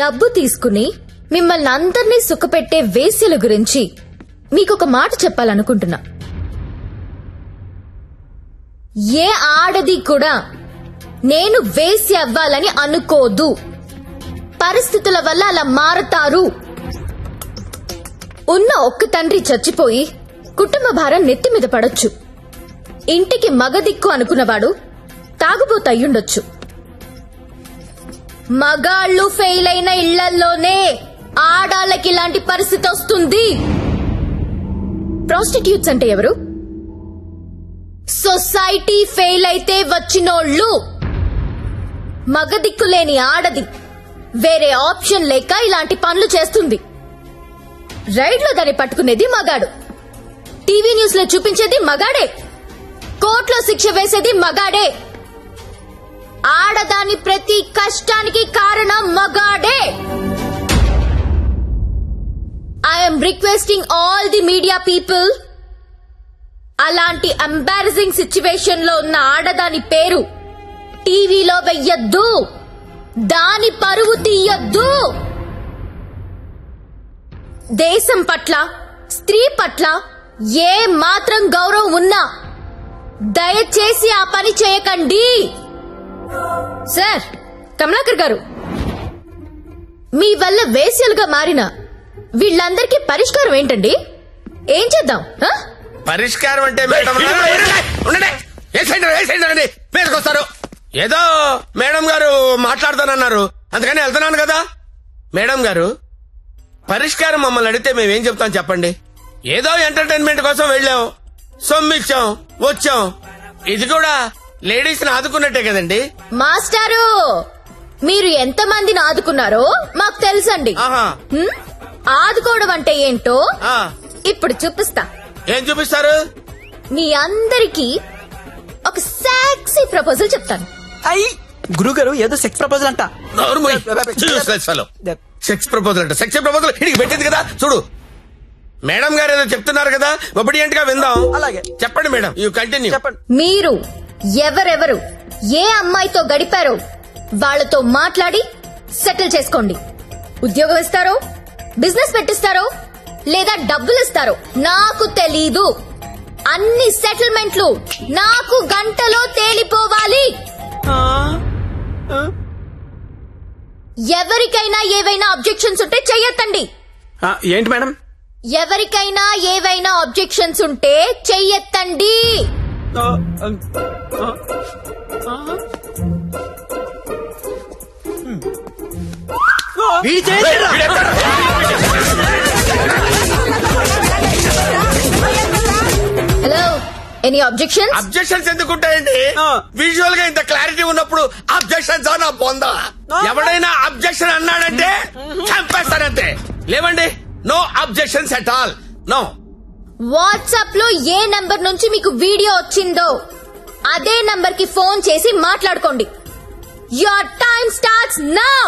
డబ్బు తీసుకుని మిమ్మల్ని అందరినీ సుఖపెట్టే వేశ్యల గురించి మీకొక మాట చెప్పాలనుకుంటున్నా. ఏ ఆడది కూడా నేను వేశ్య అవ్వాలని అనుకోదు. పరిస్థితుల వల్ల అలా మారతారు. ఉన్న ఒక్క తండ్రి చచ్చిపోయి కుటుంబ భారం నెత్తి మీద పడొచ్చు. ఇంటికి మగదిక్కు అనుకున్నవాడు తాగుబోతు అయ్యుండొచ్చు. మగాళ్ళు ఫెయిల్ అయిన ఇళ్లల్లోనే ఆడాళ్ళకి ఇలాంటి పరిస్థితి వస్తుంది. ప్రాస్టిట్యూట్స్ అంటే ఎవరు? సొసైటీ ఫెయిల్ అయితే వచ్చినోళ్ళు. మగదిక్కులేని ఆడది వేరే ఆప్షన్ లేక ఇలాంటి పనులు చేస్తుంది. రైడ్ లో దాన్ని పట్టుకునేది మగాడు, టీవీ న్యూస్ లో చూపించేది మగాడే, కోర్టులో శిక్ష వేసేది మగాడే. ఆడదాని ప్రతి కష్టానికి కారణం మగాడే. I'm requesting all the media people, అలాంటి ఎంబారసింగ్ సిచ్యువేషన్ లో ఉన్న ఆడదాని పేరు టీవీలో వెయ్యొద్దు. దాని పరువు తీయొద్దు. దేశం పట్ల, స్త్రీ పట్ల ఏ మాత్రం గౌరవం ఉన్నా దయచేసి ఆ పని చేయకండి. సార్ కమలాకర్ గారు, మీ వల్ల వేశ్యలుగా మారిన వీళ్ళందరికీ పరిష్కారం ఏంటండి? ఏం చేద్దాం? పరిష్కారం అంటే పేరుకొస్తారు. ఏదో మేడం గారు మాట్లాడతానన్నారు, అందుకని వెళ్తున్నాను కదా. మేడం గారు, పరిష్కారం మమ్మల్ని అడిగితే మేమేం చెప్తాం చెప్పండి? ఏదో ఎంటర్టైన్మెంట్ కోసం వెళ్ళాం, సొమ్మిచ్చాం, వచ్చాం. ఇది కూడా లేడీస్ ని ఆదుకున్నట్టే కదండి. మాస్టారు, మీరు ఎంత మందిని ఆదుకున్నారో మాకు తెలుసండి. ఆదుకోవడం అంటే ఏంటో ఇప్పుడు చూపిస్తా. ఏం చూపిస్తారు? మీ అందరికీ ఒక సెక్సీ ప్రపోజల్ చెప్తాను. గురుగారు ఏదో సెక్స్ ప్రపోజల్ అంట. సెక్స్ ప్రపోజల్ అంట. సెక్స్ ప్రపోజల్ ఇడికి పెట్టింది కదా చూడు. మేడం గారు ఏదో చెప్తున్నారు కదా, ఒబిడియంట్ గా విందాం. అలాగే చెప్పండి మేడం, యూ కంటిన్యూ. మీరు ఎవరెవరు ఏ అమ్మాయితో గడిపారో వాళ్లతో మాట్లాడి సెటిల్ చేసుకోండి. ఉద్యోగం ఇస్తారో, బిజినెస్ పెట్టిస్తారో, లేదా డబ్బులు ఇస్తారో నాకు తెలీదు. అన్ని సెటిల్మెంట్లు నాకు గంటలో తేలిపోవాలి. ఎవరికైనా ఏవైనా అబ్జెక్షన్స్ ఉంటే చెయ్యొద్దండి. ఏంటి మేడం? ఎవరికైనా ఏవైనా ఆబ్జెక్షన్స్ ఉంటే చెయ్యెత్తండి. Hello, any objections? అబ్జెక్షన్స్ ఎందుకుంటాయండి? విజువల్ గా ఇంత క్లారిటీ ఉన్నప్పుడు అబ్జెక్షన్స్ నా పొందా. ఎవడైనా అబ్జెక్షన్ అన్నాడంటే చంపేస్తానంతే. లేవండి, no objections at all. No. WhatsApp లో ఏ నంబర్ నుంచి మీకు వీడియో వచ్చిందో అదే నంబర్ కి ఫోన్ చేసి మాట్లాడుకోండి. Your time starts now.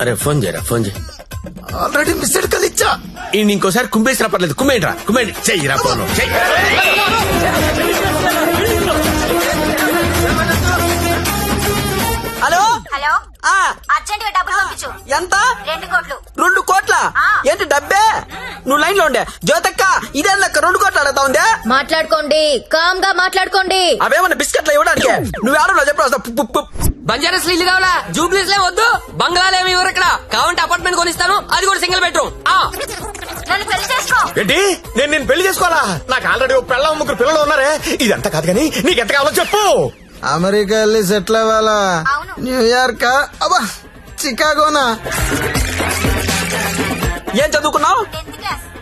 అరే ఫోన్ చేయరా, ఫోన్ చేయి. ఆల్రెడీ మిస్డ్ కాల్ ఇచ్చా. ఇంకోసారి కుమ్మేసినా పర్లేదు. కుమ్మేంట్రా, కుమ్మేండి. చెయ్యిరా ఫోన్. హలో హలో, అర్జెంట్ గా డబ్బులు పంపించు. ఎంత? 2 కోట్లు. 2 కోట్ల? ఏంటి డబ్బే? నువ్వు లైన్ లో ఉండే జ్యోతక్క, ఇదే లెక్క 2 కోట్లు అడుగుతా ఉందే. మాట్లాడుకోండి, కామ్ గా మాట్లాడుకోండి. అవేమన్నా బిస్కెట్లు ఇవ్వడానికి నువ్వు చెప్పు. బంజారాస్ ఇల్లు కావాలా? జూబ్లీస్ లే వద్దు. బంగ్లాలేమి ఎవరు ఇక్కడ కావాలంటే అపార్ట్మెంట్ కొనిస్తాను, అది కూడా సింగిల్ బెడ్రూమ్. నన్ను పెళ్లి చేసుకో. ఏంటి? నేను పెళ్లి చేసుకోవాలా? నాకు ఆల్రెడీ 3 పిల్లలు ఉన్నారే. ఇదంతా కాదు కానీ నీకెంత కావాలో చెప్పు. అమెరికా వెళ్ళి సెటిల్ అవ్వాలా? న్యూయార్క్? అబ్బా, చికాగోనా? ఏం చదువుకున్నావు?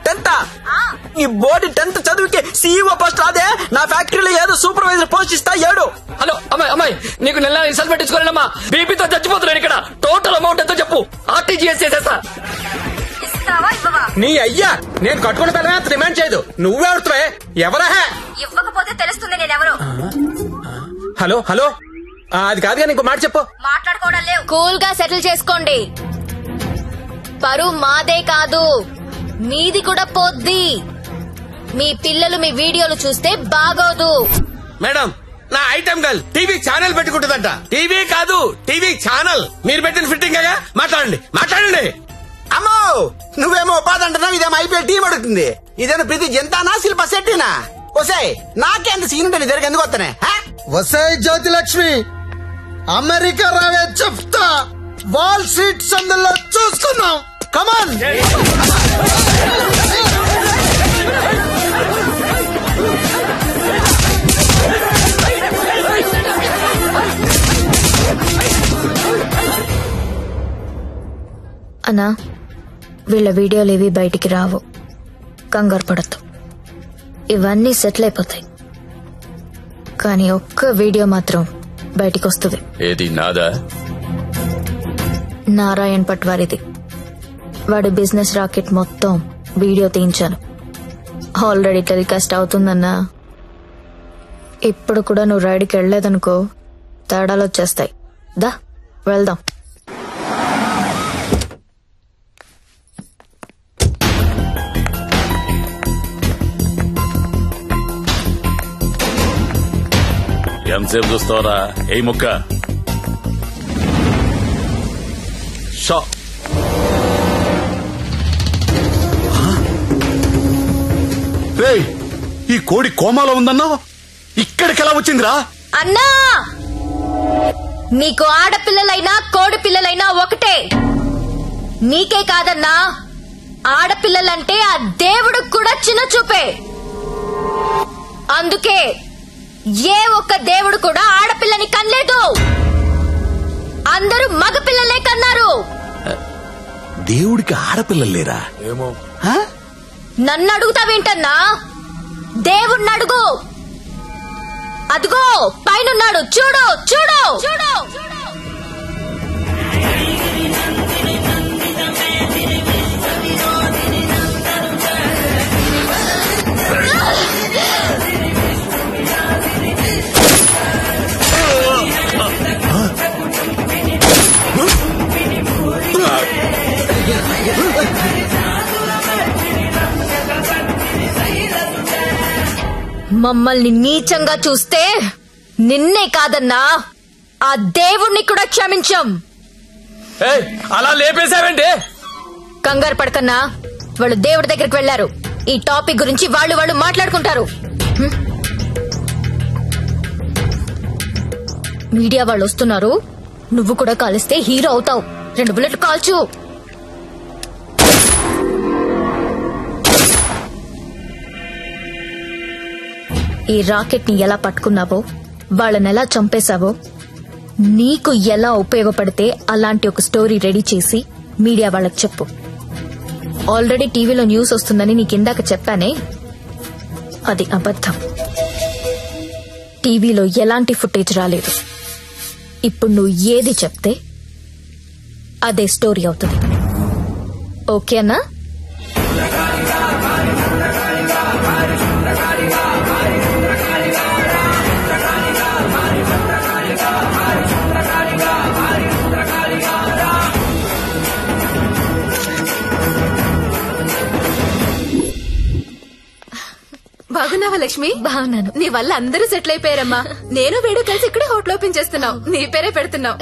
10th. ఈ బోర్డు 10th చదువుకి సీఈఓ పోస్ట్ రాదే? నా ఫ్యాక్టరీలో ఏదో సూపర్వైజర్ పోస్ట్ ఇస్తా. 7. హలో అమ్మాయి, నీకు నెల రిసల్ట్ పెట్టించుకోలేనమ్మా. బీపీతో చచ్చిపోతున్నాను ఇక్కడ. టోటల్ అమౌంట్ ఎంతో చెప్పు, ఆర్టీజీఎస్ చేసేస్తా. నీ అయ్యా, నేను కట్టుకున్న పిల్లమే అంత డిమాండ్ చేయదు. నువ్వెవరుతావే? ఎవరా? ఇవ్వకపోతే తెలుస్తుంది నేనెవరు. హలో హలో, అది కాదు కానీ ఇంకో మాట చెప్పు. మాట్లాడుకోవడం లేవు. కూల్ గా సెటిల్ చేసుకోండి. పరువు మాదే కాదు, మీది కూడా పోద్ది. మీ పిల్లలు మీ వీడియోలు చూస్తే బాగోదు. మేడం, నా ఐటమ్ గర్ల్ టీవీ ఛానల్ పెట్టుకుంటుందంట. టీవీ కాదు, టీవీ ఛానల్. మీరు పెట్టిన ఫిట్టింగ్ గా మాట్లాడండి. అమ్మో, నువ్వేమో ఉపాధి అంటున్నావు, ఇదేమో ఐపీఎల్ టీం అడుగుతుంది. ఇదేమో ప్రతి జంతానా శిల్ప శెట్టినా? వసే, నాకేంత సీన్ ఉంటుంది దగ్గర ఎందుకు వస్తానే? వసే జ్యోతిలక్ష్మి, అమెరికా రావే చెప్తా. వాల్ స్ట్రీట్ సందులో చూసుకుందాం. కమాన్. అన్నా, వీళ్ళ వీడియోలు ఏవి బయటికి రావు, కంగారు పడద్దు. ఇవన్నీ సెటిల్ అయిపోతాయి. కానీ ఒక్క వీడియో మాత్రం బయటికి వస్తుంది. ఏది నాదా? నారాయణ్ పట్వారిది. వాడి బిజినెస్ రాకెట్ మొత్తం వీడియో తీయించాను. ఆల్రెడీ టెలికాస్ట్ అవుతుందన్నా. ఇప్పుడు కూడా నువ్వు రైడ్కి వెళ్ళలేదనుకో, తేడాలు వచ్చేస్తాయి. దా వెళ్దాం. ఎంతసేపు చూస్తావరా? ఏ ముక్క షా. రేయ్, ఈ కోడి కోమాలో ఉందన్నా, ఇక్కడికి ఎలా వచ్చిందిరా? అన్నా, నీకు ఆడపిల్లలైనా కోడి పిల్లలైనా ఒకటే. నీకే కాదన్నా, ఆడపిల్లలంటే ఆ దేవుడు కూడా చిన్న చూపే. అందుకే ఏ ఒక్క దేవుడు కూడా ఆడపిల్లని కనలేదు. అందరూ మగపిల్లలే కన్నారు. దేవుడికి ఆడపిల్లలు లేరా? ఏమో. నన్ను అడుగుతావేంటన్నా? దేవుణ్ణి అడుగు. అదిగో పైనున్నాడు, చూడు చూడు చూడు. మమ్మల్ని నీచంగా చూస్తే నిన్నే కాదన్నా, ఆ దేవుణ్ణి కూడా క్షమించం. అలా లేపేశావేంటి? కంగారు పడకన్నా, వాళ్ళు దేవుడి దగ్గరికి వెళ్లారు. ఈ టాపిక్ గురించి వాళ్ళు మాట్లాడుకుంటారు. మీడియా వాళ్ళు వస్తున్నారు, నువ్వు కూడా కాలిస్తే హీరో అవుతావు. 2 బుల్లెట్లు కాల్చు. ఈ రాకెట్ ని ఎలా పట్టుకున్నావో, వాళ్ళని ఎలా చంపేశావో, నీకు ఎలా ఉపయోగపడితే అలాంటి ఒక స్టోరీ రెడీ చేసి మీడియా వాళ్ళకి చెప్పు. ఆల్రెడీ టీవీలో న్యూస్ వస్తుందని నీకిందాక చెప్పానే, అది అబద్ధం. టీవీలో ఎలాంటి ఫుటేజ్ రాలేదు. ఇప్పుడు నువ్వు ఏది చెప్తే అదే స్టోరీ అవుతుంది. ఓకేనా? బాగున్నావా లక్ష్మి? బాగున్నాను. నీ వల్ల అందరూ సెటిల్ అయిపోయారమ్మా. నేను వీడు కలిసి ఇక్కడే హోటల్ ఓపెన్ చేస్తున్నావు. నీ పేరే పెడుతున్నావు.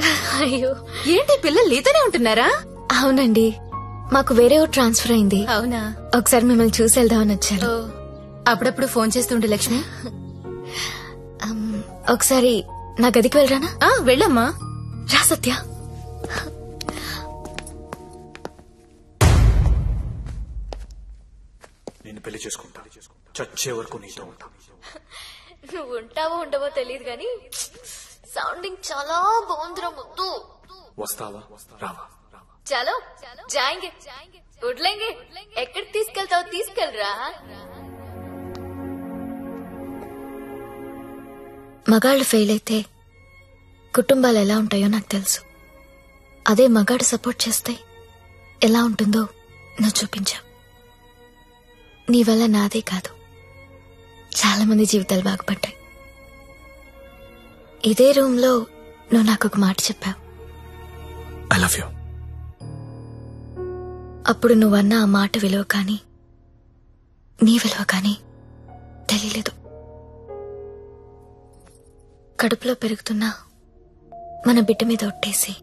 అయ్యో, ఏంటి పిల్లలు నీతోనే ఉంటున్నారా? అవునండి, మాకు వేరే ఊరు ట్రాన్స్ఫర్ అయింది. అవునా? ఒకసారి మిమ్మల్ని చూసి వెళ్దామని వచ్చాను. అప్పుడప్పుడు ఫోన్ చేస్తుండే లక్ష్మి. ఒకసారి నా గదికి వెళ్ళరానా? వెళ్ళమ్మా. రా సత్య. నేను పెళ్లి చేసుకుంటా, చచ్చే వరకు నీతో ఉంటా. నువ్వు ఉంటావో ఉండవో తెలియదు గాని సౌండింగ్ చాలా బాగుందిరా ముద్దు. వస్తావా రావా? చలో జాయింగే, ఉడ్లేంగే. ఎక్కడికి తీసుకెళ్తావు? తీసుకెళ్ళరా. మగాళ్ళు ఫెయిల్ అయితే కుటుంబాలు ఎలా ఉంటాయో నాకు తెలుసు. అదే మగాడు సపోర్ట్ చేస్తే ఎలా ఉంటుందో నువ్వు చూపించావు. నీ వల్ల నాదే కాదు, చాలా మంది జీవితాలు బాగుపడ్డాయి. ఇదే రూమ్ లో నువ్వు నాకు ఒక మాట చెప్పావు. I love you. అప్పుడు నువ్వన్న ఆ మాట విలువ కానీ నీ విలువ కానీ తెలియలేదు. కడుపులో పెరుగుతున్నా మన బిడ్డ మీద ఒట్టేసి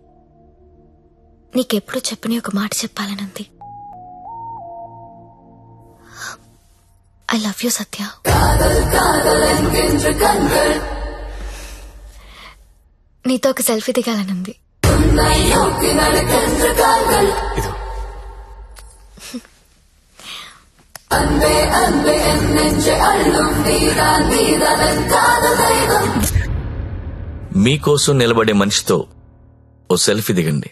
నీకెప్పుడు చెప్పని ఒక మాట చెప్పాలనుంది. ఐ లవ్ యూ సత్య. నీతో ఒక సెల్ఫీ దిగాలనుంది. మీకోసం నిలబడే మనిషితో ఓ సెల్ఫీ దిగండి.